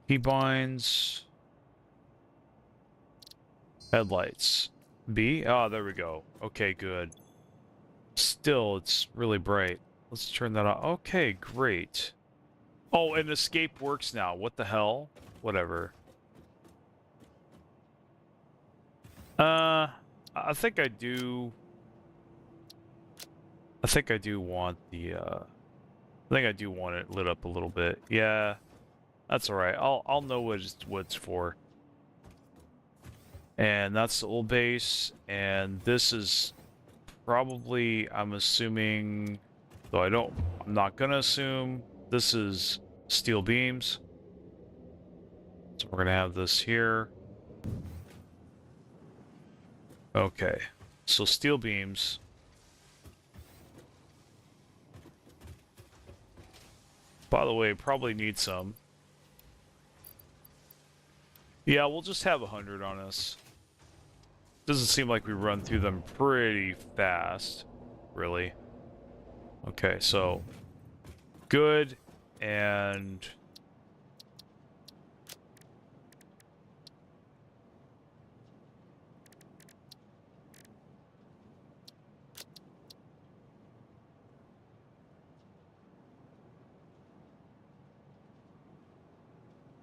Keybinds. Headlights. B? Ah, there we go. Okay, good. Still, it's really bright. Let's turn that on. Okay, great. Oh, and escape works now. What the hell? Whatever. I think I do... I think I do want the, I think I do want it lit up a little bit. Yeah, that's alright. I'll know what it's for. And that's the old base, and this is probably, I'm assuming, though I'm not gonna assume, this is steel beams. So we're gonna have this here. Okay, so steel beams. By the way, probably need some. Yeah, we'll just have 100 on us. Doesn't seem like we run through them pretty fast, really. Okay, so good, and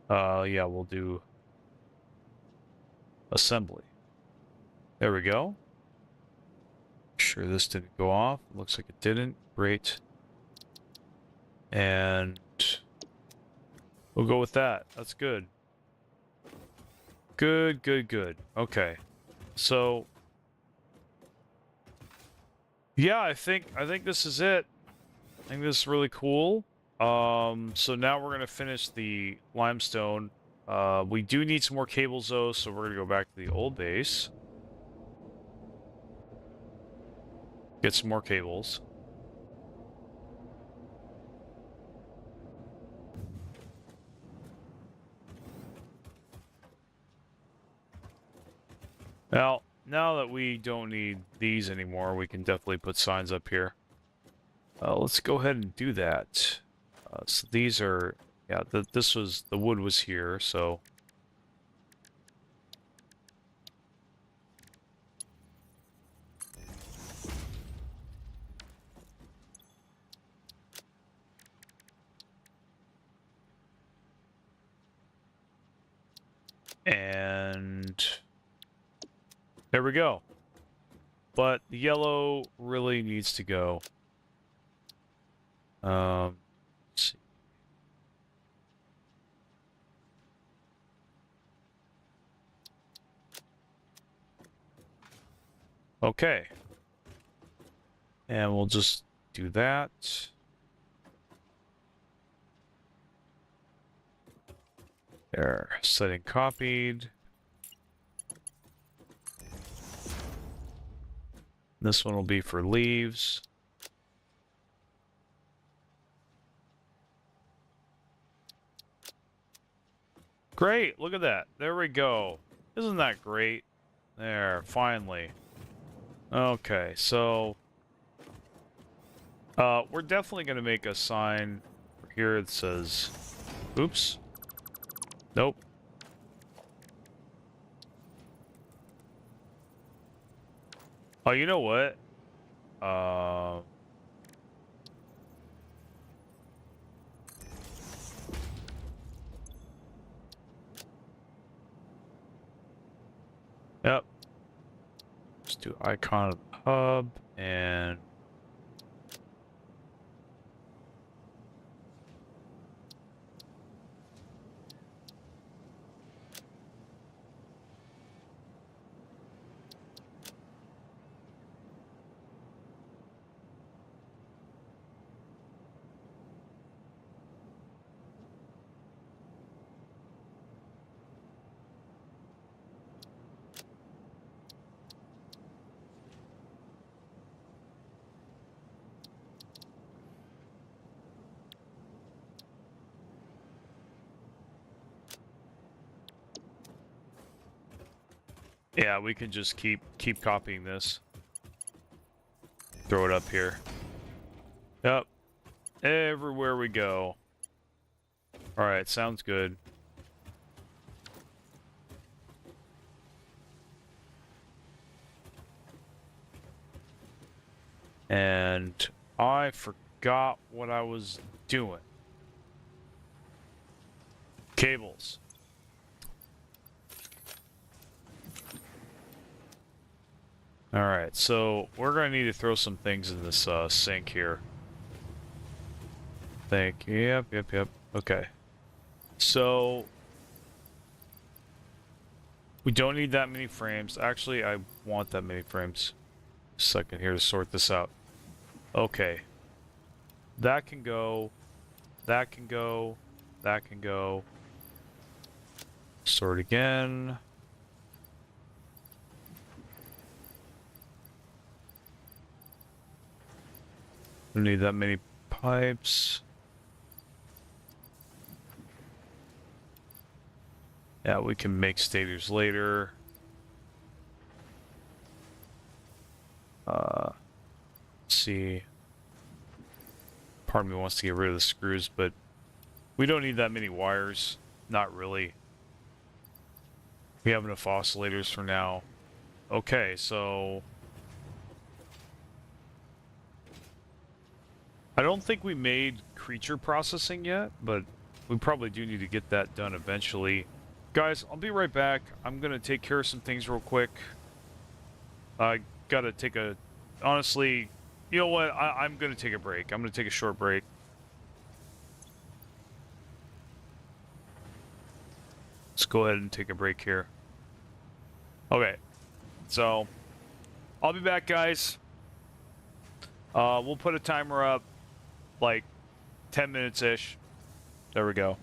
Yeah, we'll do assembly. There we go. Sure this didn't go off. Looks like it didn't. Great. And we'll go with that. That's good. Good, good, good. Okay. So yeah, I think this is it. I think this is really cool. So now we're gonna finish the limestone. We do need some more cables though, so we're gonna go back to the old base. Get some more cables. Now that we don't need these anymore, we can definitely put signs up here. Let's go ahead and do that. So these are, yeah, the wood was here, so. And there we go. But the yellow really needs to go. Let's see. Okay. And we'll just do that. There, setting copied. This one will be for leaves. Great, look at that. There we go. Isn't that great? There, finally. Okay, so we're definitely gonna make a sign here that says, oops. Nope. Oh, you know what? Yep. Let's do icon of the hub and yeah, we can just keep copying this. Throw it up here. Yep. Everywhere we go. Alright, sounds good. And I forgot what I was doing. Cables. Alright, so we're going to need to throw some things in this sink here. Yep. Okay. So we don't need that many frames. Actually, I want that many frames. A second here to sort this out. Okay. That can go. That can go. That can go. Sort again. Don't need that many pipes. Yeah, we can make stators later. Let's see. Part of me wants to get rid of the screws, but we don't need that many wires. Not really. We have enough oscillators for now. Okay, so I don't think we made creature processing yet, but we probably do need to get that done eventually. Guys, I'll be right back. I'm gonna take care of some things real quick. I gotta take a... Honestly, you know what? I'm gonna take a break. I'm gonna take a short break. Let's go ahead and take a break here. Okay, so I'll be back, guys. We'll put a timer up, like 10 minutes-ish. There we go.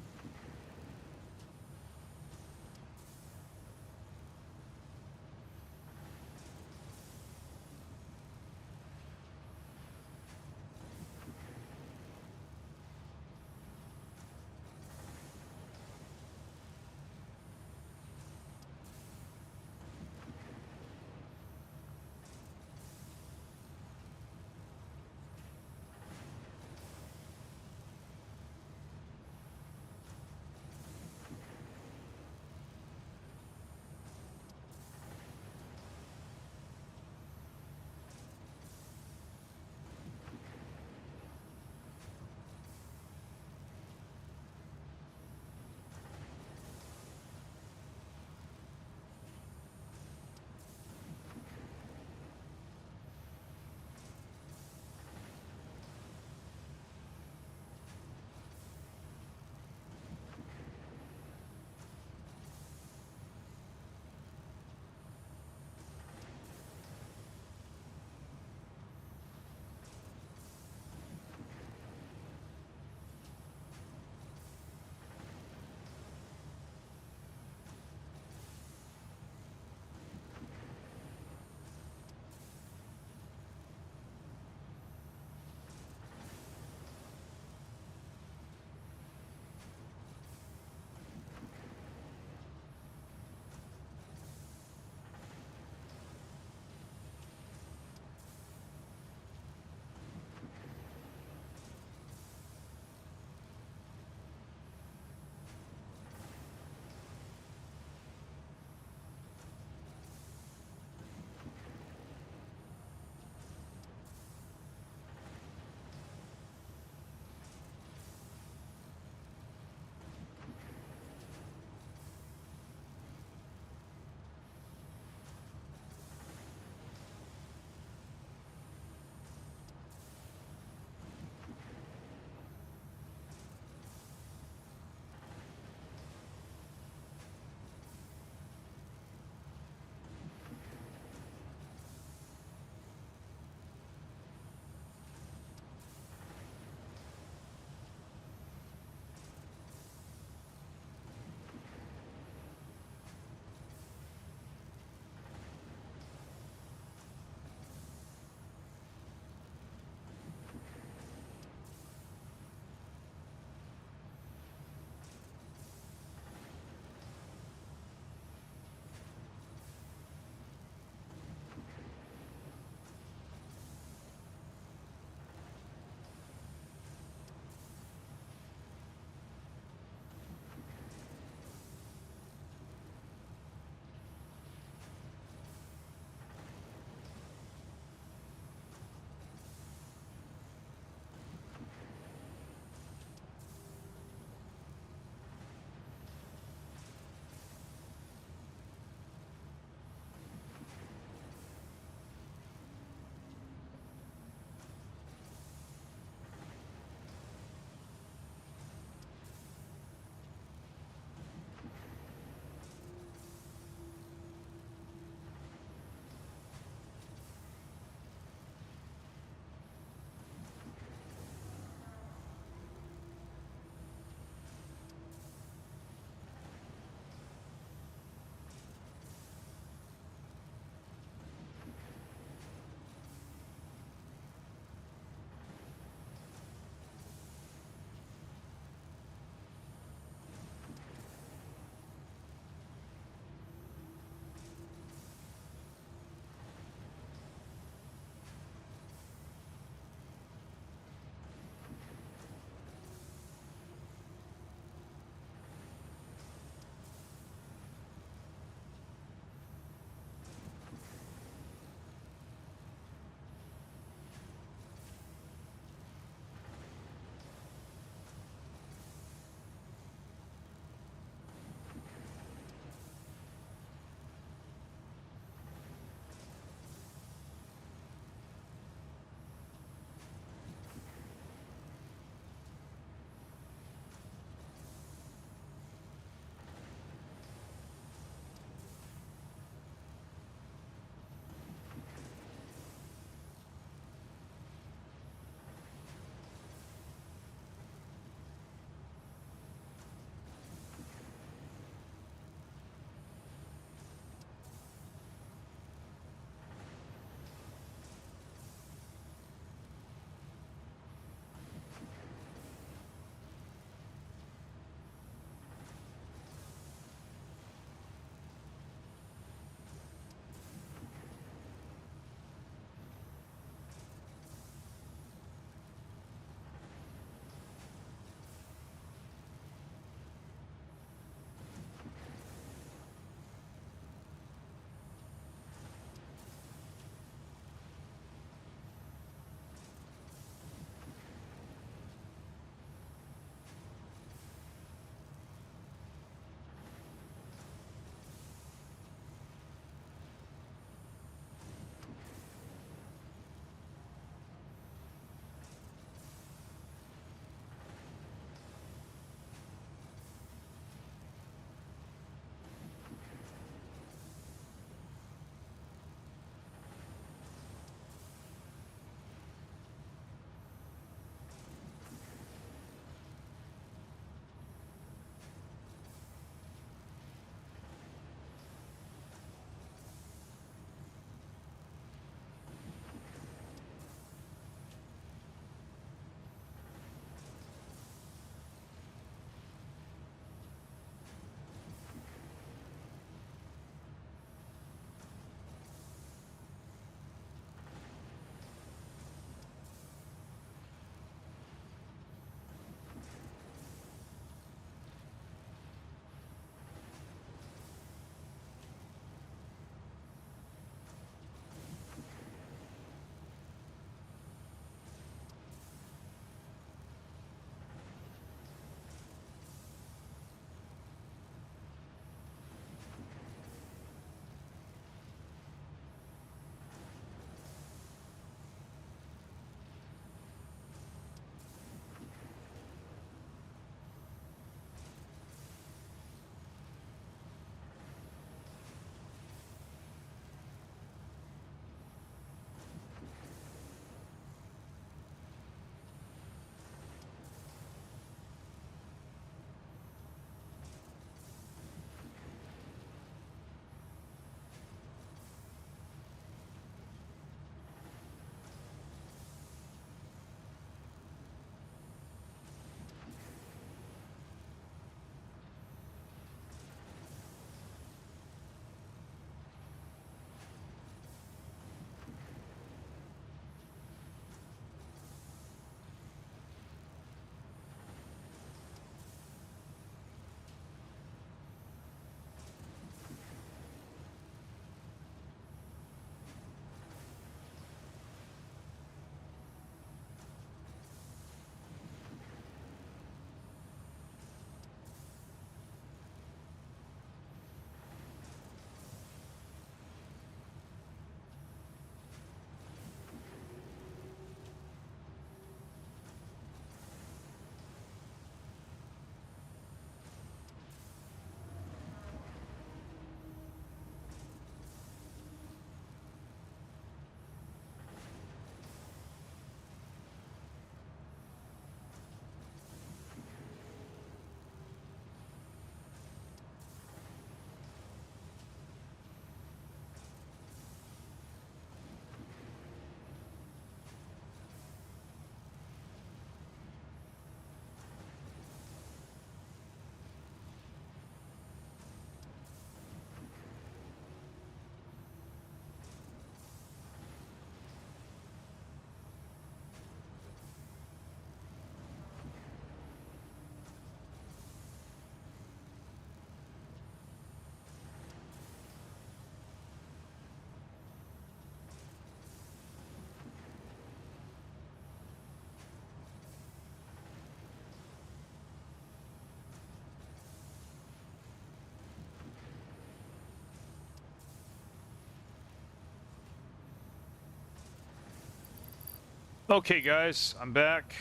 Okay, guys, I'm back.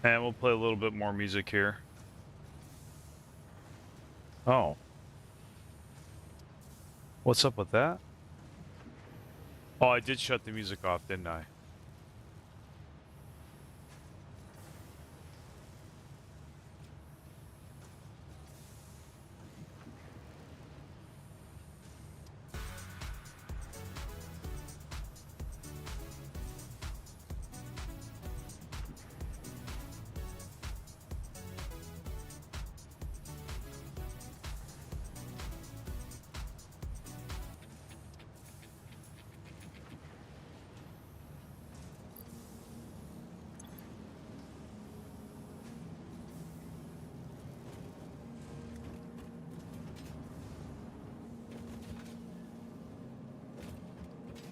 And we'll play a little bit more music here. Oh. What's up with that? Oh, I did shut the music off, didn't I?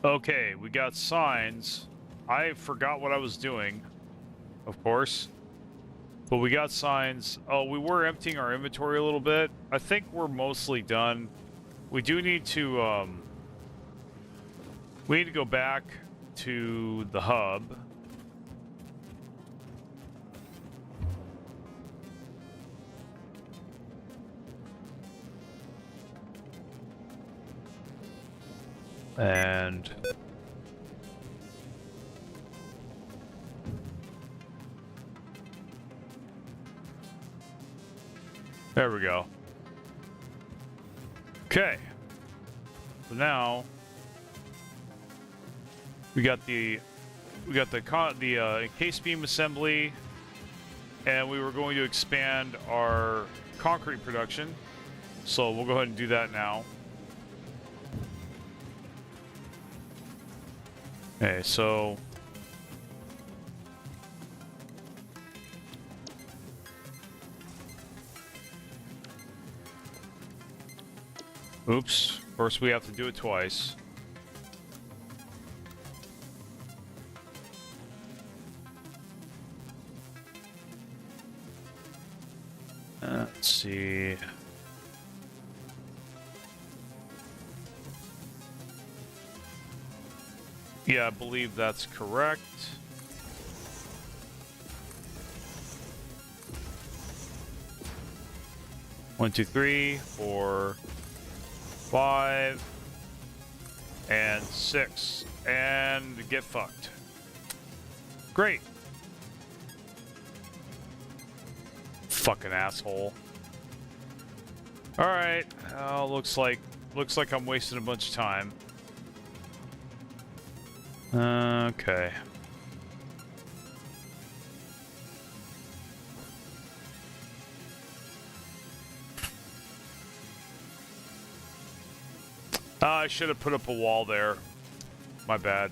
Okay, we got signs. I forgot what I was doing, of course. But we got signs. Oh, we were emptying our inventory a little bit. I think we're mostly done. We do need to, we need to go back to the hub. And there we go. Okay. So now we got the encased beam assembly, and we were going to expand our concrete production. So we'll go ahead and do that now. Okay, so oops, first we have to do it twice. Let's see. Yeah, I believe that's correct. One, two, three, 4, 5, and 6, and get fucked. Great. Fucking asshole. All right. Looks like I'm wasting a bunch of time. Okay. I should have put up a wall there. My bad.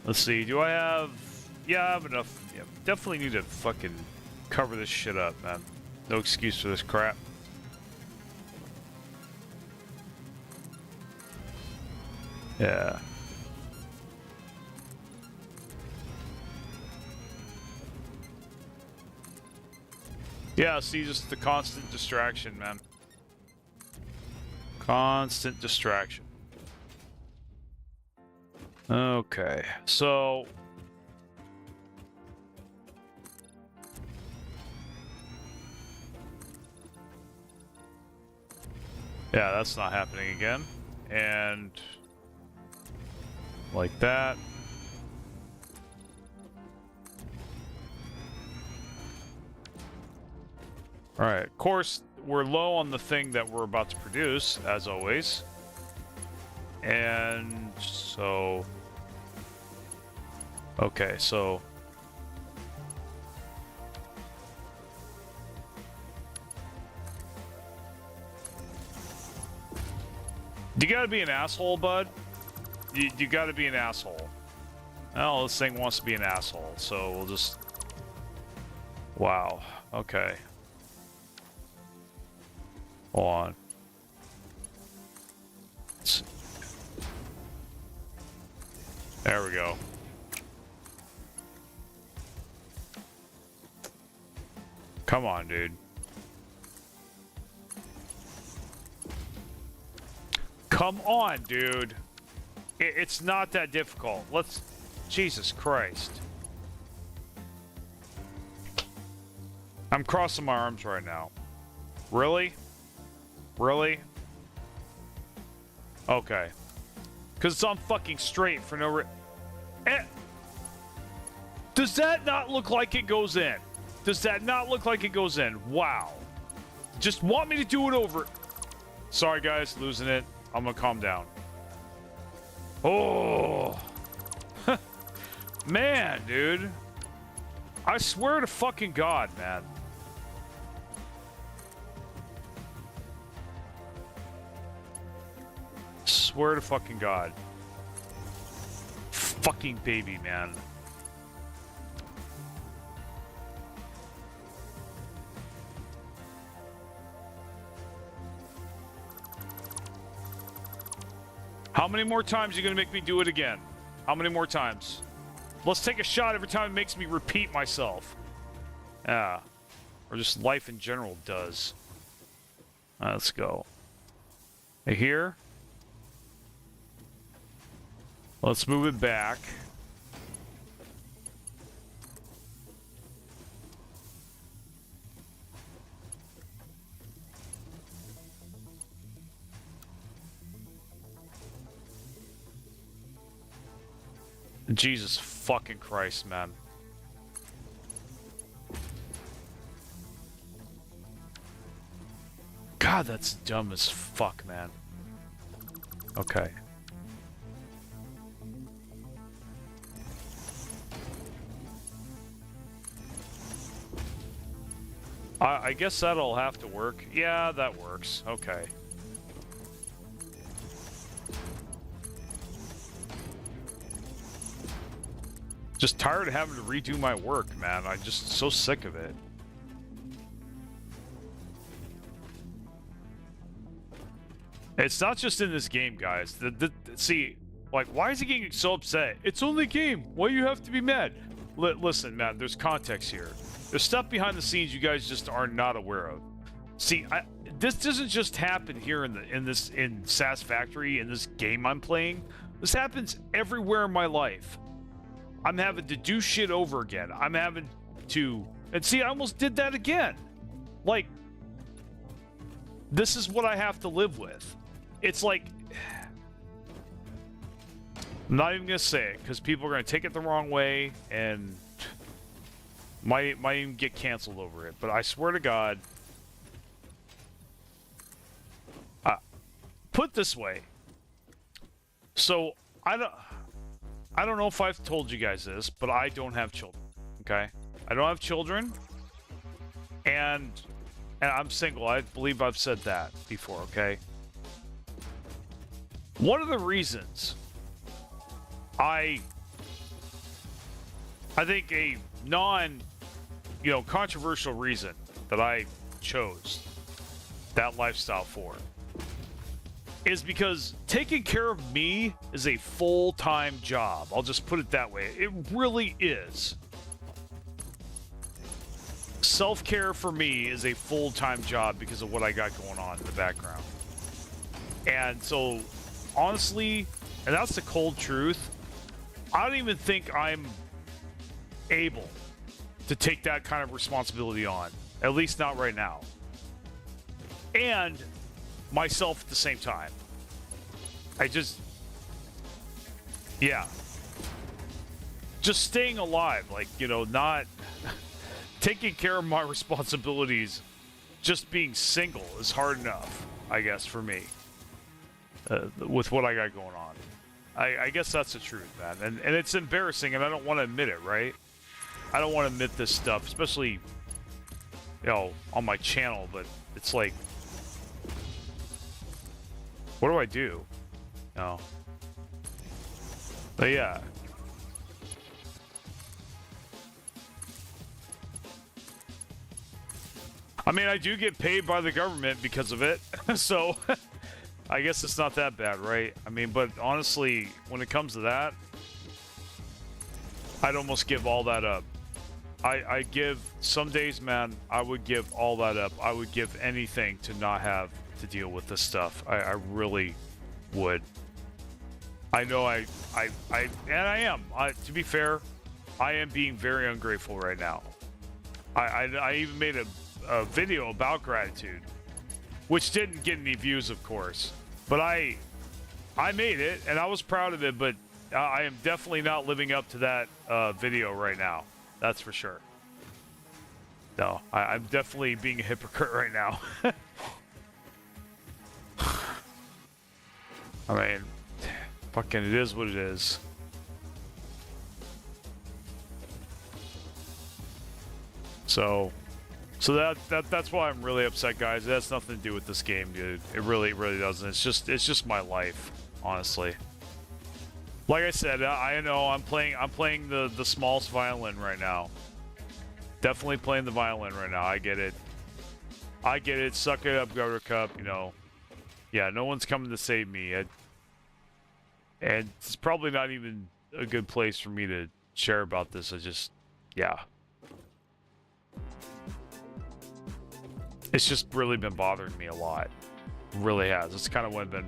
Let's see. Do I have... Yeah, I have enough. Yeah, definitely need to fucking cover this shit up, man. No excuse for this crap. Yeah. Yeah, see, just the constant distraction, man. Constant distraction. Okay, so... yeah, that's not happening again. And... like that. Alright, of course, we're low on the thing that we're about to produce, as always. And so... okay, so... you gotta be an asshole, bud. You gotta be an asshole. Well, this thing wants to be an asshole, so we'll just... wow, okay. Hold on. There we go. Come on, dude. Come on, dude. It's not that difficult. Let's... Jesus Christ. I'm crossing my arms right now. Really? Really? Okay. Because it's on fucking straight for no Does that not look like it goes in? Does that not look like it goes in? Wow. Just want me to do it over. Sorry, guys. Losing it. I'm gonna calm down. Oh. Man, dude. I swear to fucking God, man. Swear to fucking God. Fucking baby, man. How many more times are you gonna make me do it again? How many more times? Let's take a shot every time it makes me repeat myself. Yeah. Or just life in general does. Let's go. Here. Let's move it back. Jesus fucking Christ, man. God, that's dumb as fuck, man. Okay. I guess that'll have to work. Yeah, that works. Okay. Just tired of having to redo my work, man. I'm just so sick of it. It's not just in this game, guys. See, like, why is he getting so upset? It's only a game. Why you have to be mad? Listen, man, there's context here. There's stuff behind the scenes you guys just are not aware of. See, this doesn't just happen here in SAS Factory, in this game I'm playing. This happens everywhere in my life. I'm having to do shit over again. I'm having to... And see, I almost did that again. Like, this is what I have to live with. It's like... I'm not even going to say it, because people are going to take it the wrong way, and... Might even get canceled over it. But I swear to God... Put it this way. So, I don't know if I've told you guys this, but I don't have children, okay? I don't have children, and I'm single. I believe I've said that before, okay? One of the reasons I think a controversial reason that I chose that lifestyle for is because taking care of me is a full-time job. I'll just put it that way. It really is. Self-care for me is a full-time job because of what I got going on in the background. And so, honestly, and that's the cold truth, I don't even think I'm able to take that kind of responsibility on. At least not right now. And myself at the same time. Just staying alive, like, not taking care of my responsibilities. Just being single is hard enough, I guess, for me, with what I got going on. I guess that's the truth, man. And it's embarrassing, and I don't want to admit it, right? I don't want to admit this stuff, especially, on my channel, but it's like, what do I do? No. But yeah. I mean, I do get paid by the government because of it, so I guess it's not that bad, right? I mean, but honestly, when it comes to that, I'd almost give all that up. I give, some days, man, I would give all that up. I would give anything to not have to deal with this stuff. I really would. I know and I am. To be fair, I am being very ungrateful right now. I even made a video about gratitude, which didn't get any views, of course. But I made it, and I was proud of it, but I am definitely not living up to that video right now. That's for sure. No, I'm definitely being a hypocrite right now. I mean, fucking it is what it is. So that's why I'm really upset, guys. It has nothing to do with this game, dude. It really doesn't. It's just my life, honestly. Like I said, I know I'm playing the smallest violin right now. Definitely playing the violin right now. I get it. I get it. Suck it up, Governor Cup. You know. Yeah, no one's coming to save me. And it's probably not even a good place for me to share about this. Yeah. It's just really been bothering me a lot. It really has. It's kind of what I've been...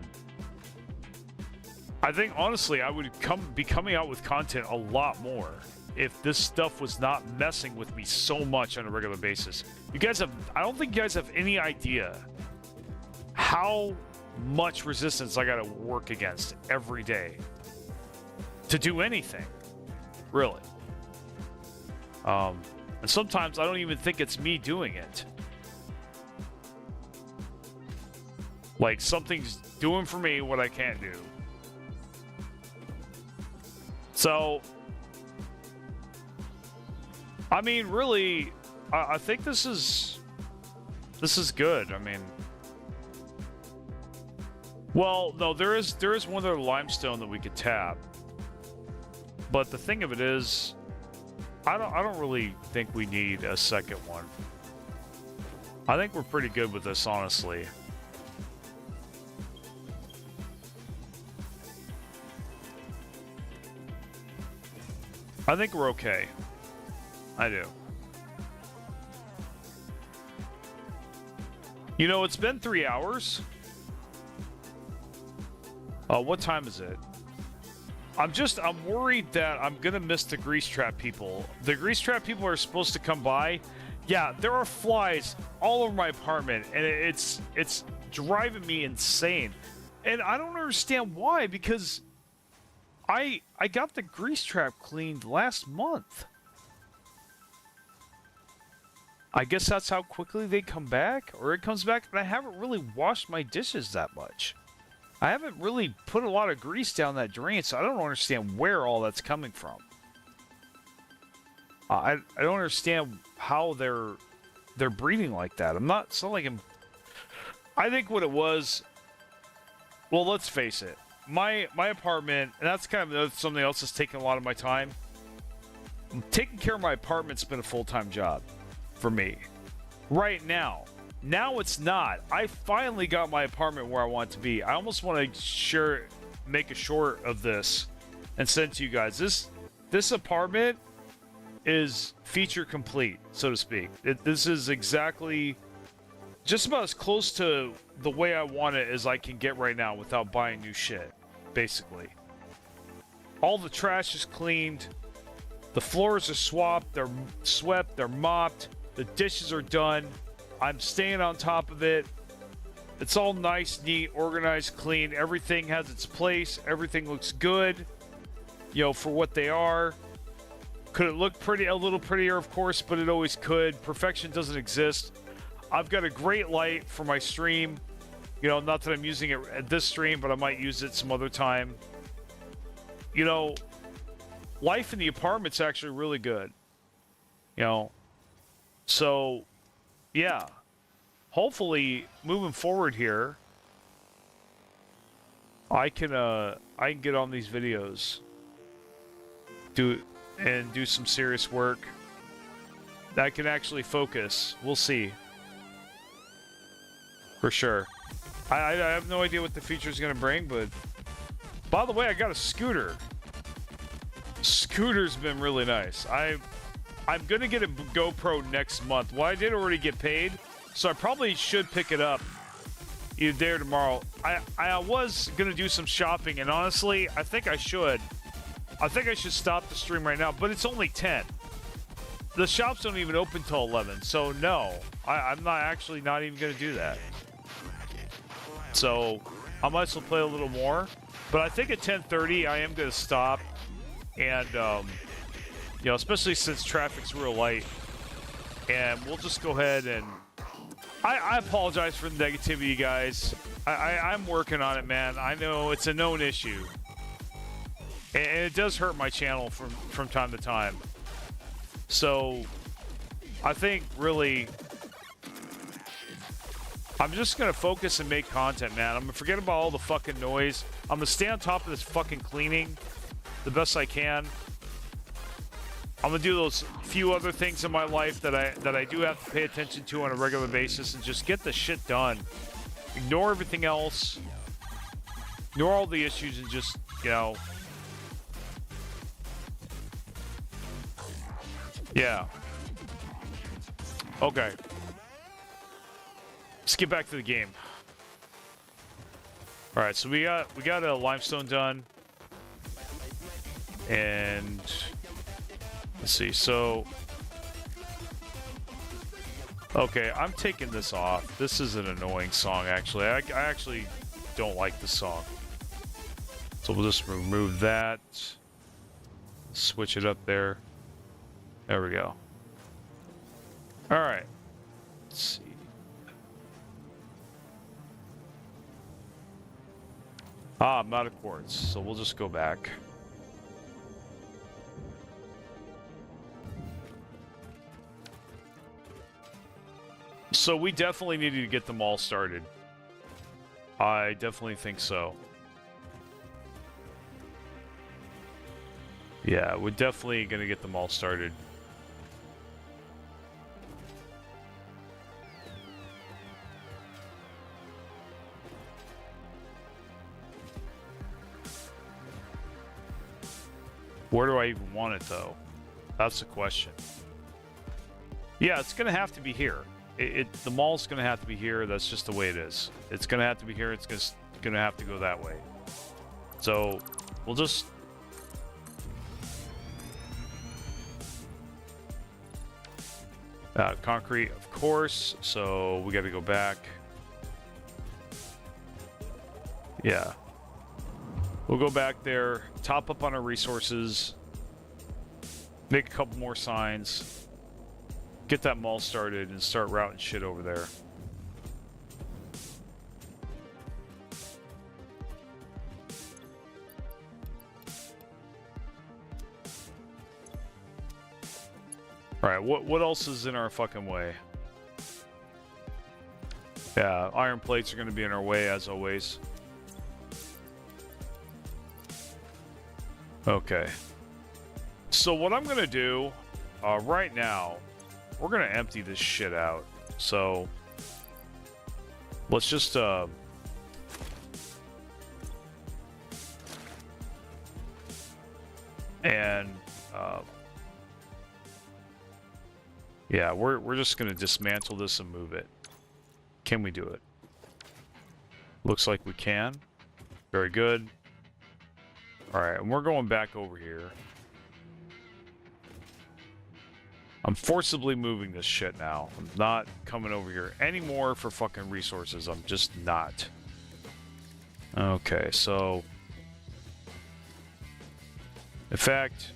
I think, honestly, I would be coming out with content a lot more if this stuff was not messing with me so much on a regular basis. You guys have... I don't think you guys have any idea how much resistance I gotta work against every day to do anything. Really. And sometimes I don't even think it's me doing it. Like, something's doing for me what I can't do. So, I mean, really, I think this is good. I mean, well, no, there is one other limestone that we could tap. But the thing of it is, I don't really think we need a second one. I think we're pretty good with this, honestly. I think we're okay. I do. You know, it's been 3 hours. What time is it? I'm worried that I'm gonna miss the grease trap people. The grease trap people are supposed to come by. Yeah, there are flies all over my apartment, and it's driving me insane. And I don't understand why, because I got the grease trap cleaned last month. I guess that's how quickly they come back, or it comes back, and I haven't really washed my dishes that much. I haven't really put a lot of grease down that drain, so I don't understand where all that's coming from. I don't understand how they're breeding like that. It's not like I think what it was, well, let's face it. My apartment, and that's kind of something else that's taking a lot of my time. Taking care of my apartment's been a full-time job for me. Right now. Now it's not. I finally got my apartment where I want it to be. I almost want to make a short of this and send to you guys. This apartment is feature complete, so to speak. This is exactly just about as close to the way I want it as I can get right now without buying new shit, basically. All the trash is cleaned. The floors are swapped. They're swept. They're mopped. The dishes are done. I'm staying on top of it. It's all nice, neat, organized, clean. Everything has its place. Everything looks good, you know, for what they are. Could it look a little prettier, of course, but it always could. Perfection doesn't exist. I've got a great light for my stream. You know, not that I'm using it at this stream, but I might use it some other time. You know, life in the apartment's actually really good. You know, so... yeah, hopefully moving forward here, I can get on these videos, do some serious work. I can actually focus. We'll see, for sure. I have no idea what the future is gonna bring, but by the way, I got a scooter. Scooter's been really nice. I'm gonna get a GoPro next month. Well, I did already get paid, so I probably should pick it up either today or tomorrow. I was gonna do some shopping, and honestly, I think I should. I think I should stop the stream right now, but it's only 10. The shops don't even open till 11, so no, I'm not actually not even gonna do that. So I might as well play a little more, but I think at 10:30 I am gonna stop, and you know, especially since traffic's real light, and we'll just go ahead and. I apologize for the negativity, guys. I'm working on it, man. I know it's a known issue. And it does hurt my channel from time to time. So, I think, really, I'm just going to focus and make content, man. I'm going to forget about all the fucking noise. I'm going to stay on top of this fucking cleaning the best I can. I'm gonna do those few other things in my life that I do have to pay attention to on a regular basis and just get the shit done. Ignore everything else. Ignore all the issues and just, you know. Yeah. Okay. Let's get back to the game. All right, so we got a limestone done, and. Let's see, so... Okay, I'm taking this off. This is an annoying song, actually. I actually don't like this song. So we'll just remove that. Switch it up there. There we go. Alright. Let's see. Ah, I'm out of quartz, so we'll just go back. So we definitely needed to get them all started. I definitely think so. Yeah, we're definitely going to get them all started. Where do I even want it, though? That's the question. Yeah, it's going to have to be here. The mall's going to have to be here. That's just the way it is. It's going to have to be here. It's going to have to go that way. So, we'll just... concrete, of course. So, we got to go back. Yeah. We'll go back there, top up on our resources, make a couple more signs. Get that mall started and start routing shit over there. Alright, what else is in our fucking way? Yeah, iron plates are going to be in our way as always. Okay. So what I'm going to do right now... We're gonna empty this shit out. So let's just and yeah, we're just gonna dismantle this and move it. Can we do it? Looks like we can. Very good. All right, and we're going back over here. I'm forcibly moving this shit now. I'm not coming over here anymore for fucking resources. I'm just not. Okay, so... In fact...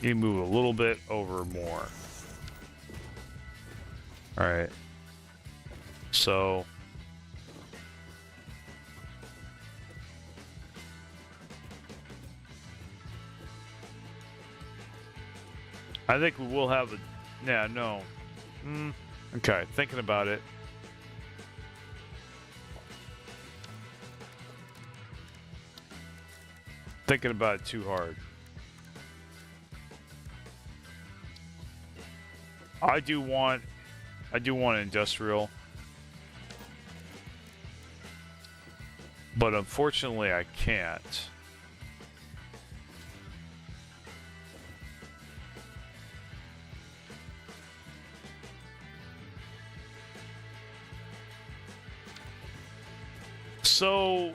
You move a little bit over more. Alright. So... I think we will have a... Yeah, no. Okay, thinking about it. Thinking about it too hard. I do want industrial. But unfortunately I can't. So,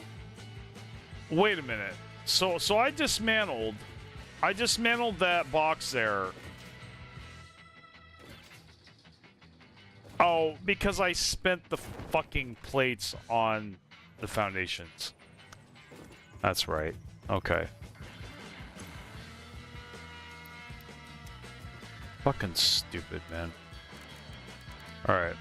wait a minute. So I dismantled that box there. Oh, because I spent the fucking plates on the foundations. That's right. Okay. Fucking stupid, man. Alright.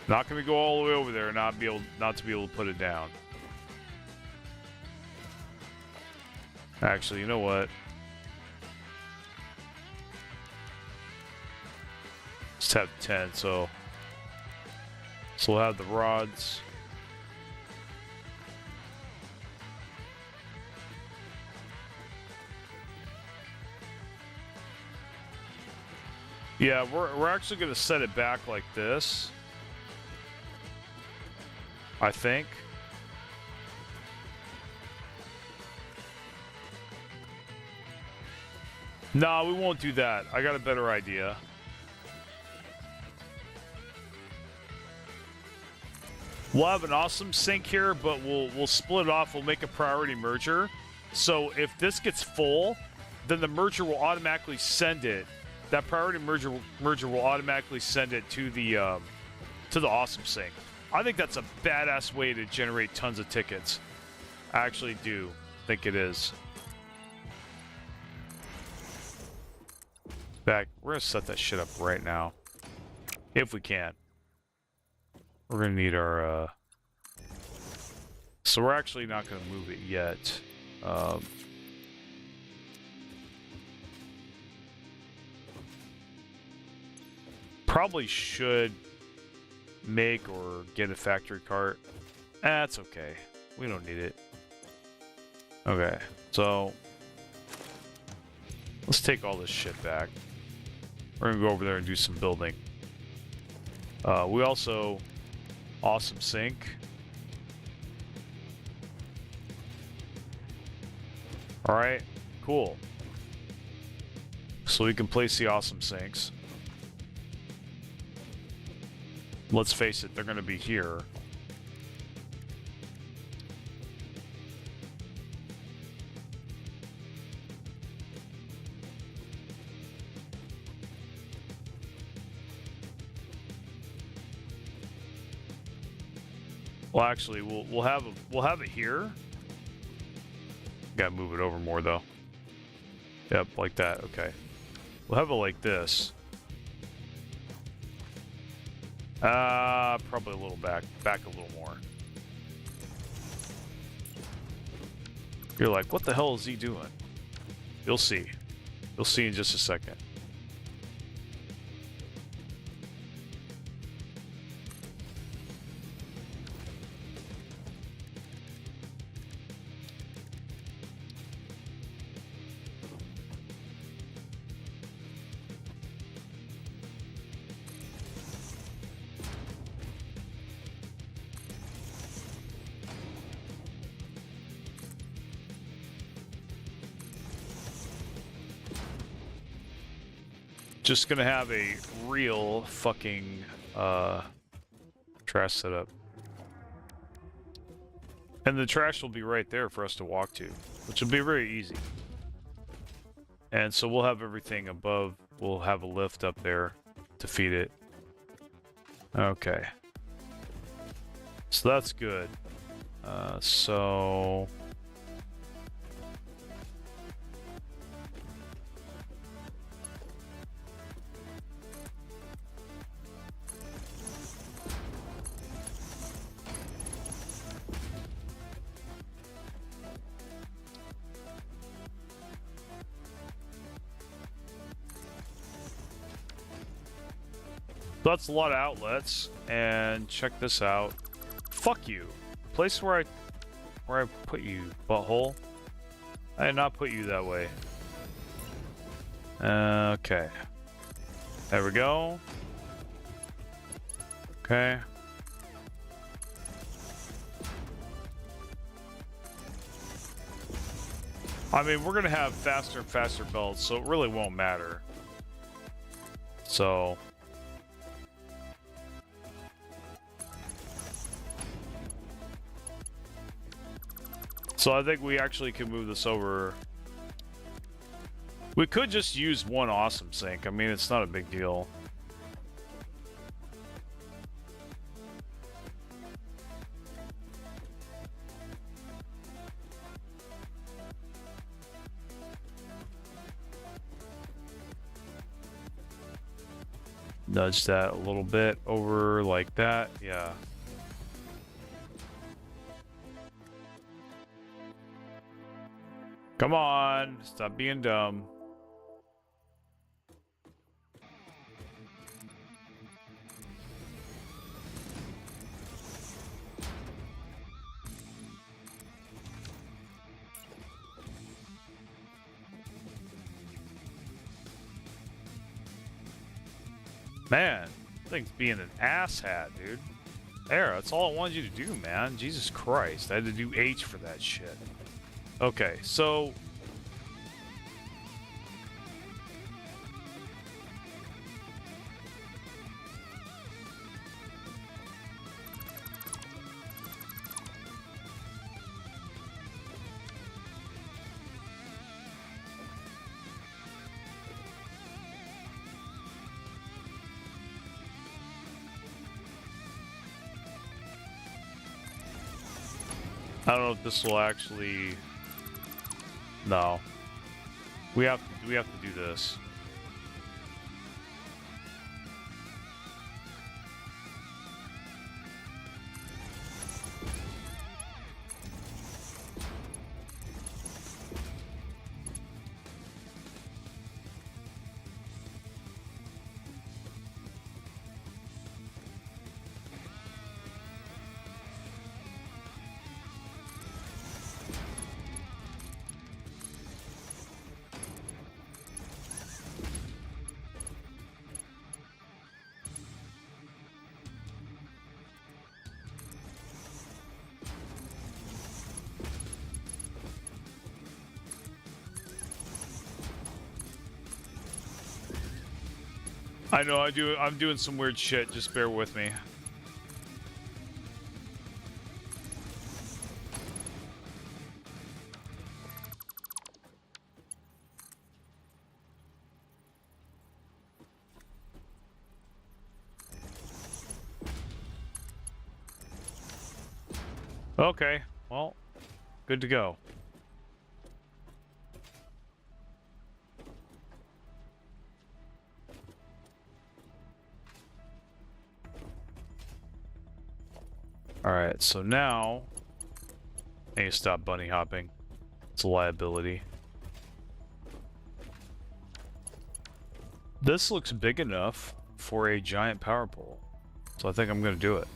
Not gonna go all the way over there and not to be able to put it down. Actually, you know what? Let's have 10, so we'll have the rods. Yeah, we're actually gonna set it back like this. I think. No, we won't do that. I got a better idea. We'll have an awesome sink here, but we'll split it off. We'll make a priority merger. So if this gets full, then the merger will automatically send it. That priority merger will automatically send it to the awesome sink. I think that's a badass way to generate tons of tickets. I actually do think it is. Back, we're gonna set that shit up right now, if we can. We're gonna need our. So we're actually not gonna move it yet. Probably should make or get a factory cart. That's okay. We don't need it. Okay, so let's take all this shit back. We're gonna go over there and do some building. We also awesome sink. All right, cool. So we can place the awesome sinks. Let's face it, they're going to be here. Well, actually, we'll have it here. Got to move it over more though. Yep, like that. Okay. We'll have it like this. Probably a little back a little more. You're like, what the hell is he doing? You'll see. You'll see in just a second. Just gonna have a real fucking trash setup. And the trash will be right there for us to walk to, which will be very easy. And so we'll have everything above. We'll have a lift up there to feed it. Okay. So that's good. So... that's a lot of outlets, and check this out. Fuck you. Place where I put you, butthole. I did not put you that way. Okay. There we go. Okay. I mean, we're gonna have faster and faster belts, so it really won't matter. So... So I think we actually can move this over. We could just use one awesome sink. I mean, it's not a big deal. Nudge that a little bit over like that. Yeah. Come on, stop being dumb. Man, that thing's being an asshat, dude. There, that's all I wanted you to do, man. Jesus Christ, I had to do H for that shit. Okay, so... I don't know if this will actually... No. We have to do this. I know I'm doing some weird shit, just bear with me. Okay, well, good to go. Alright, so now I need to stop bunny hopping. It's a liability. This looks big enough for a giant power pole, so I think I'm gonna do it.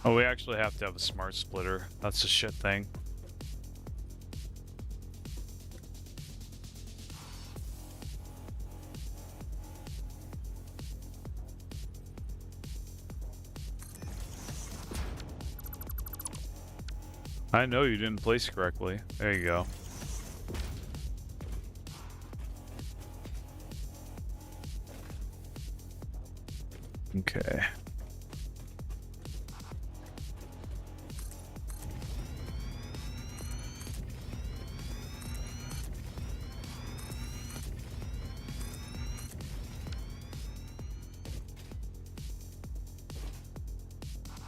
Oh, we actually have to have a smart splitter. That's a shit thing. I know you didn't place correctly. There you go. Okay.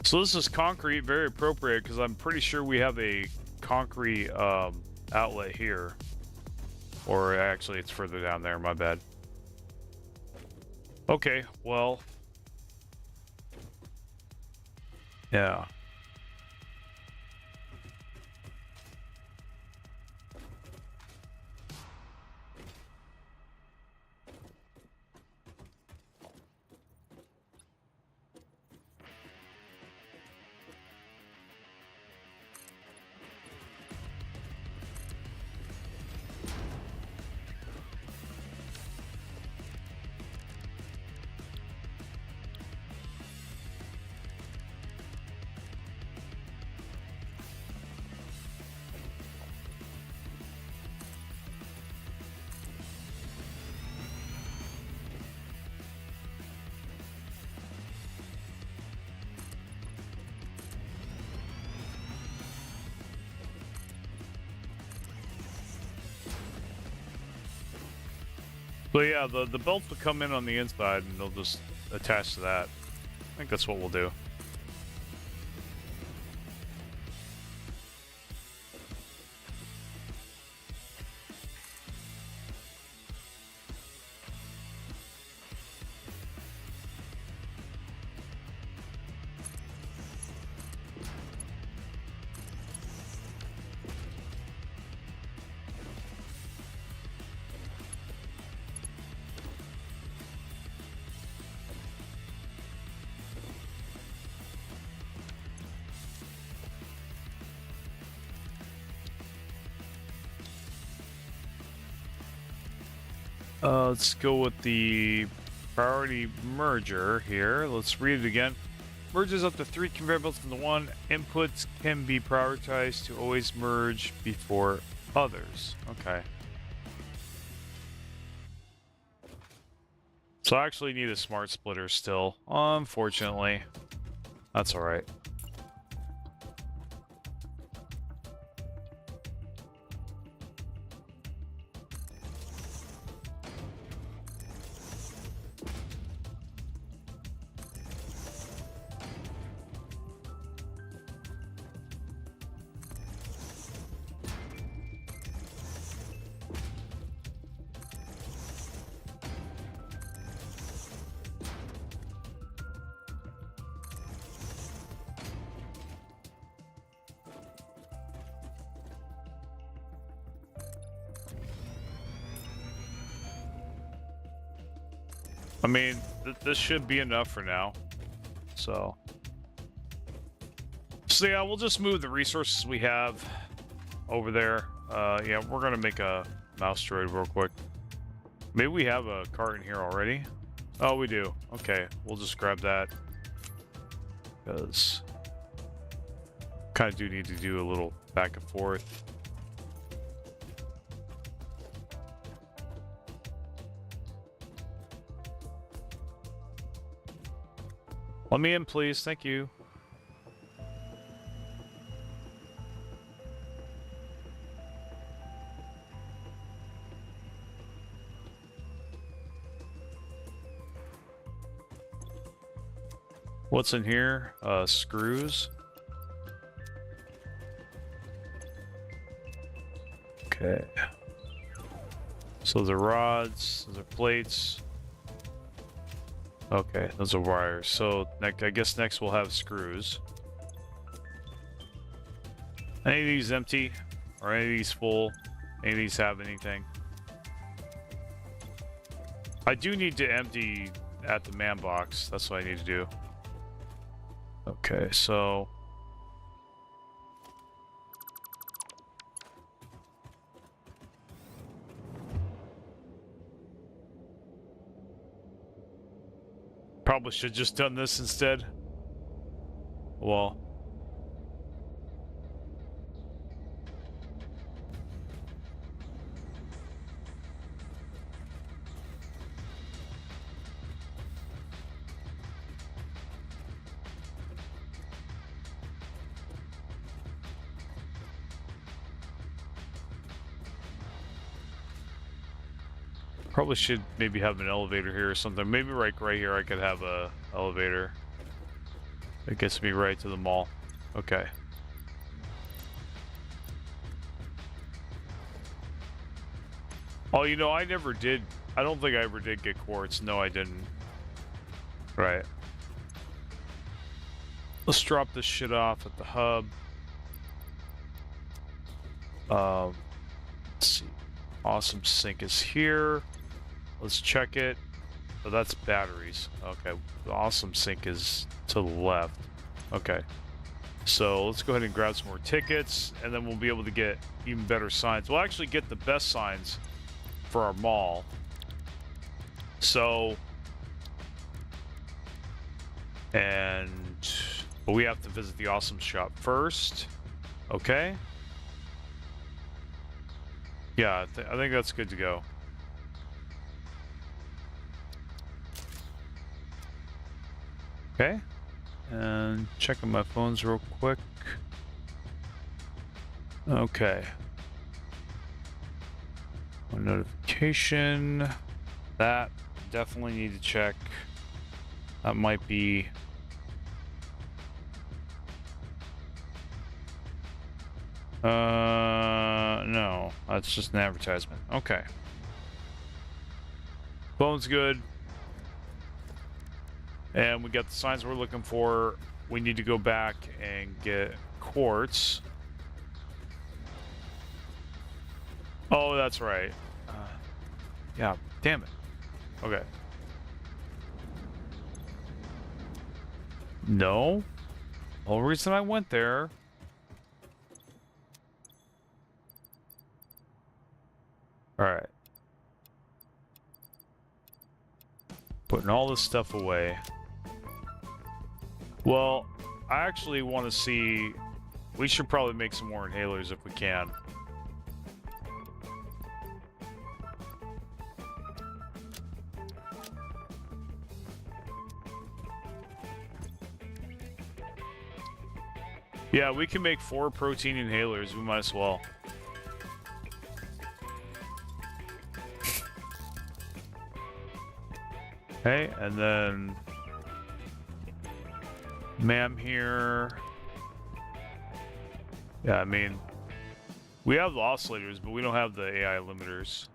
So this is concrete, very appropriate because I'm pretty sure we have a concrete outlet here. Or actually it's further down there, my bad. Okay, well. Yeah. So yeah, the belts will come in on the inside and they'll just attach to that. I think that's what we'll do. Let's go with the priority merger here. Let's read it again. Merges up to 3 conveyor belts into one. Inputs can be prioritized to always merge before others. Okay. So I actually need a smart splitter still, unfortunately. That's alright. I mean, this should be enough for now. So yeah, we'll just move the resources we have over there. Yeah, we're gonna make a mouse droid real quick. Maybe we have a cart in here already. Oh, we do. Okay, we'll just grab that. Because kind of do need to do a little back and forth. Let me in, please. Thank you. What's in here? Screws. Okay. So the rods, those are plates. Okay, those are wires. So I guess next we'll have screws. Any of these empty? Or any of these full? Any of these have anything? I do need to empty at the man box. That's what I need to do. Okay, so probably should just done this instead. Well, probably should maybe have an elevator here or something. Maybe right here I could have a elevator. It gets me right to the mall. Okay. Oh, you know, I never did. I don't think I ever did get quartz. No, I didn't. Right. Let's drop this shit off at the hub. Let's see. Awesome sink is here. Let's check it. Oh, that's batteries. Okay. The awesome sink is to the left. Okay. So let's go ahead and grab some more tickets, and then we'll be able to get even better signs. We'll actually get the best signs for our mall. So, but we have to visit the awesome shop first. Okay. Yeah, I think that's good to go. Okay. And checking my phones real quick. Okay. One notification. That definitely need to check. That might be... no. That's just an advertisement. Okay. Phone's good. And we got the signs we're looking for. We need to go back and get quartz. Oh, that's right. Yeah, damn it. Okay. No. The whole reason I went there. Alright. Putting all this stuff away. Well, I actually want to see... We should probably make some more inhalers if we can. Yeah, we can make 4 protein inhalers. We might as well. Okay, and then... Ma'am here. Yeah, I mean... We have the oscillators, but we don't have the AI limiters.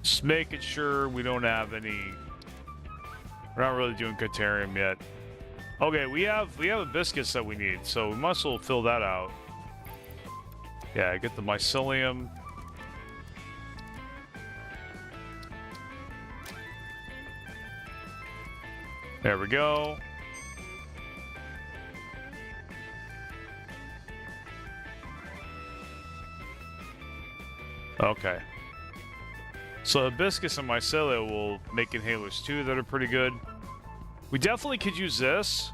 Just making sure we don't have any... We're not really doing Caterium yet. Okay, we have a biscuits that we need, so we must as well fill that out. Yeah, get the mycelium. There we go. Okay. So hibiscus and mycelia will make inhalers too that are pretty good. We definitely could use this.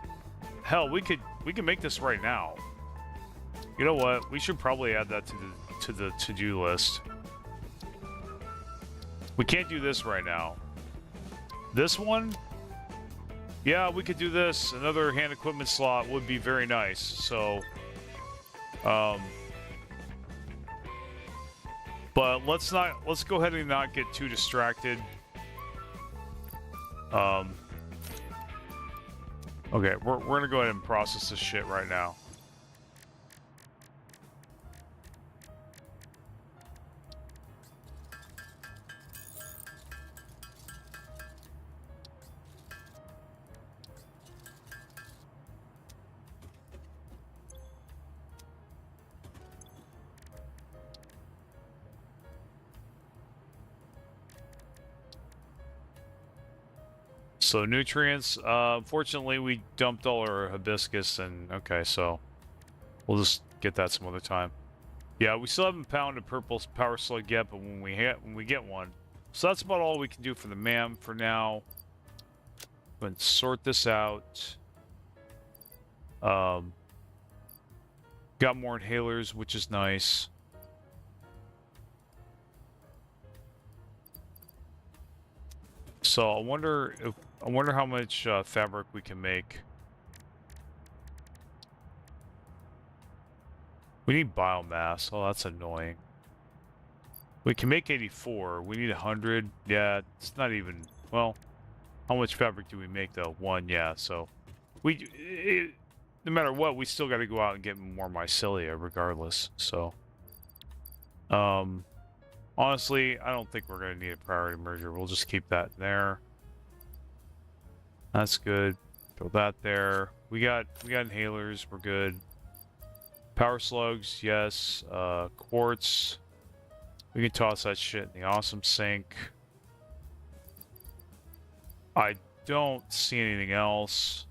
Hell, we could make this right now. You know what? We should probably add that to the to-do list. We can't do this right now. This one? Yeah, we could do this. Another hand equipment slot would be very nice. So, but let's go ahead and not get too distracted. Okay, we're gonna go ahead and process this shit right now. So nutrients, unfortunately we dumped all our hibiscus and okay, so we'll just get that some other time. Yeah, we still haven't found a purple power slug yet, but when we get one. So that's about all we can do for the MAM for now. And sort this out. Got more inhalers, which is nice. So I wonder how much fabric we can make. We need biomass. Oh, that's annoying. We can make 84. We need 100. Yeah, it's not even... Well, how much fabric do we make, though? 1, yeah. So, no matter what, we still got to go out and get more mycelia, regardless. So, honestly, I don't think we're going to need a priority merger. We'll just keep that there. That's good. Throw that there. We got inhalers. We're good. Power slugs, yes. Quartz. We can toss that shit in the awesome sink. I don't see anything else.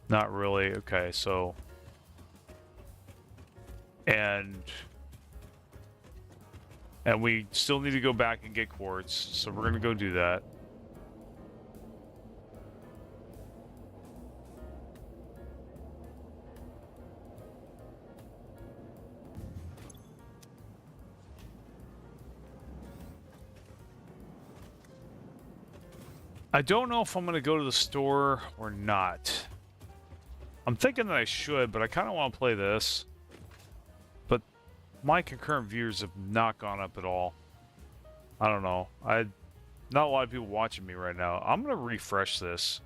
Not really. Okay, so... And we still need to go back and get quartz, so we're going to go do that. I don't know if I'm going to go to the store or not. I'm thinking that I should, but I kind of want to play this. But my concurrent viewers have not gone up at all. I don't know. Not a lot of people watching me right now. I'm going to refresh this.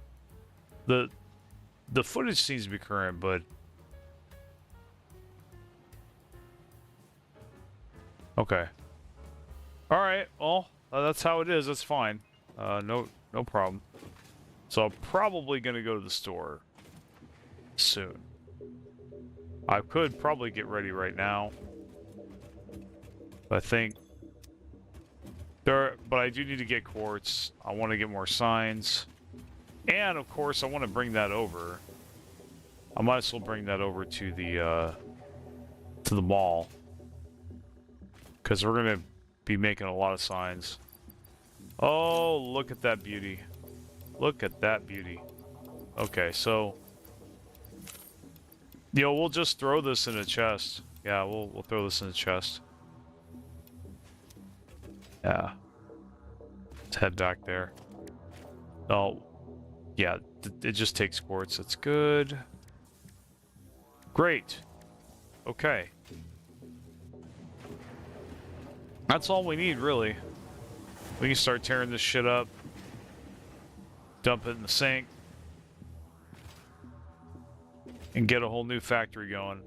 The footage seems to be current, but... Okay. Alright, well, that's how it is. That's fine. No problem. So I'm probably going to go to the store soon. I could probably get ready right now. I think but I do need to get quartz. I want to get more signs. And of course I want to bring that over. I might as well bring that over to the mall. Because we're going to be making a lot of signs. Oh, look at that beauty. Look at that beauty. Okay, so... we'll just throw this in a chest. Yeah, we'll throw this in a chest. Yeah. Let's head back there. Oh, yeah, it just takes quartz. It's good. Great. Okay. That's all we need, really. We can start tearing this shit up. Dump it in the sink. And get a whole new factory going.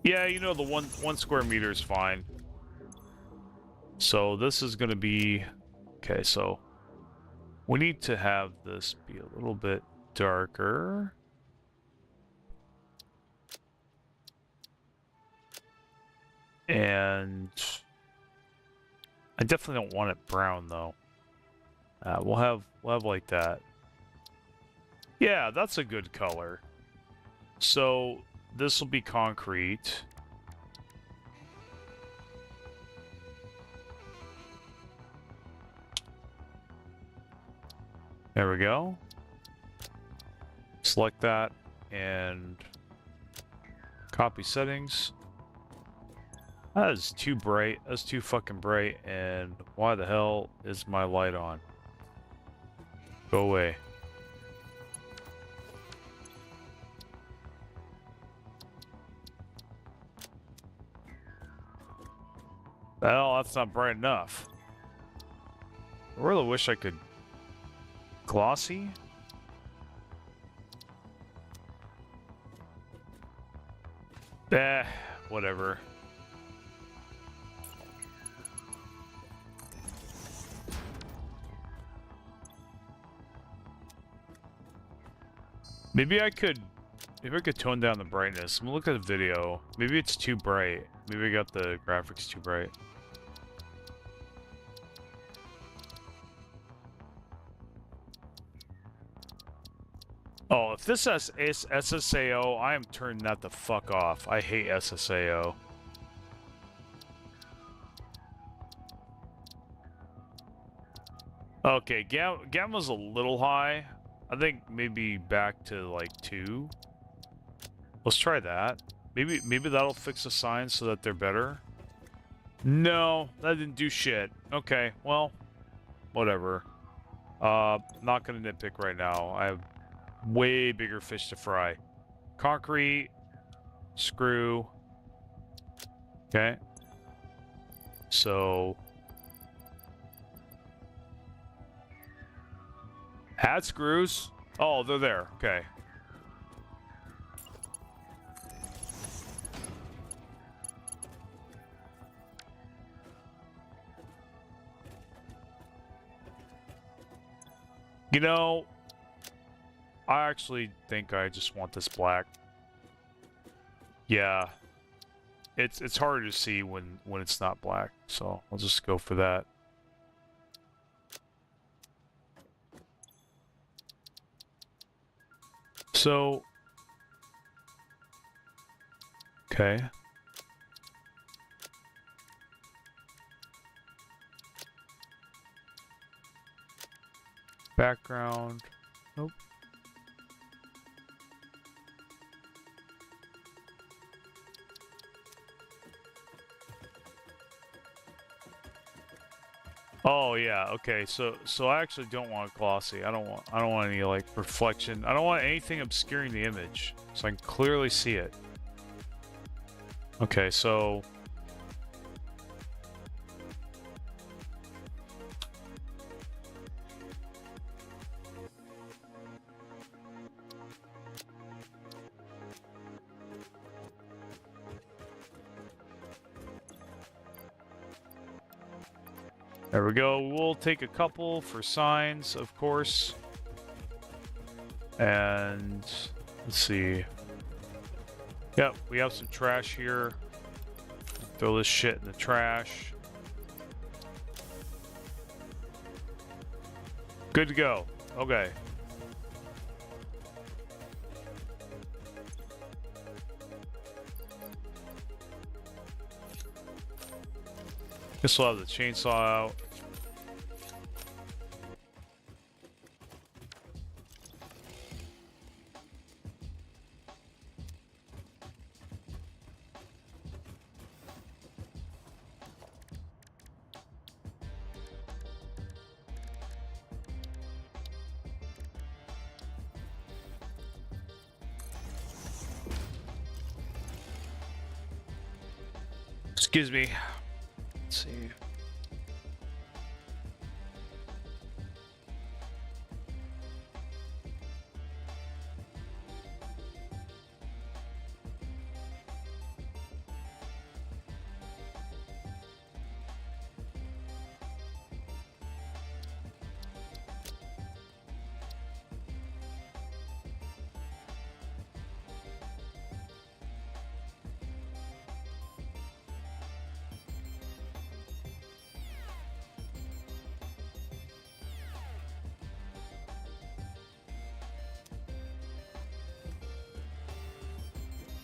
Yeah, you know, the one square meter is fine. So this is going to be... Okay, so... We need to have this be a little bit darker. And... I definitely don't want it brown, though. We'll have like that. Yeah, that's a good color. So... This will be concrete. There we go. Select that and copy settings. That is too bright. That's too fucking bright. And why the hell is my light on? Go away. Well, that's not bright enough. I really wish I could... Glossy? Whatever. Maybe I could tone down the brightness. I'm gonna look at the video. Maybe it's too bright. Maybe I got the graphics too bright. Oh, if this is SSAO, I am turning that the fuck off. I hate SSAO. Okay, gamma's a little high. I think maybe back to like 2. Let's try that. Maybe that'll fix the signs so that they're better. No, that didn't do shit. Okay, well, whatever. Not gonna nitpick right now. I have way bigger fish to fry. Concrete, screw. Okay. So add screws. Oh, they're there. Okay. You know, I actually think I just want this black. Yeah. It's harder to see when it's not black, so I'll just go for that. So okay. Background. Nope. Oh yeah, okay. So I actually don't want glossy. I don't want any like reflection. I don't want anything obscuring the image, so I can clearly see it. Okay, so there we go. We'll take a couple for signs, of course. And let's see. Yep, we have some trash here. Throw this shit in the trash. Good to go. Okay. Guess we'll have the chainsaw out. Excuse me. Let's see.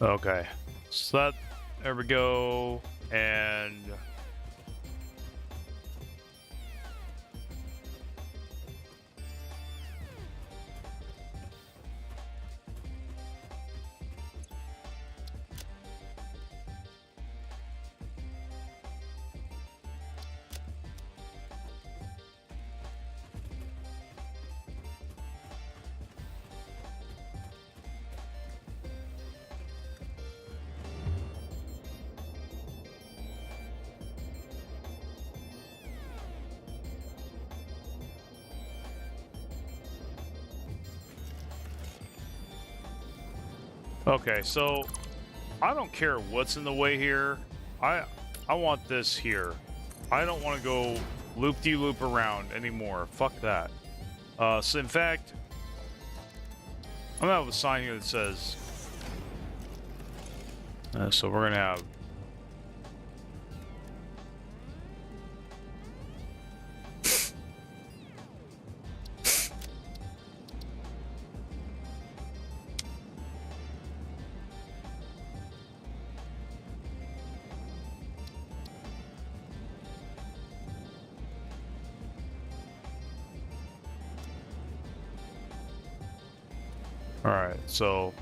Okay, so that, there we go, and okay, so I don't care what's in the way here. I want this here. I don't want to go loop-de-loop around anymore. Fuck that. So in fact, I'm gonna have a sign here that says. So we're gonna have. All right, so.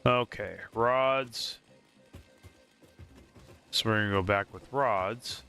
Okay, rods. So we're gonna go back with rods.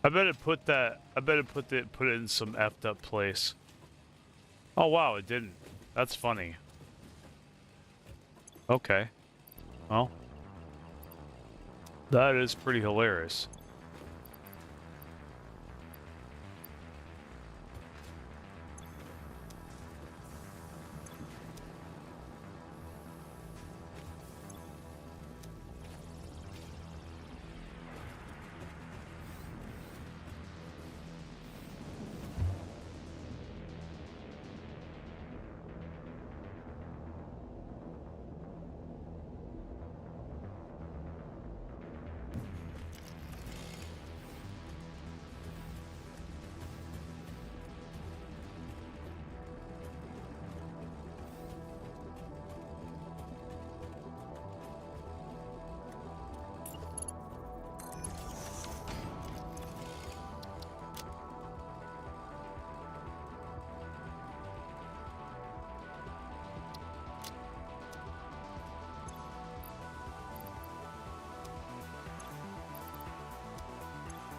I bet it put that. I bet it put it in some effed up place. Oh wow, it didn't. That's funny. Okay. Well, that is pretty hilarious.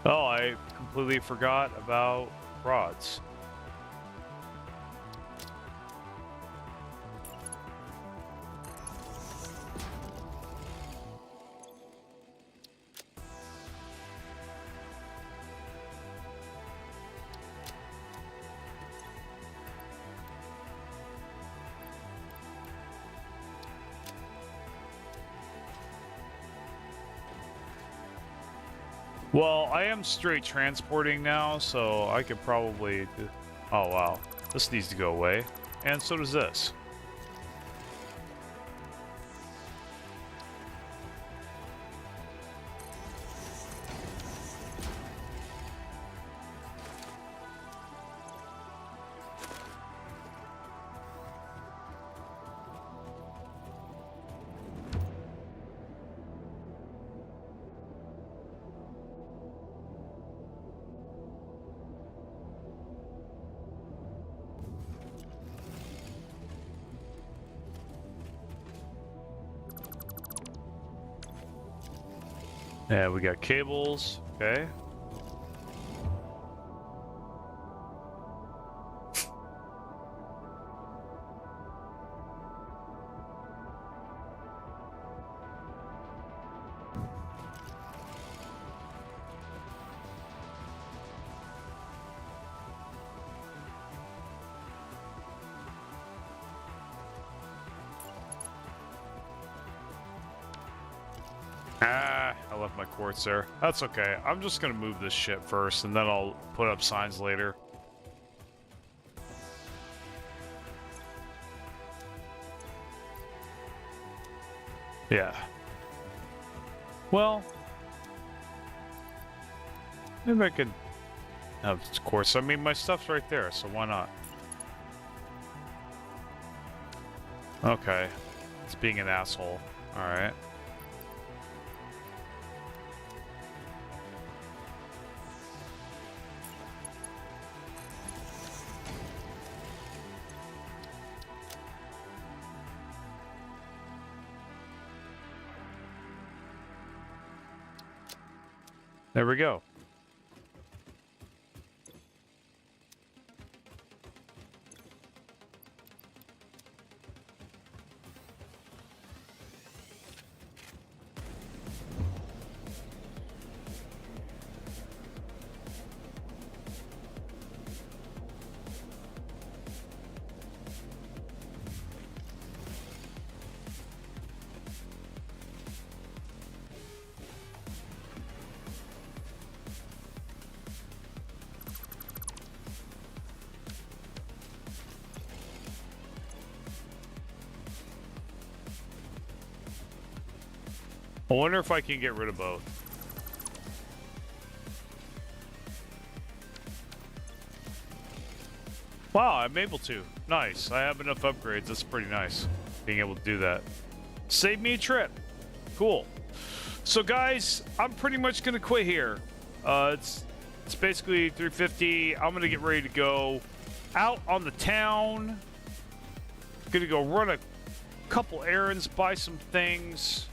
Oh, I completely forgot about rods. Well, I am straight transporting now, so I could probably... Oh, wow. This needs to go away. And so does this. Yeah, we got cables. Okay. Ah, I left my quartz there. That's okay. I'm just gonna move this shit first, and then I'll put up signs later. Yeah. Well, maybe I could have quartz. I mean, my stuff's right there, so why not? Okay. It's being an asshole. Alright. There we go. I wonder if I can get rid of both. Wow, I'm able to. Nice. I have enough upgrades. That's pretty nice, being able to do that. Save me a trip. Cool. So, guys, I'm pretty much going to quit here. It's basically 3:50. I'm going to get ready to go out on the town. Going to go run a couple errands, buy some things.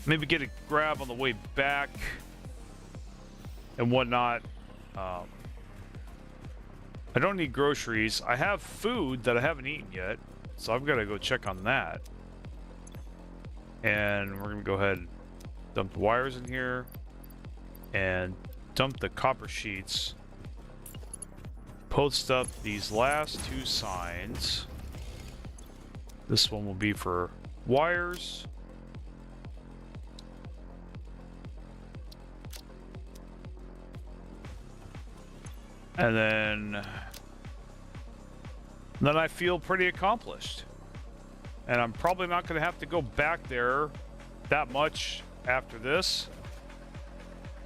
Maybe get a grab on the way back and whatnot. I don't need groceries. I have food that I haven't eaten yet, so I've got to go check on that. And we're going to go ahead and dump the wires in here and dump the copper sheets. Post up these last two signs. This one will be for wires. And then I feel pretty accomplished. And I'm probably not going to have to go back there that much after this.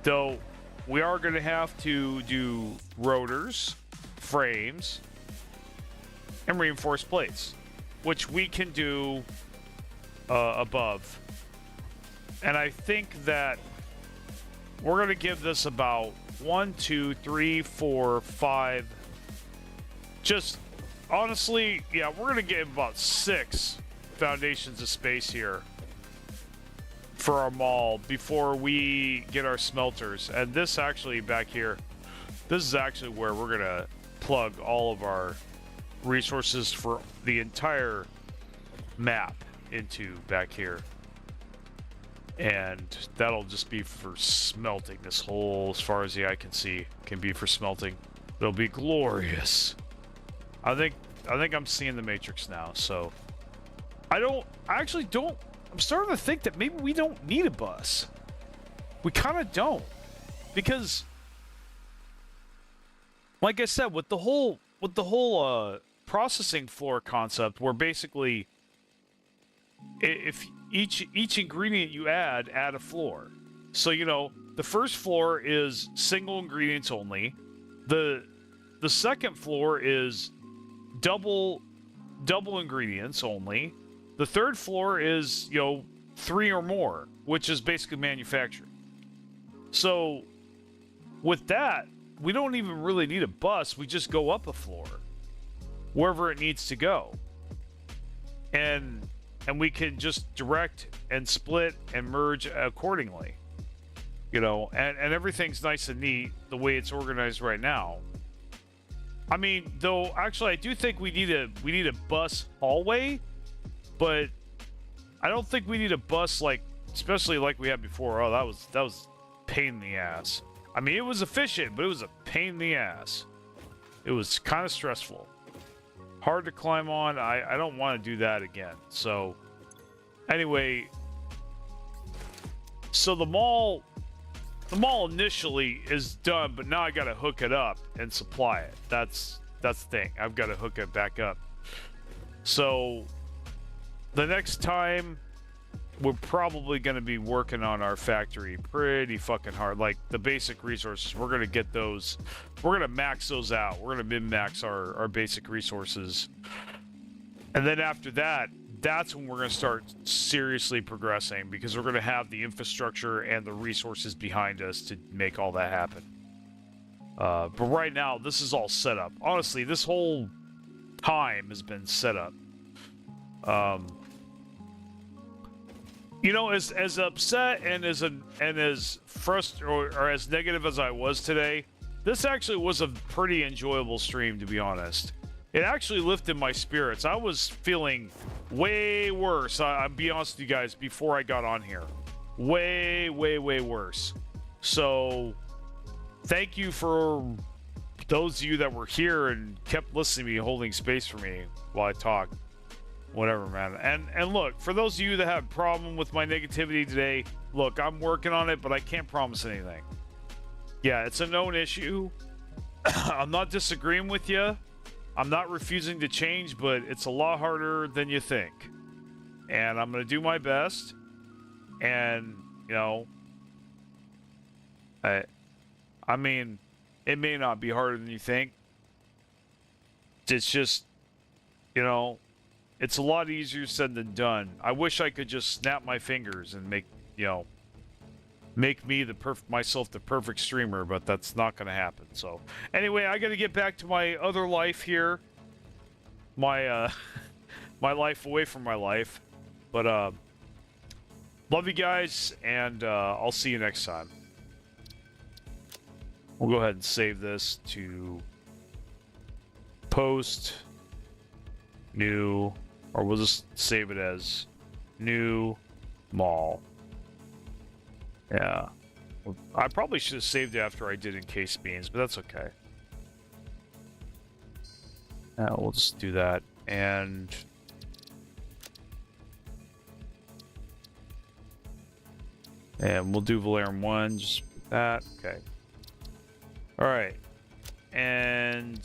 Though we are going to have to do rotors, frames, and reinforced plates, which we can do above. And I think that we're going to give this about 1, 2, 3, 4, 5. Just honestly, yeah, we're going to give about 6 foundations of space here for our mall before we get our smelters. And this actually back here, this is actually where we're going to plug all of our resources for the entire map into back here. And that'll just be for smelting. This whole, as far as the eye can see, can be for smelting. It'll be glorious. I think I'm seeing the Matrix now, so I actually don't. I'm starting to think that maybe we don't need a bus. We kind of don't, because, like I said, with the whole processing floor concept, where basically, if each ingredient you add a floor. So, you know, the first floor is single ingredients only. The second floor is double ingredients only. The third floor is, you know, 3 or more, which is basically manufacturing. So with that, we don't even really need a bus. We just go up a floor wherever it needs to go. And and we can just direct and split and merge accordingly. You know, and everything's nice and neat the way it's organized right now. I mean, though, actually, I do think we need a bus hallway, but I don't think we need a bus like, especially like we had before. Oh, that was pain in the ass. I mean, it was efficient, but it was a pain in the ass. It was kind of stressful, hard to climb on. I don't want to do that again. So, anyway, so the mall initially is done, but now I got to hook it up and supply it. That's the thing. I've got to hook it back up. So the next time we're probably going to be working on our factory pretty fucking hard. Like the basic resources, we're going to get those. We're going to max those out. We're going to min-max our basic resources. And then after that, that's when we're going to start seriously progressing, because we're going to have the infrastructure and the resources behind us to make all that happen. But right now, this is all set up. Honestly, this whole time has been set up. You know, as upset and as frustrated or as negative as I was today, this actually was a pretty enjoyable stream, to be honest. It actually lifted my spirits. I was feeling way worse. I'll be honest with you guys, before I got on here. Way worse. So, thank you for those of you that were here and kept listening to me, holding space for me while I talked. Whatever, man. And look, for those of you that have a problem with my negativity today, look, I'm working on it, but I can't promise anything. Yeah, it's a known issue. I'm not disagreeing with you. I'm not refusing to change, but it's a lot harder than you think. And I'm going to do my best. And, you know, I mean, it may not be harder than you think. It's just, you know, it's a lot easier said than done. I wish I could just snap my fingers and make, you know, make me myself the perfect streamer, but that's not going to happen. So, anyway, I got to get back to my other life here. My my life away from my life. But love you guys, and I'll see you next time. We'll go ahead and save this to post new, or we'll just save it as new mall. Yeah. I probably should have saved it after I did encased beans, but that's okay. We'll just do that. And we'll do Volairen 1, just that. Okay. Alright. And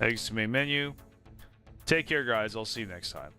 exit to main menu. Take care, guys. I'll see you next time.